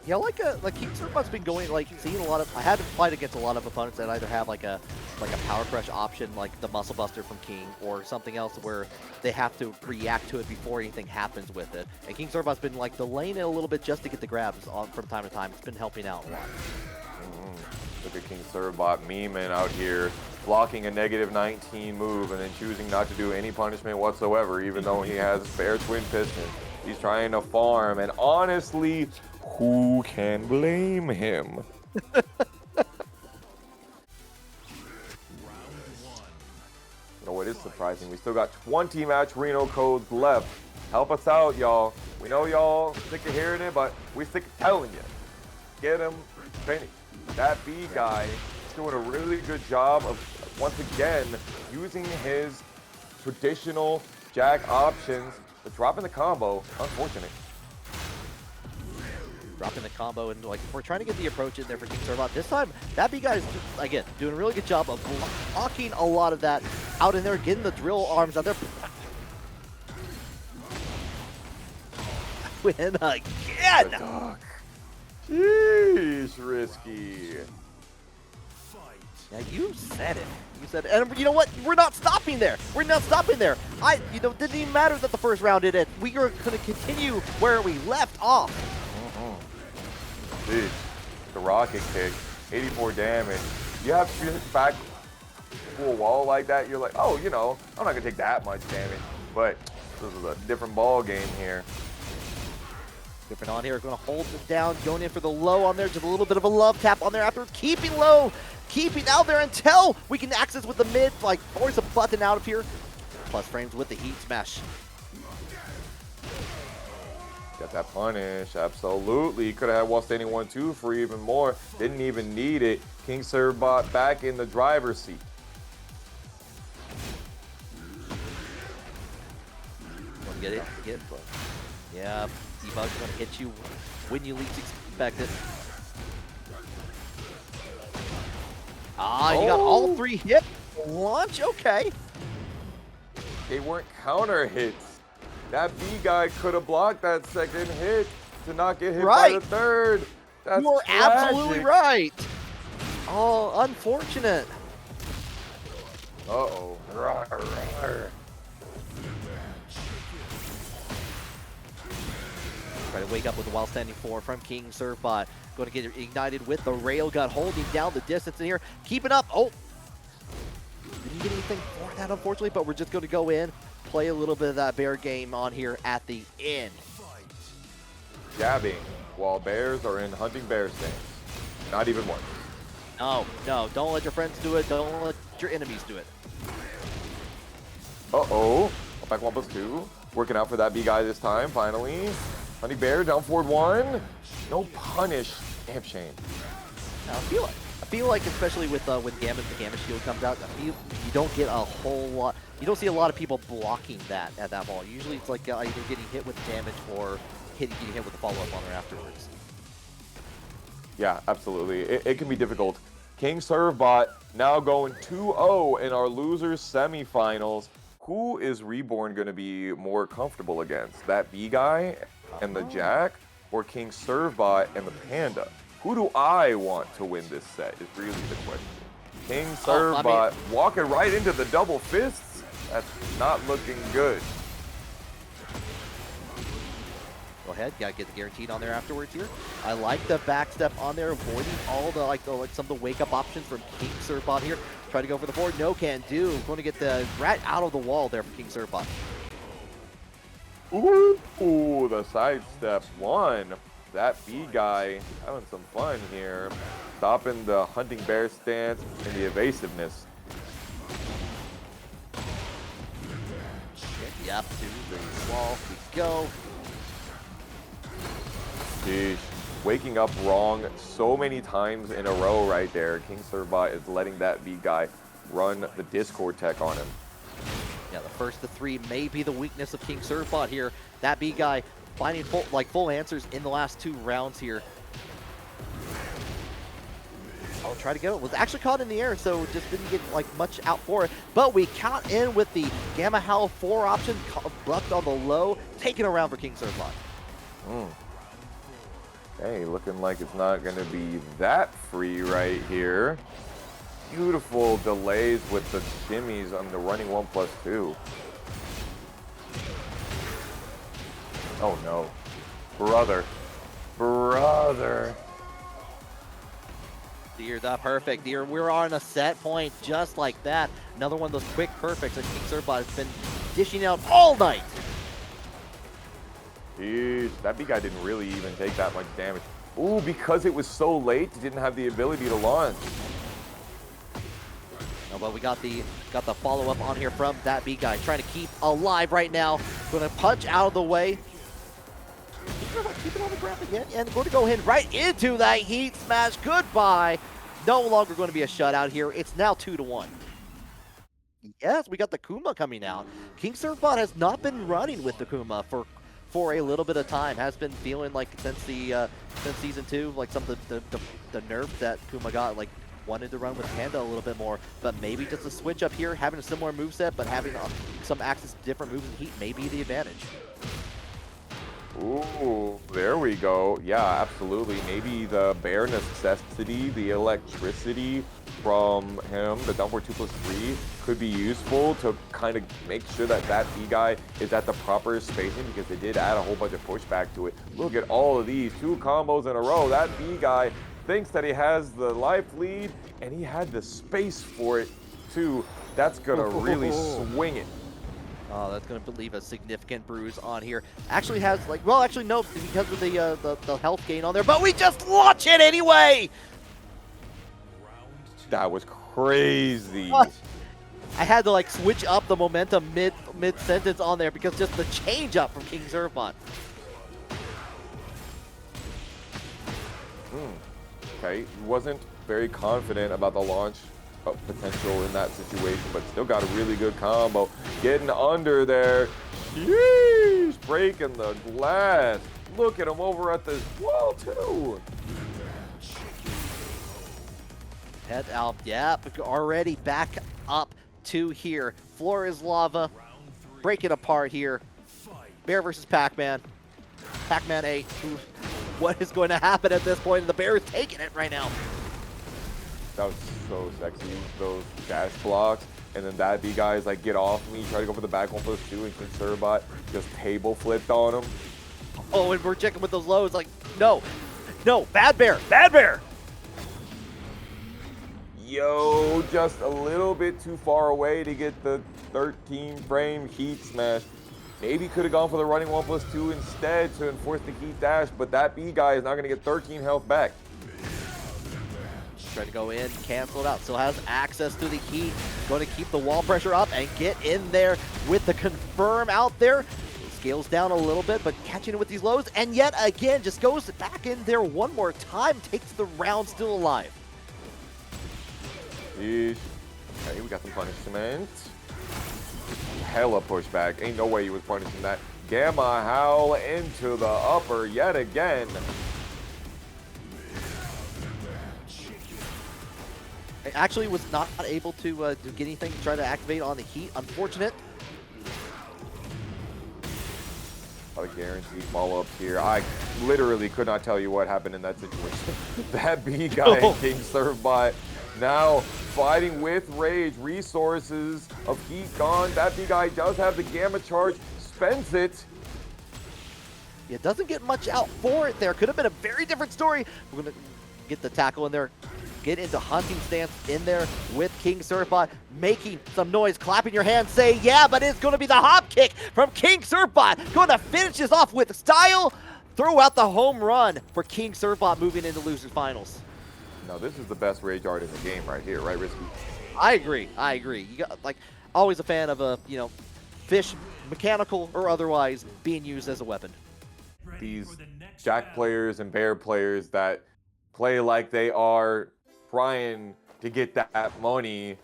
Yeah, like KingRaze's been going, like, seeing a lot of, I had to fight against a lot of opponents that either have like a power crush option, like the Muscle Buster from King, or something else where they have to react to it before anything happens with it. And KingRaze's been like delaying it a little bit just to get the grabs on from time to time. It's been helping out a lot. Look at KingRaze memeing out here, blocking a -19 move and then choosing not to do any punishment whatsoever, even though he has spare twin pistons. He's trying to farm, and honestly, who can blame him? You know what is surprising? We still got 20 match Reno codes left. Help us out, y'all. We know y'all sick of hearing it, but we sick of telling you. Get him finished. ThatBGuy is doing a really good job of, once again, using his traditional Jack options, but dropping the combo. Unfortunate. Dropping the combo, and like we're trying to get the approach in there for KingRaze. This time, ThatBGuy is again doing a really good job of blocking a lot of that out in there, getting the drill arms out there. Win again. Jeez, risky. Yeah, you said it. You said it. And you know what? We're not stopping there. We're not stopping there. It didn't even matter that the first round ended. We are going to continue where we left off. Jeez, the rocket kick, 84 damage. You have to hit back to a wall like that. You're like, oh, you know, I'm not gonna take that much damage. But this is a different ball game here. Different on here, going to hold it down, going in for the low on there, just a little bit of a love tap on there afterwards, keeping low, keeping out there until we can access with the mid, like force a button out of here. Plus frames with the heat smash. Got that punish, absolutely. Could have had while standing 1-2 for even more. Didn't even need it. KingRaze back in the driver's seat. Want to get it? Yeah, Debug's going to hit you when you least expect it. You got all 3 hit launch, okay. They weren't counter hits. ThatBGuy could have blocked that second hit to not get hit by the third. That's You're tragic. absolutely right. Oh, unfortunate. Uh-oh. Try to wake up with the while standing 4 from KingRaze. Going to get ignited with the railgun, holding down the distance in here. Keeping up. Oh. Didn't get anything for that, unfortunately, but we're just going to go in, play a little bit of that bear game on here at the end. Jabbing while bears are in hunting bear stance. Not even one. No, don't let your friends do it. Don't let your enemies do it. Uh-oh. Back 1+2. Working out for ThatBGuy this time, finally. Hunting bear down forward 1. No punish. Damn shame. I feel like especially with when the Gamma Shield comes out, I feel you don't get a whole lot. You don't see a lot of people blocking that at that ball. Usually it's like either getting hit with damage or getting hit with the follow-up on there afterwards. Yeah, absolutely. It can be difficult. KingRaze now going 2-0 in our losers semifinals. Who is Reborn going to be more comfortable against? ThatBGuy and the Jack, or KingRaze and the Panda? Who do I want to win this set is really the question. KingRaze walking right into the double fists. That's not looking good. Go ahead, gotta get the guaranteed on there afterwards here. I like the back step on there, avoiding all the some of the wake up options from KingRaze here. Try to go for the forward, no can do. Going to get the rat out of the wall there from KingRaze. Ooh, the sidestep one. ThatBGuy having some fun here. Stopping the hunting bear stance and the evasiveness. Yep, to the wall we go. Sheesh. Waking up wrong so many times in a row right there. KingRaze is letting ThatBGuy run the Discord tech on him. Yeah, the first of 3 may be the weakness of KingRaze here. ThatBGuy finding full answers in the last 2 rounds here. I'll try to get it. Was actually caught in the air, so just didn't get like much out for it. But we count in with the Gamma Howl 4 option, bucked on the low, taking around for KingSurfBot. Hey, looking like it's not going to be that free right here. Beautiful delays with the shimmies on the running 1+2. Oh no. Brother. Dear, the perfect. Dear, we're on a set point just like that. Another one of those quick perfects that KingSurfBot has been dishing out all night. Jeez, that BananaIce didn't really even take that much damage. Ooh, because it was so late, it didn't have the ability to launch. No, but we got the follow-up on here from ThatBGuy, trying to keep alive right now. Going to punch out of the way. Keep it on the ground again, and going to go in right into that heat smash. Goodbye. No longer going to be a shutout here. It's now 2-1. Yes, we got the Kuma coming out. KingSurfBot has not been running with the Kuma for a little bit of time. Has been feeling like since season 2, like some of the nerf that Kuma got, like wanted to run with Panda a little bit more. But maybe just a switch up here, having a similar moveset, but having some access to different moves in heat may be the advantage. Ooh, there we go. Yeah, absolutely. Maybe the bare necessity, the electricity from him, the down 2+3, could be useful to kind of make sure that ThatBGuy is at the proper spacing, because they did add a whole bunch of pushback to it. Look at all of these, 2 combos in a row. ThatBGuy thinks that he has the life lead, and he had the space for it too. That's gonna really swing it. Oh, that's going to leave a significant bruise on here. Actually has, like, well, actually, no, because of the health gain on there, but we just launch it anyway! That was crazy. What? I had to, like, switch up the momentum mid-sentence on there because just the change-up from KingSurfBot. Okay, wasn't very confident about the launch potential in that situation, but still got a really good combo. Getting under there. Sheesh, breaking the glass. Look at him over at this wall too. Head out, yeah, already back up to here. Floor is lava. Break it apart here. Bear versus Pac-Man. Pac-Man A. What is going to happen at this point? The Bear is taking it right now. That was so sexy, those dash blocks. And then ThatBGuy is like, get off me, try to go for the back 1+2, and KingSurfBot just table flipped on him. Oh, and we're checking with those lows, like, no, bad bear. Yo, just a little bit too far away to get the 13-frame heat smash. Maybe could have gone for the running 1+2 instead to enforce the heat dash, but ThatBGuy is not going to get 13 health back. Trying to go in, cancel it out. Still has access to the heat. Going to keep the wall pressure up and get in there with the confirm out there. Scales down a little bit, but catching it with these lows. And yet again, just goes back in there one more time. Takes the round still alive. Yeesh. Okay, we got some punishment. Hella pushback. Ain't no way he was punishing that. Gamma Howl into the upper yet again. I actually was not able to do anything to try to activate on the heat. Unfortunate. A lot of guaranteed follow-ups here. I literally could not tell you what happened in that situation. ThatBGuy and KingSurfBot now fighting with rage. Resources of heat gone. ThatBGuy does have the gamma charge. Spends it. It doesn't get much out for it there. Could have been a very different story. We're going to get the tackle in there. Get into hunting stance in there with KingSurfBot, making some noise, clapping your hands, say yeah, but it's going to be the hop kick from KingSurfBot. Going to finish this off with style, throw out the home run for KingSurfBot, moving into losers finals. Now this is the best rage art in the game right here, right, Risky? I agree. You got, like, always a fan of fish, mechanical or otherwise, being used as a weapon. These Jack players and Bear players that play like they are trying to get that money.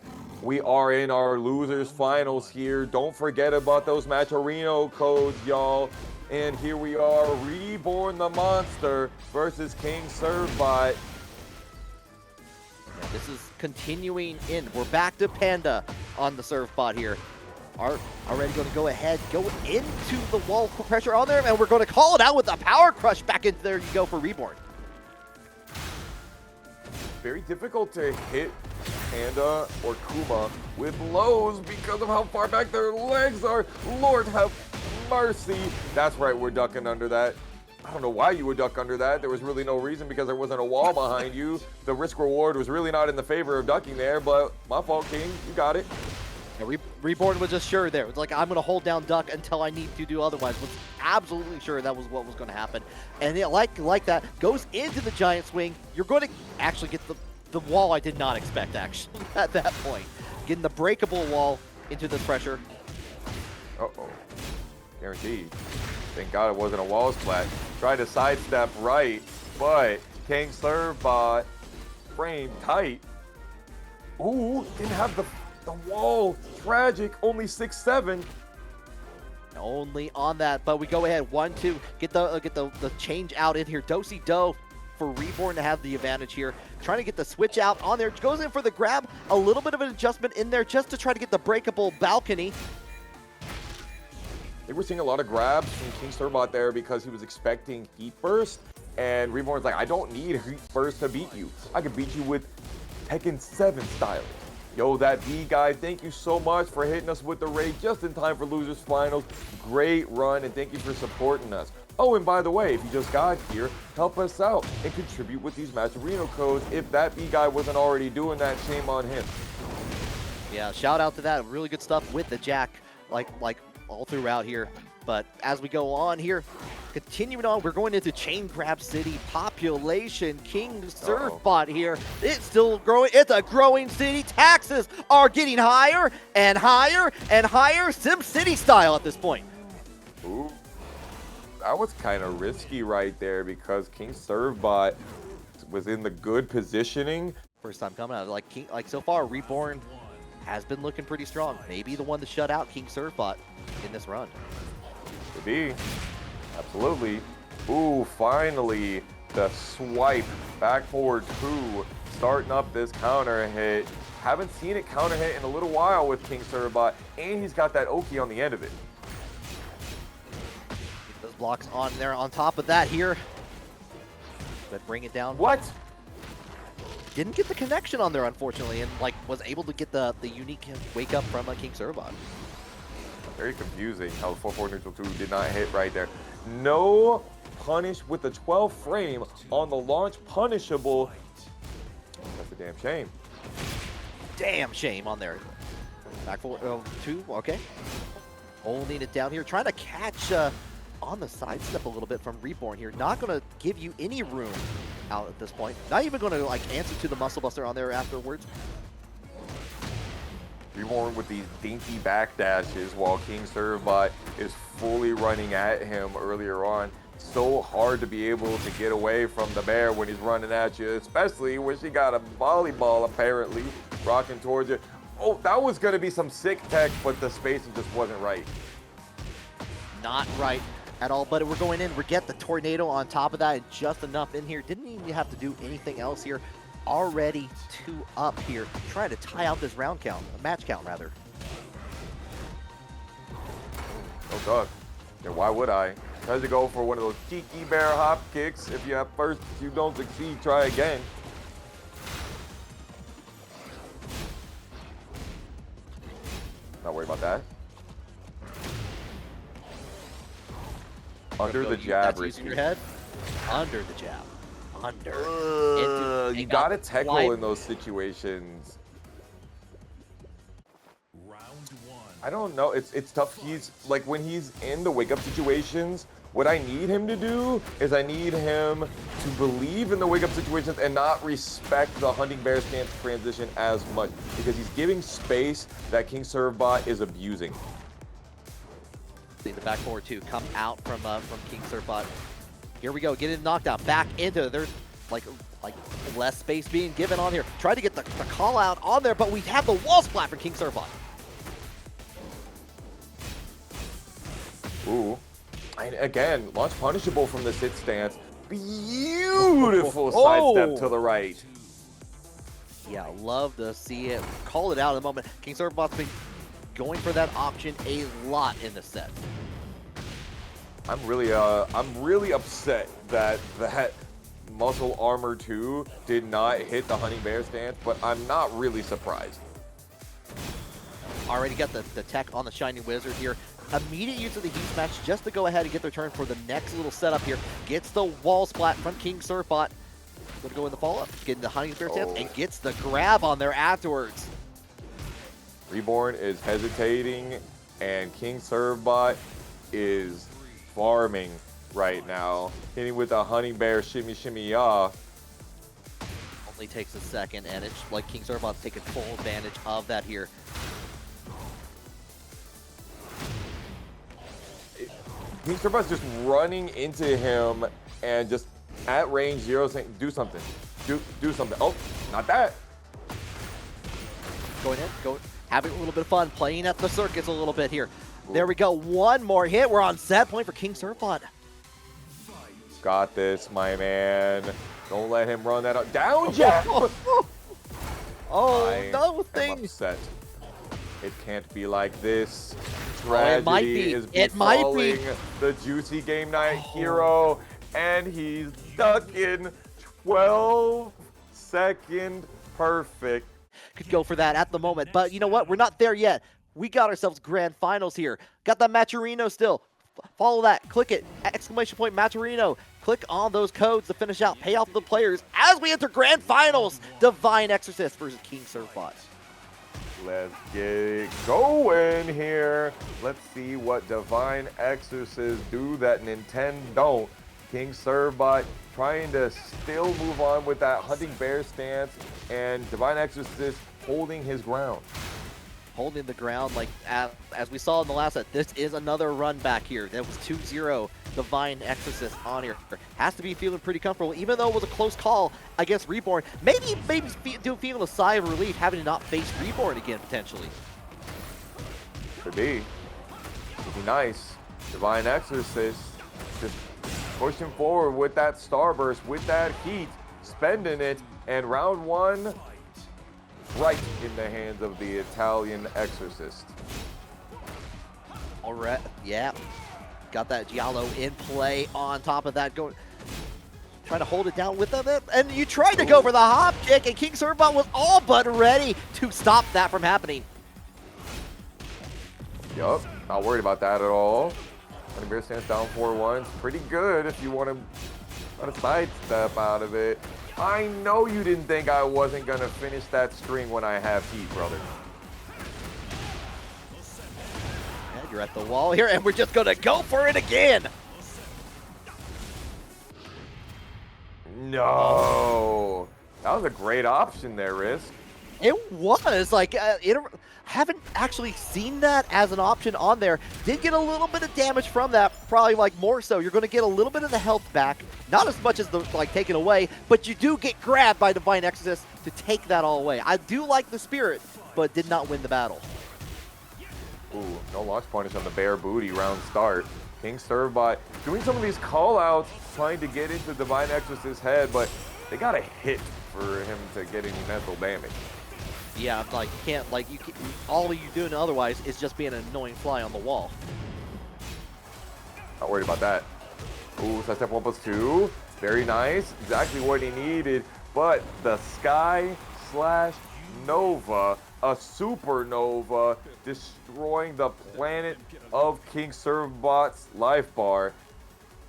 We are in our losers finals here. Don't forget about those Matcherino codes, y'all. And here we are, Reborn the Monster versus KingServeBot. Yeah, this is continuing in. We're back to Panda on the serve bot here. Already going to go ahead, go into the wall pressure on there, and we're going to call it out with a power crush back into there. You go for Reborn. Very difficult to hit Panda or Kuma with lows because of how far back their legs are. Lord have mercy. That's right, we're ducking under that. I don't know why you would duck under that. There was really no reason because there wasn't a wall behind you. The risk reward was really not in the favor of ducking there, but my fault, King. You got it. Yeah, Reborn was just sure there. It's like, I'm going to hold down duck until I need to do otherwise. Was absolutely sure that was what was going to happen. And yeah, like that, goes into the giant swing. You're going to actually get the wall I did not expect, actually, at that point. Getting the breakable wall into the pressure. Uh-oh. Guaranteed. Thank God it wasn't a wall splat. Tried to sidestep right, but KingServeBot frame tight. Ooh, didn't have the wall. Tragic, only 6-7. Only on that, but we go ahead 1-2. Get the change out in here. Do-si-do for Reborn to have the advantage here. Trying to get the switch out on there. Goes in for the grab. A little bit of an adjustment in there just to try to get the breakable balcony. They were seeing a lot of grabs from KingServeBot there because he was expecting Heat Burst, and Reborn's like, I don't need Heat Burst to beat you. I can beat you with Tekken 7 style. Yo, ThatBGuy, thank you so much for hitting us with the raid just in time for Losers Finals. Great run, and thank you for supporting us. Oh, and by the way, if you just got here, help us out and contribute with these Match Arena codes. If ThatBGuy wasn't already doing that, shame on him. Yeah, shout out to that. Really good stuff with the Jack, like all throughout here. But as we go on here, continuing on, we're going into Chain Grab City population. KingServeBot here. It's still growing. It's a growing city. Taxes are getting higher and higher and higher, Sim City style at this point. Ooh, that was kind of risky right there because KingServeBot was in the good positioning. First time coming out, like so far, Reborn has been looking pretty strong. Maybe the one to shut out KingServeBot in this run. Could be. Absolutely. Ooh, finally, the swipe back forward 2, starting up this counter hit. Haven't seen it counter hit in a little while with KingServeBot, and he's got that Oki on the end of it. Get those blocks on there. On top of that here, but bring it down. What? Didn't get the connection on there, unfortunately, and was able to get the unique wake up from KingServeBot. Very confusing how the 4-4 neutral 2 did not hit right there. No punish with the 12 frame on the launch punishable. That's a damn shame. Damn shame on there. Back forward 2, okay. Holding it down here, trying to catch on the sidestep a little bit from Reborn here. Not going to give you any room out at this point. Not even going to answer to the Muscle Buster on there afterwards. Reborn with these dainty backdashes while KingServeBot is fully running at him earlier on. So hard to be able to get away from the bear when he's running at you, especially when she got a volleyball apparently rocking towards you. Oh, that was going to be some sick tech, but the spacing just wasn't right. Not right at all, but we're going in. We get the tornado on top of that, and just enough in here. Didn't even have to do anything else here. Already 2 up here, trying to tie out this round count, match count rather. Oh god. Yeah, why would I? Tries to go for one of those cheeky bear hop kicks. If you don't succeed, try again. Not worried about that. Under the jab, That's using your head. Under the jab. Under. You gotta tackle in those situations. I don't know. It's tough. He's like when he's in the wake up situations. What I need him to do is I need him to believe in the wake up situations and not respect the hunting bear stance transition as much because he's giving space that KingServeBot is abusing. The back forward 2 come out from KingServeBot. Here we go, getting knocked out, back into, there's like less space being given on here. Try to get the call out on there, but we have the wall splat for KingServeBot. Ooh, And again, launch punishable from the sit stance. Beautiful sidestep to the right. Yeah, love to see it. Call it out at the moment. KingServerbot's been going for that option a lot in the set. I'm really upset that Muscle Armor 2 did not hit the Honey Bear stance, but I'm not really surprised. Already got the tech on the Shining Wizard here. Immediate use of the heat smash just to go ahead and get their turn for the next little setup here. Gets the wall splat from KingServerbot. Going to go in the follow-up, getting the Honey Bear stance, and gets the grab on there afterwards. Reborn is hesitating, and KingServerbot is farming right now. Hitting with a Honey Bear shimmy shimmy ya. Only takes a second, and it's like KingServerbot's taking full advantage of that here. KingServerbot's just running into him and just at range 0 saying, do something. Do something. Oh, not that. Going in, having a little bit of fun, playing at the circus a little bit here. There we go, one more hit. We're on set point for KingServerbot. Got this, my man. Don't let him run that up. Down jab! Oh, no I'm thing. upset. It can't be like this. Tragedy is It might be. befalling the Juicy Game Night hero, and he's stuck in 12-second perfect. Could go for that at the moment, but you know what? We're not there yet. We got ourselves grand finals here. Got the Maturino still. Follow that. Click it. Exclamation point Maturino. Click on those codes to finish out. Pay off the players as we enter grand finals. DivineExcorcist versus KingServerbot. Let's get it going here. Let's see what DivineExcorcist do that Nintendo don't. KingServerbot trying to still move on with that hunting bear stance, and DivineExcorcist holding his ground. Holding the ground, like as we saw in the last set, this is another run back here. That was 2-0 DivineExcorcist on here. Has to be feeling pretty comfortable, even though it was a close call against Reborn. Maybe feeling a sigh of relief having to not face Reborn again, potentially. Could be. Would be nice. DivineExcorcist just pushing forward with that starburst, with that heat, spending it, and round one right in the hands of the Italian exorcist. All right, yeah. Got that Giallo in play on top of that. Trying to hold it down with them. And you tried to go for the hop kick, and KingServerbot was all but ready to stop that from happening. Yup, not worried about that at all. Honey Bear stands down 4-1. It's pretty good if you want to sidestep out of it. I know you didn't think I wasn't going to finish that string when I have heat, brother. And you're at the wall here, and we're just going to go for it again. No. That was a great option there, Risk. It was like haven't actually seen that as an option on there. Did get a little bit of damage from that, probably like more so. You're going to get a little bit of the health back, not as much as the taken away, but you do get grabbed by DivineExcorcist to take that all away. I do like the spirit, but did not win the battle. Ooh, no launch punish on the bear booty round start. KingServerbot doing some of these call-outs, trying to get into DivineExcorcist's head, but they got a hit for him to get any mental damage. Yeah, all you doing otherwise is just being an annoying fly on the wall. Not worried about that. Ooh, sidestep 1+2. Very nice. Exactly what he needed. But the Sky/Nova, a supernova, destroying the planet of KingServerbot's life bar.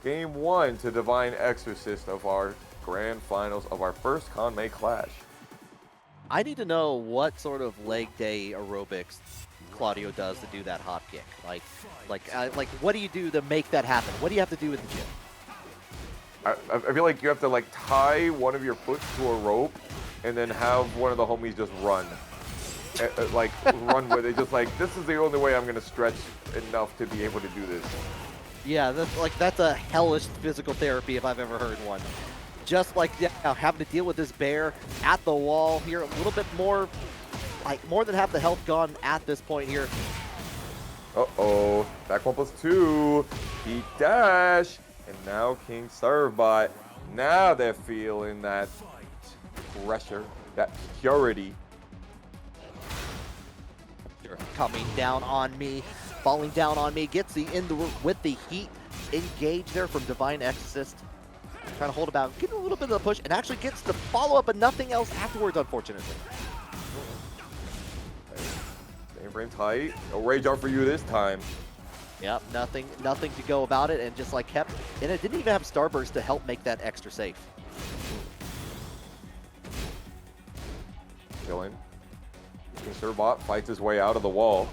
Game 1 to DivineExcorcist of our grand finals of our first Kanme Clash. I need to know what sort of leg day aerobics Claudio does to do that hop kick. Like what do you do to make that happen? What do you have to do in the gym? I feel like you have to tie one of your foot to a rope and then have one of the homies just run. Run with it. Just this is the only way I'm going to stretch enough to be able to do this. Yeah, that's a hellish physical therapy if I've ever heard one. Just having to deal with this bear at the wall here, a little bit more, more than half the health gone at this point here. Uh-oh. Back 1+2. Heat dash. And now King Servbot. Now they're feeling that pressure, that purity. Coming down on me, falling down on me, gets the in the with the heat engage there from DivineExcorcist. Trying to hold him out, getting a little bit of the push, and actually gets the follow up, but nothing else afterwards, unfortunately. Same frame tight. No rage art for you this time. Yep, nothing to go about it, and just like kept, and it didn't even have Starburst to help make that extra safe. Chilling. King Servbot fights his way out of the wall.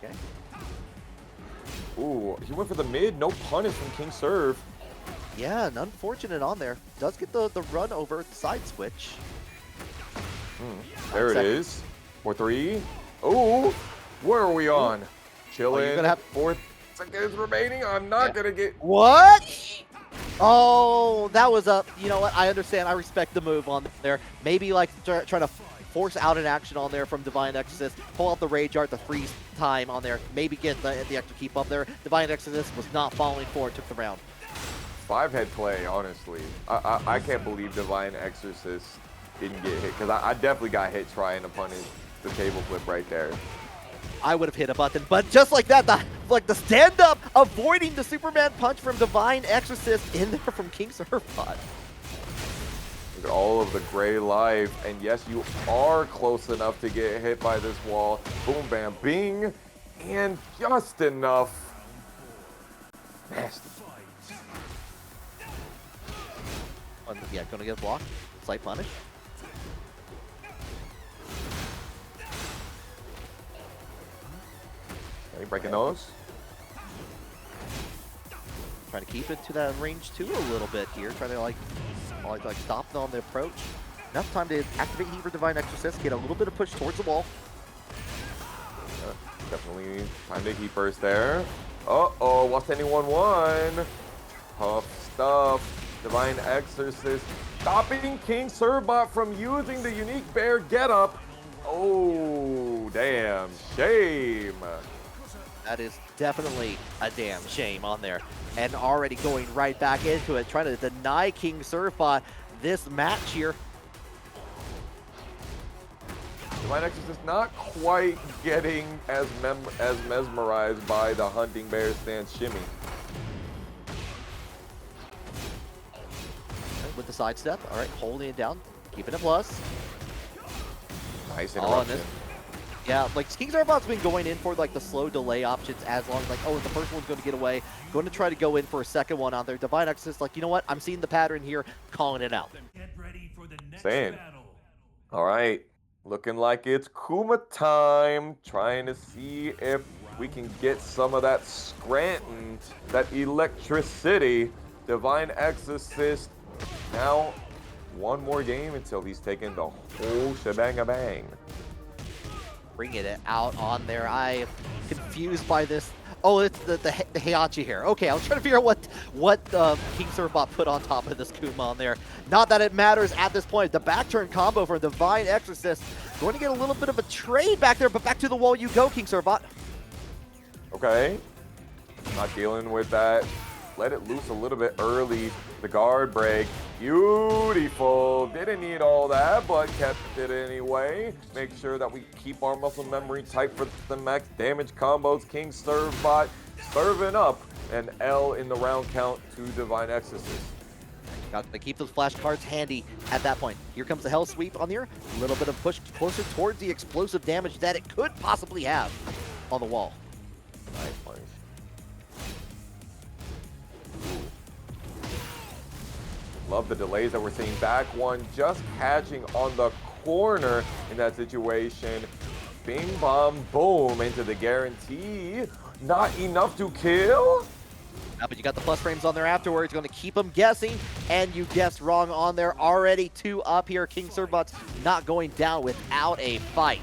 Okay. Ooh, he went for the mid. No punish from King Serve. Yeah, an unfortunate on there. Does get the run over side switch. There it is. 4-3. Ooh, where are we on? Chilling. you're gonna have 4 seconds remaining. I'm not gonna get. What? Oh, that was a. You know what? I understand. I respect the move on there. Maybe like trying to force out an action on there from DivineExcorcist. Pull out the rage art to freeze time on there. Maybe get the extra keep up there. DivineExcorcist was not falling for it. Took the round. 5-head play, honestly. I can't believe DivineExcorcist didn't get hit, because I definitely got hit trying to punish the table flip right there. I would have hit a button, but just like that, the stand-up, avoiding the Superman punch from DivineExcorcist in there from King Servbot. Look at all of the gray life, and yes, you are close enough to get hit by this wall. Boom, bam, bing, and just enough. Nasty. Yeah, gonna get a block. Slight punish. Okay, breaking those. Trying to keep it to that range too a little bit here. Trying to like stop on the approach. Enough time to activate heat for DivineExcorcist. Get a little bit of push towards the wall. Definitely time to heat burst there. Uh-oh, what's standing 1-1? Tough stuff. DivineExcorcist stopping King Servbot from using the unique bear getup. Oh, damn shame. That is definitely a damn shame on there. And already going right back into it, trying to deny King Servbot this match here. DivineExcorcist not quite getting as mesmerized by the hunting bear stance shimmy. With the sidestep, all right, holding it down, keeping it plus. Nice interruption. Yeah, like King Servbot's been going in for like the slow delay options as long as like, oh, the first one's going to get away, going to try to go in for a second one out there. DivineExcorcist like, you know what, I'm seeing the pattern here, calling it out. Sinn. All right, looking like it's Kuma time, trying to see if we can get some of that Scranton, that electricity. DivineExcorcist now one more game until he's taken the whole shebang-a-bang. Bringing it out on there. I am confused by this. Oh, it's the Heihachi here. Okay, I was trying to figure out what King Servbot put on top of this Kuma on there. Not that it matters at this point. The back turn combo from DivineExcorcist. Going to get a little bit of a trade back there, but back to the wall you go, King Servbot. Okay. Not dealing with that. Let it loose a little bit early. The guard break. Beautiful. Didn't need all that, but kept it anyway. Make sure that we keep our muscle memory tight for the max damage combos. King Servbot serving up an L in the round count to DivineExcorcist. Got to keep those flashcards handy at that point. Here comes the Hell Sweep on here. A little bit of push closer towards the explosive damage that it could possibly have on the wall. Nice punish. Love the delays that we're seeing. Back one just catching on the corner in that situation. Bing, bong, boom into the guarantee. Not enough to kill. But you got the plus frames on there afterwards. Going to keep them guessing. And you guessed wrong on there. Already 2 up here. King Servbot's not going down without a fight.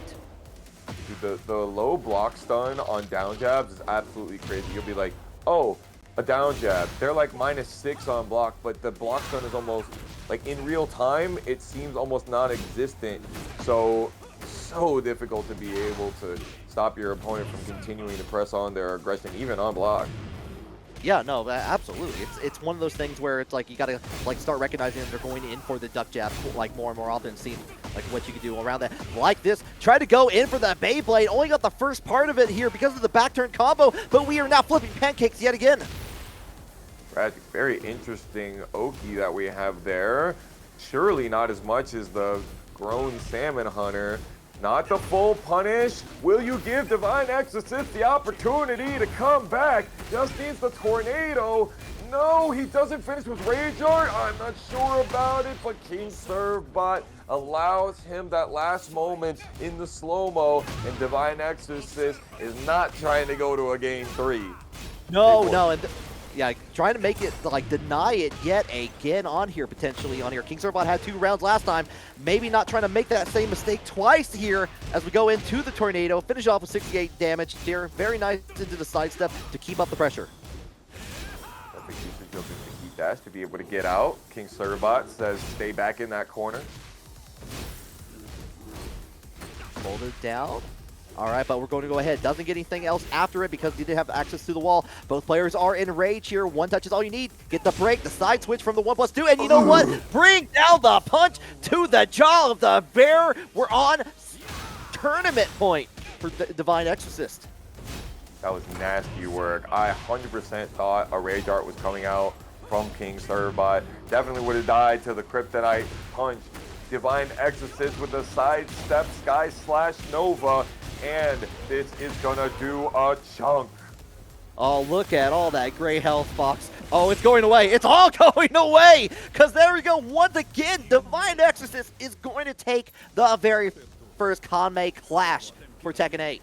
Dude, the low block stun on down jabs is absolutely crazy. You'll be like, oh, a down jab. They're like -6 on block, but the block stun is almost, like in real time, it seems almost non-existent. So difficult to be able to stop your opponent from continuing to press on their aggression, even on block. Yeah, no, absolutely. It's one of those things where it's like you gotta like start recognizing that they're going in for the duck jab like more and more often, seeing like what you can do around that. Like this, try to go in for that Beyblade. Only got the first part of it here because of the back turn combo, but we are now flipping pancakes yet again. Tragic, very interesting Oki that we have there. Surely not as much as the grown salmon hunter. Not the full punish. Will you give DivineExcorcist the opportunity to come back? Just needs the tornado. No, he doesn't finish with Rage Art. I'm not sure about it, but King Servbot allows him that last moment in the slow-mo, and DivineExcorcist is not trying to go to a game 3. No, and yeah, trying to make it, like, deny it yet again on here, potentially on here. King Servbot had 2 rounds last time. Maybe not trying to make that same mistake twice here as we go into the tornado. Finish off with 68 damage here. Very nice into the sidestep to keep up the pressure. Perfect usage of the heat dash to be able to get out. King Servbot says stay back in that corner. Hold it down. All right, but we're going to go ahead. Doesn't get anything else after it because he did have access to the wall. Both players are in rage here. One touch is all you need. Get the break, the side switch from the 1+2, and you know what? Bring down the punch to the jaw of the bear. We're on tournament point for DivineExcorcist. That was nasty work. I 100% thought a Rage Art was coming out from King Servbot. Definitely would have died to the Kryptonite punch. DivineExcorcist with the sidestep Sky Slash Nova, and this is gonna do a chunk. Oh, look at all that gray health box. Oh, it's going away. It's all going away. Because there we go. Once again, DivineExcorcist is going to take the very first Kanme Clash for Tekken 8.